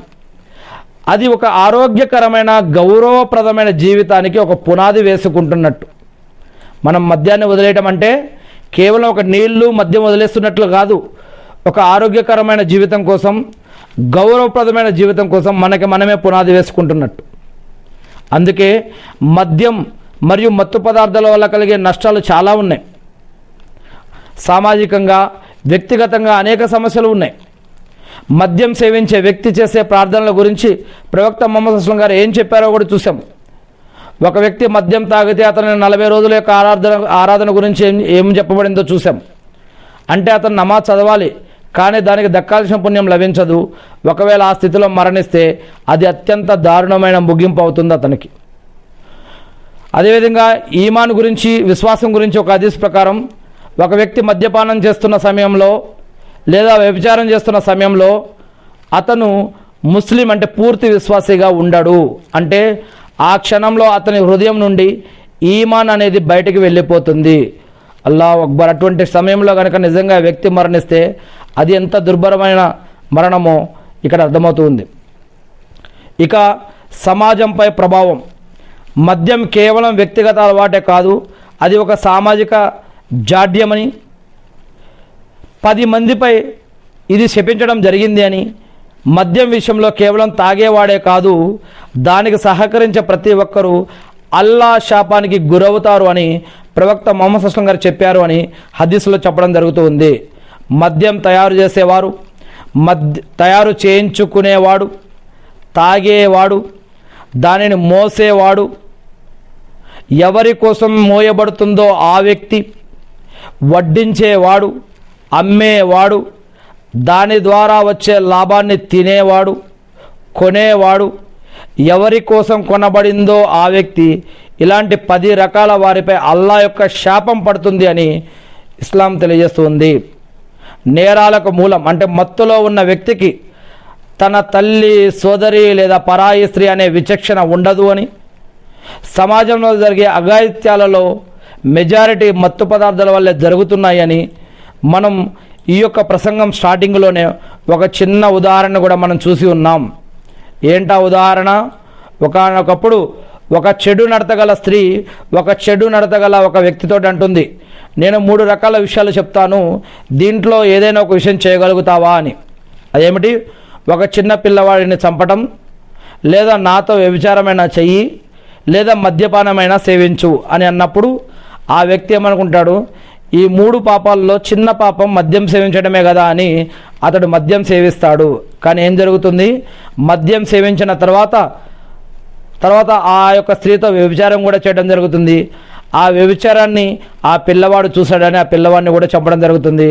A: అది ఒక ఆరోగ్యకరమైన, గౌరవప్రదమైన జీవితానికి ఒక పునాది వేసుకుంటున్నట్టు. మనం మద్యాన్ని వదిలేయటం అంటే కేవలం ఒక నీళ్లు, మద్యం వదిలేస్తున్నట్లు కాదు, ఒక ఆరోగ్యకరమైన జీవితం కోసం, గౌరవప్రదమైన జీవితం కోసం మనకి మనమే పునాది వేసుకుంటున్నట్టు. అందుకే మద్యం మరియు మత్తు పదార్థాల వల్ల కలిగే నష్టాలు చాలా ఉన్నాయి. సామాజికంగా, వ్యక్తిగతంగా అనేక సమస్యలు ఉన్నాయి. మద్యం సేవించే వ్యక్తి చేసే ప్రార్థనల గురించి ప్రవక్త ముహమ్మద్ సల్లల్లాహు అలైహి వసల్లం గారు ఏం చెప్పారో కూడా చూసాం. ఒక వ్యక్తి మద్యం తాగితే అతని 40 రోజుల యొక్క ఆరాధన గురించి ఏం చెప్పబడిందో చూసాం. అంటే అతను నమాజ్ చదవాలి, కానీ దానికి దక్కాల్సిన పుణ్యం లభించదు. ఒకవేళ ఆ స్థితిలో మరణిస్తే అది అత్యంత దారుణమైన ముగింపు అవుతుంది అతనికి. అదేవిధంగా ఈమాన్ గురించి, విశ్వాసం గురించి ఒక హదీస్ ప్రకారం ఒక వ్యక్తి మద్యపానం చేస్తున్న సమయంలో లేదా వ్యభిచారం చేస్తున్న సమయంలో అతను ముస్లిం అంటే పూర్తి విశ్వాసిగా ఉండడు. అంటే ఆ క్షణంలో అతని హృదయం నుండి ఈమాన్ అనేది బయటికి వెళ్ళిపోతుంది. అల్లాహు అక్బర్. అటువంటి సమయంలో కనుక నిజంగా వ్యక్తి మరణిస్తే అది ఎంత దుర్భరమైన మరణమో ఇక్కడ అర్థమవుతుంది. ఇక సమాజంపై ప్రభావం. మద్యం కేవలం వ్యక్తిగత అలవాటే కాదు, అది ఒక సామాజిక జాడ్యమని, 10 మందిపై ఇది శపించడం జరిగింది అని, మద్యం విషయంలో కేవలం తాగేవాడే కాదు, దానికి సహకరించే ప్రతి ఒక్కరూ అల్లా శాపానికి గురవుతారు అని ప్రవక్త ముహమ్మద్ సల్లల్లాహు అలైహి వసల్లం గారు చెప్పారు అని హదీసులో చెప్పడం జరుగుతుంది. మద్యం తయారు చేసేవారు, తయారు చేయించుకునేవాడు, తాగేవాడు, దానిని మోసేవాడు, ఎవరి కోసం మోయబడుతుందో ఆ వ్యక్తి, వడ్డించేవాడు, అమ్మేవాడు, దాని ద్వారా వచ్చే లాభాన్ని తినేవాడు, కొనేవాడు, ఎవరి కోసం కొనబడిందో ఆ వ్యక్తి, ఇలాంటి 10 రకాల వారిపై అల్లా యొక్క శాపం పడుతుంది అని ఇస్లాం తెలియజేస్తుంది. నేరాలకు మూలం అంటే మత్తులో ఉన్న వ్యక్తికి తన తల్లి, సోదరి లేదా పరాయి స్త్రీ అనే విచక్షణ ఉండదు అని, సమాజంలో జరిగే అఘాయిత్యాలలో మెజారిటీ మత్తు పదార్థాల వల్లే జరుగుతున్నాయని మనం ఈ యొక్క ప్రసంగం స్టార్టింగ్లోనే ఒక చిన్న ఉదాహరణ కూడా మనం చూసి ఉన్నాం. ఏంటా ఉదాహరణ? ఒకనొకప్పుడు ఒక చెడు నడతగల స్త్రీ ఒక చెడు నడతగల ఒక వ్యక్తితో అంటుంది, నేను 3 రకాల విషయాలు చెప్తాను, దీంట్లో ఏదైనా ఒక విషయం చేయగలుగుతావా అని. అదేమిటి? ఒక చిన్న పిల్లవాడిని చంపటం, లేదా నాతో వ్యభిచారమైనా చెయ్యి, లేదా మద్యపానమైనా సేవించు అని అన్నప్పుడు ఆ వ్యక్తి ఏమనుకుంటాడు, ఈ 3 పాపాల్లో చిన్న పాపం మద్యం సేవించడమే కదా అని అతడు మద్యం సేవిస్తాడు. కానీ ఏం జరుగుతుంది? మద్యం సేవించిన తర్వాత ఆ యొక్క స్త్రీతో వ్యభిచారం కూడా చేయడం జరుగుతుంది. ఆ వ్యభిచారాన్ని ఆ పిల్లవాడు చూశాడని ఆ పిల్లవాడిని కూడా చంపడం జరుగుతుంది.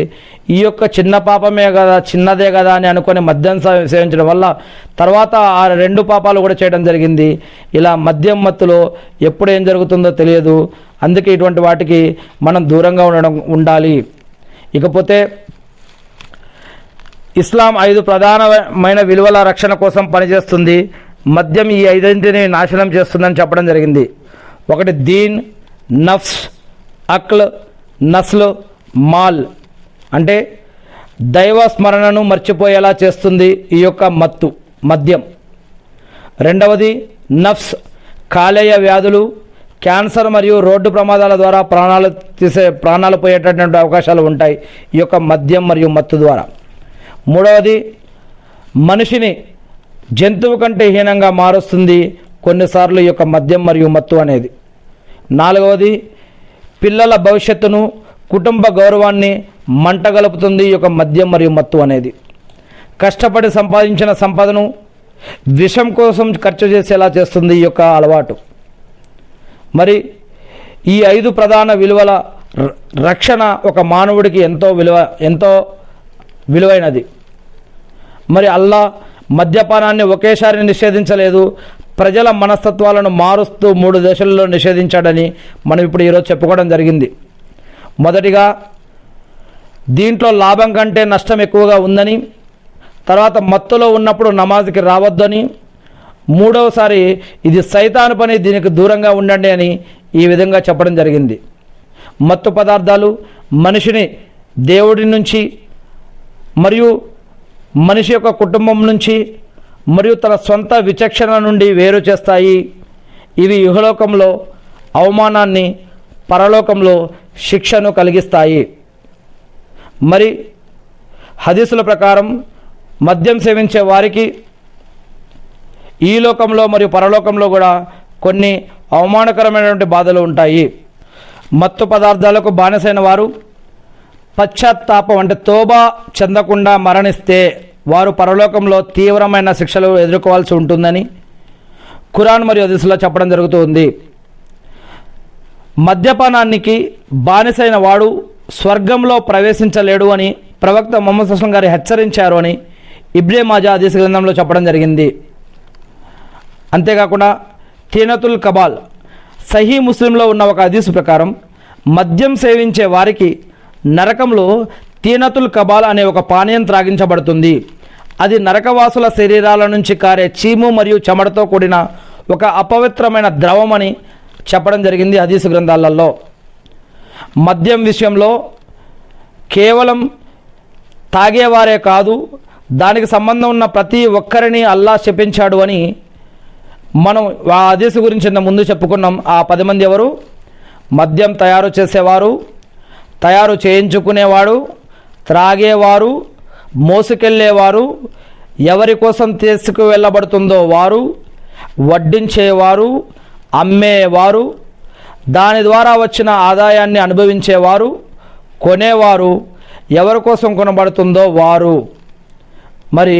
A: ఈ యొక్క చిన్న పాపమే కదా, చిన్నదే కదా అని అనుకొని మద్యం సేవించడం వల్ల తర్వాత ఆ 2 పాపాలు కూడా చేయడం జరిగింది. ఇలా మద్యం మత్తులో ఎప్పుడు ఏం జరుగుతుందో తెలియదు. అందుకే ఇటువంటి వాటికి మనం దూరంగా ఉండాలి. ఇకపోతే ఇస్లాం 5 ప్రధానమైన విలువల రక్షణ కోసం పనిచేస్తుంది. మద్యం ఈ 5 నాశనం చేస్తుందని చెప్పడం జరిగింది. ఒకటి దీన్, నఫ్స్, అక్ల్, నస్ల్, మాల్. అంటే దైవ స్మరణను మర్చిపోయేలా చేస్తుంది ఈ యొక్క మద్యం. రెండవది నఫ్స్, కాలేయ వ్యాధులు, క్యాన్సర్ మరియు రోడ్డు ప్రమాదాల ద్వారా ప్రాణాలు పోయేటటువంటి అవకాశాలు ఉంటాయి ఈ యొక్క మద్యం మరియు మత్తు ద్వారా. మూడవది మనిషిని జంతువు కంటే హీనంగా మారుస్తుంది కొన్నిసార్లు ఈ యొక్క మద్యం మరియు మత్తు అనేది. నాలుగవది పిల్లల భవిష్యత్తును, కుటుంబ గౌరవాన్ని మంటగలుపుతుంది ఈ యొక్క మద్యం మరియు మత్తు అనేది. కష్టపడి సంపాదించిన సంపదను విషం కోసం ఖర్చు చేసేలా చేస్తుంది ఈ యొక్క అలవాటు. మరి ఈ 5 ప్రధాన విలువల రక్షణ ఒక మానవుడికి ఎంతో విలువైనది. మరి అల్లా మద్యపానాన్ని ఒకేసారి నిషేధించలేదు, ప్రజల మనస్తత్వాలను మారుస్తూ 3 దశల్లో నిషేధించాడని మనం ఇప్పుడు ఈరోజు చెప్పుకోవడం జరిగింది. మొదటిగా దీంట్లో లాభం కంటే నష్టం ఎక్కువగా ఉందని, తర్వాత మత్తులో ఉన్నప్పుడు నమాజ్కి రావద్దని, మూడవసారి ఇది సైతాను పని, దీనికి దూరంగా ఉండండి అని ఈ విధంగా చెప్పడం జరిగింది. మత్తు పదార్థాలు మనిషిని దేవుడి నుంచి మరియు మనిషి యొక్క కుటుంబం నుంచి మరియు తన సొంత విచక్షణ నుండి వేరు చేస్తాయి. ఇవి ఇహలోకంలో అవమానాన్ని, పరలోకంలో శిక్షను కలిగిస్తాయి. మరి హదీసుల ప్రకారం మద్యం సేవించే వారికి ఈ లోకంలో మరియు పరలోకంలో కూడా కొన్ని అవమానకరమైనటువంటి బాధలు ఉంటాయి. మత్తు పదార్థాలకు బానిసైన వారు పశ్చాత్తాపం అంటే తోబా చెందకుండా మరణిస్తే వారు పరలోకంలో తీవ్రమైన శిక్షలు ఎదుర్కోవాల్సి ఉంటుందని ఖురాన్ మరియు హదీసులో చెప్పడం జరుగుతుంది. మద్యపానానికి బానిసైన వాడు స్వర్గంలో ప్రవేశించలేడు అని ప్రవక్త ముహమ్మద్ సల్లల్లాహు అలైహి వసల్లం గారు హెచ్చరించారు అని ఇబ్నే మాజా హదీస్ గ్రంథంలో చెప్పడం జరిగింది. అంతేకాకుండా తీనతుల్ కబాల్ సహీ ముస్లింలో ఉన్న ఒక హదీసు ప్రకారం మద్యం సేవించే వారికి నరకంలో తీనతుల్ కబాల్ అనే ఒక పానీయం త్రాగించబడుతుంది. అది నరకవాసుల శరీరాల నుంచి కారే చీము మరియు చెమటతో కూడిన ఒక అపవిత్రమైన ద్రవమని చెప్పడం జరిగింది హదీసు గ్రంథాలలో. మద్యం విషయంలో కేవలం తాగేవారే కాదు, దానికి సంబంధం ఉన్న ప్రతి ఒక్కరిని అల్లా శపించాడు అని మనం ఆ హదీసు గురించి ముందు చెప్పుకున్నాం. ఆ 10 మంది ఎవరు? మద్యం తయారు చేసేవారు, తయారు చేయించుకునేవాడు, త్రాగేవారు, మోసుకెళ్ళేవారు, ఎవరి కోసం తీసుకు వెళ్ళబడుతుందో వారు, వడ్డించేవారు, అమ్మేవారు, దాని ద్వారా వచ్చిన ఆదాయాన్ని అనుభవించేవారు, కొనేవారు, ఎవరి కోసం కొనబడుతుందో వారు. మరి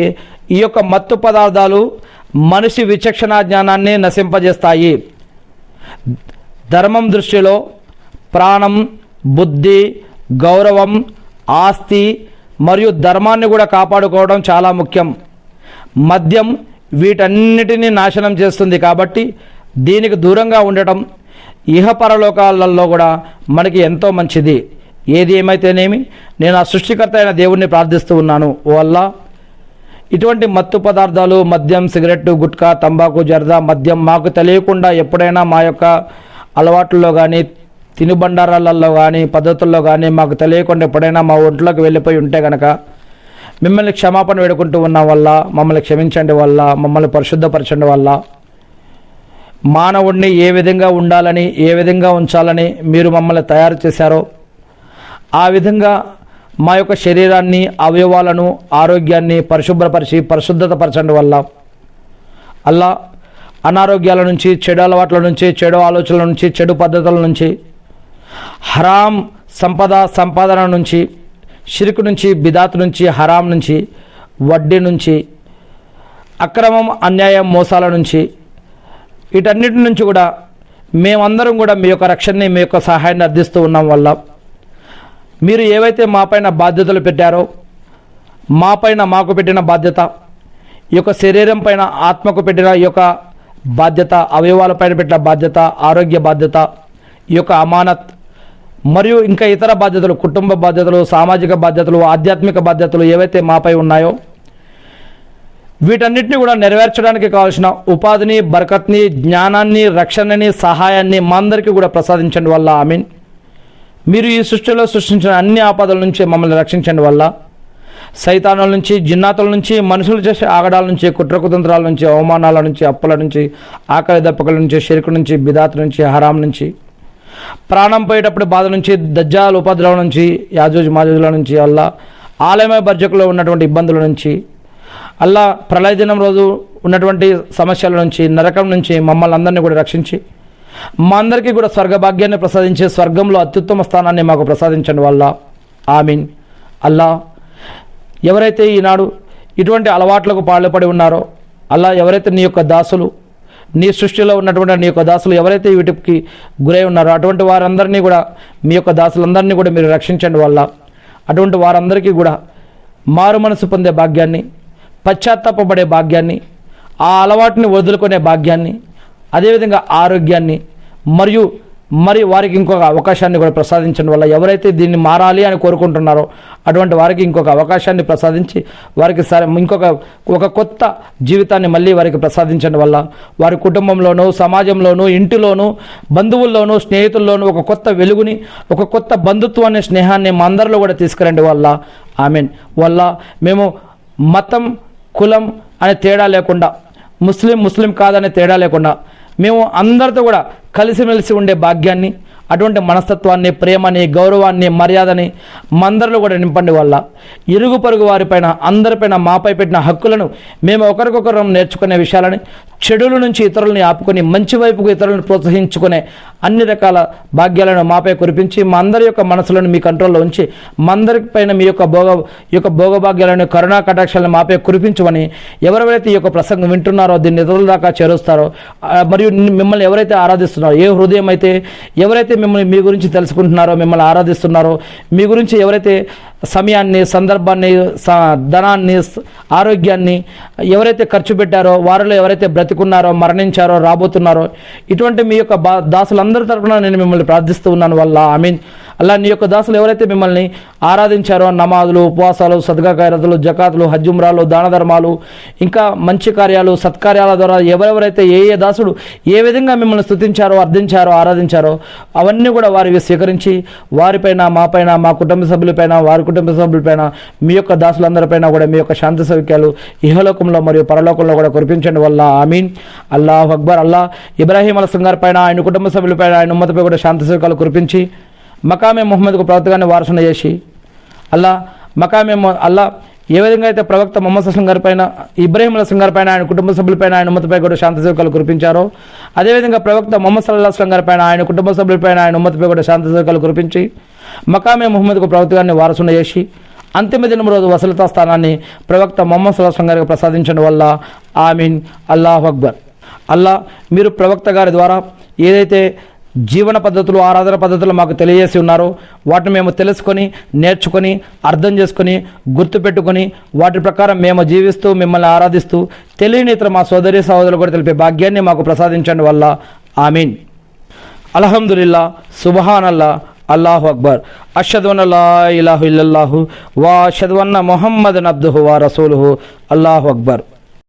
A: ఈ యొక్క మత్తు పదార్థాలు మనిషి విచక్షణ జ్ఞానాన్ని నశింపజేస్తాయి. ధర్మం దృష్టిలో ప్రాణం, బుద్ధి, గౌరవం, ఆస్తి మరియు ధర్మాన్ని కూడా కాపాడుకోవడం చాలా ముఖ్యం. మద్యం వీటన్నిటినీ నాశనం చేస్తుంది కాబట్టి దీనికి దూరంగా ఉండటం ఇహపరలోకాలలో కూడా మనకి ఎంతో మంచిది. ఏది ఏమైతేనేమి నేను ఆ సృష్టికర్త అయిన దేవుణ్ణి ప్రార్థిస్తూ ఉన్నాను, ఓ అల్లా, ఇటువంటి మత్తు పదార్థాలు, మద్యం, సిగరెట్టు, గుట్కా, తంబాకు, జర్దా, మద్యం మాకు తెలియకుండా ఎప్పుడైనా మా యొక్క అలవాట్లలో కానీ తినుబండారాలలో కానీ పద్ధతుల్లో కానీ మాకు తెలియకుండా ఎప్పుడైనా మా ఒంట్లోకి వెళ్ళిపోయి ఉంటే కనుక మిమ్మల్ని క్షమాపణ వేడుకుంటూ ఉన్నాం వల్ల, మమ్మల్ని క్షమించండి వల్ల, మమ్మల్ని పరిశుద్ధపరచండి వల్ల. మానవుడిని ఏ విధంగా ఉండాలని, ఏ విధంగా ఉంచాలని మీరు మమ్మల్ని తయారు చేశారో ఆ విధంగా మా యొక్క శరీరాన్ని, అవయవాలను, ఆరోగ్యాన్ని పరిశుభ్రపరిచి పరిశుద్ధత పరచండి వల్ల. అల్లా, అనారోగ్యాల నుంచి, చెడు అలవాట్ల నుంచి, చెడు ఆలోచనల నుంచి, చెడు పద్ధతుల నుంచి, హరాం సంపాదన నుంచి, షిర్క్ నుంచి, బిదాత్ నుంచి, హరాం నుంచి, వడ్డీ నుంచి, అక్రమం, అన్యాయం, మోసాల నుంచి, వీటన్నిటి నుంచి కూడా మేమందరం కూడా మీ యొక్క రక్షణని, మీ యొక్క సహాయాన్ని అందిస్తూ ఉన్నాం వల్ల మీరు ఏవైతే మాపైన బాధ్యతలు పెట్టారో, మాపైన మాకు పెట్టిన బాధ్యత, ఈ యొక్క శరీరం పైన ఆత్మకు పెట్టిన ఈ యొక్క బాధ్యత, అవయవాలపైన పెట్టిన బాధ్యత, ఆరోగ్య బాధ్యత, ఈ యొక్క అమానత్ మరియు ఇంకా ఇతర బాధ్యతలు, కుటుంబ బాధ్యతలు, సామాజిక బాధ్యతలు, ఆధ్యాత్మిక బాధ్యతలు ఏవైతే మాపై ఉన్నాయో వీటన్నిటిని కూడా నెరవేర్చడానికి కావాల్సిన ఉపాధిని, బరకత్ని, జ్ఞానాన్ని, రక్షణని, సహాయాన్ని మా అందరికీ కూడా ప్రసాదించండి వల్ల. ఆమీన్. మీరు ఈ సృష్టిలో సృష్టించిన అన్ని ఆపదల నుంచి మమ్మల్ని రక్షించండి వల్ల. సైతానుల నుంచి, జిన్నాతుల నుంచి, మనుషులు చేసే ఆగడాల నుంచి, కుట్రకుతంత్రాల నుంచి, అవమానాల నుంచి, అప్పుల నుంచి, ఆకలి దప్పకల నుంచి, షిర్కు నుంచి, బిదాత్ నుంచి, హరాం నుంచి, ప్రాణం పోయేటప్పుడు బాధ నుంచి, దజ్జాల్ ఉపద్రవం నుంచి, యాజూజ్ మాజూజ్ల నుంచి, అల్లా ఆలయమయ బర్జకులో ఉన్నటువంటి ఇబ్బందుల నుంచి, అల్లా ప్రళయ దినం రోజు ఉన్నటువంటి సమస్యల నుంచి, నరకం నుంచి మమ్మల్ని అందరినీ కూడా రక్షించి మా అందరికీ కూడా స్వర్గభాగ్యాన్ని ప్రసాదించి స్వర్గంలో అత్యుత్తమ స్థానాన్ని మాకు ప్రసాదించండి వల్ల. ఆమీన్. అల్లా, ఎవరైతే ఈనాడు ఇటువంటి అలవాట్లకు పాల్పడి ఉన్నారో, అల్లా, ఎవరైతే నీ యొక్క దాసులు, నీ సృష్టిలో ఉన్నటువంటి నీ యొక్క దాసులు ఎవరైతే వీటికి గురై ఉన్నారో అటువంటి వారందరినీ కూడా, మీ యొక్క దాసులందరినీ కూడా మీరు రక్షించండి వల్ల. అటువంటి వారందరికీ కూడా మారు మనసు పొందే భాగ్యాన్ని, పశ్చాత్తాపపడే భాగ్యాన్ని, ఆ అలవాటుని వదులుకునే భాగ్యాన్ని, అదేవిధంగా ఆరోగ్యాన్ని మరి వారికి ఇంకొక అవకాశాన్ని కూడా ప్రసాదించడం వల్ల, ఎవరైతే దీన్ని మారాలి అని కోరుకుంటున్నారో అటువంటి వారికి ఇంకొక అవకాశాన్ని ప్రసాదించి వారికి ఒక కొత్త జీవితాన్ని మళ్ళీ వారికి ప్రసాదించడం వల్ల వారి కుటుంబంలోనూ, సమాజంలోనూ, ఇంటిలోనూ, బంధువుల్లోనూ, స్నేహితుల్లోనూ ఒక కొత్త వెలుగుని, ఒక కొత్త బంధుత్వాన్ని, స్నేహాన్ని మా అందరిలో కూడా తీసుకురండి వల్ల. ఆమీన్. వల్ల మేము మతం, కులం అనే తేడా లేకుండా, ముస్లిం కాదనే తేడా లేకుండా మేము అందరితో కూడా కలిసిమెలిసి ఉండే భాగ్యాన్ని, అటువంటి మనస్తత్వాన్ని, ప్రేమని, గౌరవాన్ని, మర్యాదని మందరిలో కూడా నింపండి వల్ల. ఇరుగు పొరుగు వారిపైన, అందరిపైన మాపై పెట్టిన హక్కులను మేము ఒకరికొకరు నేర్చుకునే విషయాలని, చెడుల నుంచి ఇతరులని ఆపుకొని మంచి వైపుకు ఇతరులను ప్రోత్సహించుకునే అన్ని రకాల భాగ్యాలను మాపై కురిపించి మా అందరి యొక్క మనసులను మీ కంట్రోల్లో ఉంచి మా అందరిపైన మీ యొక్క భోగభాగ్యాలను, కరుణా కటాక్షాలను మాపై కురిపించమని ఎవరెవరైతే ఈ యొక్క ప్రసంగం వింటున్నారో, దీన్ని ఇతరుల దాకా చేరుస్తారో, మరియు మిమ్మల్ని ఎవరైతే ఆరాధిస్తున్నారో, ఏ హృదయం అయితే ఎవరైతే మిమ్మల్ని మీ గురించి తెలుసుకుంటున్నారో, మిమ్మల్ని ఆరాధిస్తున్నారో, మీ గురించి ఎవరైతే సమయాన్ని, సందర్భాన్ని, ధనాన్ని, ఆరోగ్యాన్ని ఎవరైతే ఖర్చు పెట్టారో, వారిలో ఎవరైతే బ్రతికున్నారో, మరణించారో, రాబోతున్నారో, ఇటువంటి మీ యొక్క దాసులందరి తరపున నేను మిమ్మల్ని ప్రార్థిస్తూ ఉన్నాను వల్ల. ఆమీన్. అల్లా నీ యొక్క దాసులు ఎవరైతే మిమ్మల్ని ఆరాధించారో నమాజులు, ఉపవాసాలు, సదకా ఖైరాతులు, జకాతులు, హజ్ ఉమ్రాలు, దాన ధర్మాలు, ఇంకా మంచి కార్యాలు, సత్కార్యాల ద్వారా ఎవరెవరైతే ఏ దాసుడు ఏ విధంగా మిమ్మల్ని స్తుతించారో, అర్థించారో, ఆరాధించారో అవన్నీ కూడా వారివి స్వీకరించి వారిపైన, మాపైన, మా కుటుంబ సభ్యులపైన, వారి కుటుంబ సభ్యులపైన, మీ యొక్క దాసులందరిపైన కూడా మీ యొక్క శాంతి సౌఖ్యాలు ఇహలోకంలో మరియు పరలోకంలో కూడా కురిపించండి వల్ల ఆమీన్. అల్లాహు అక్బర్. అల్లా ఇబ్రాహీం అలైహిస్సలాం గారి పైన, ఆయన కుటుంబ సభ్యులపైన, ఆయన ఉమ్మతిపై కూడా శాంతి సౌఖ్యాలు కురిపించి మకామే ముహమ్మద్కు ప్రవక్తగాన్ని వారసున చేసి అల్లా అల్లా ఏ విధంగా అయితే ప్రవక్త ముహమ్మద్ సల్లం గారి పైన, ఇబ్రాహీం అలైహిస్సలాం గారి పైన, ఆయన కుటుంబ సభ్యులపైన, ఆయన ఉమ్మతిపై కూడా శాంతి సౌఖ్యాలు కురిపించారో అదేవిధంగా ప్రవక్త ముహమ్మద్ సల్లల్లాహు అలైహి వసల్లం గారి పైన, ఆయన కుటుంబ సభ్యులపైన, ఆయన ఉమ్మతిపై కూడా శాంతి సౌఖ్యాలు కురిపించి మకామే ముహమ్మద్కు ప్రవక్తగాన్ని వారసున చేసి అంతిమ దినం రోజు వసలతా స్థానాన్ని ప్రవక్త ముహమ్మద్ సల్లల్లాహు అలైహి వసల్లం గారికి ప్రసాదించడం వల్ల ఆమీన్. అల్లాహు అక్బర్. అల్లా మీరు ప్రవక్త గారి ద్వారా ఏదైతే జీవన పద్ధతులు, ఆరాధన పద్ధతులు మాకు తెలియజేసి ఉన్నారో వాటిని మేము తెలుసుకొని, నేర్చుకొని, అర్థం చేసుకొని, గుర్తుపెట్టుకొని వాటి ప్రకారం మేము జీవిస్తూ మిమ్మల్ని ఆరాధిస్తూ తెలియని ఇతర మా సోదరి సహోదరులు కూడా తెలిపే భాగ్యాన్ని మాకు ప్రసాదించండి వల్ల ఆమీన్. అల్హమ్దులిల్లా, సుబ్హానల్లా, అల్లాహు అక్బర్. అష్హదు అన్న లా ఇలాహా ఇల్లల్లాహు వా అష్హదు అన్న ముహమ్మదన్ అబ్దుహు వా రసూలుహు. అల్లాహు అక్బర్.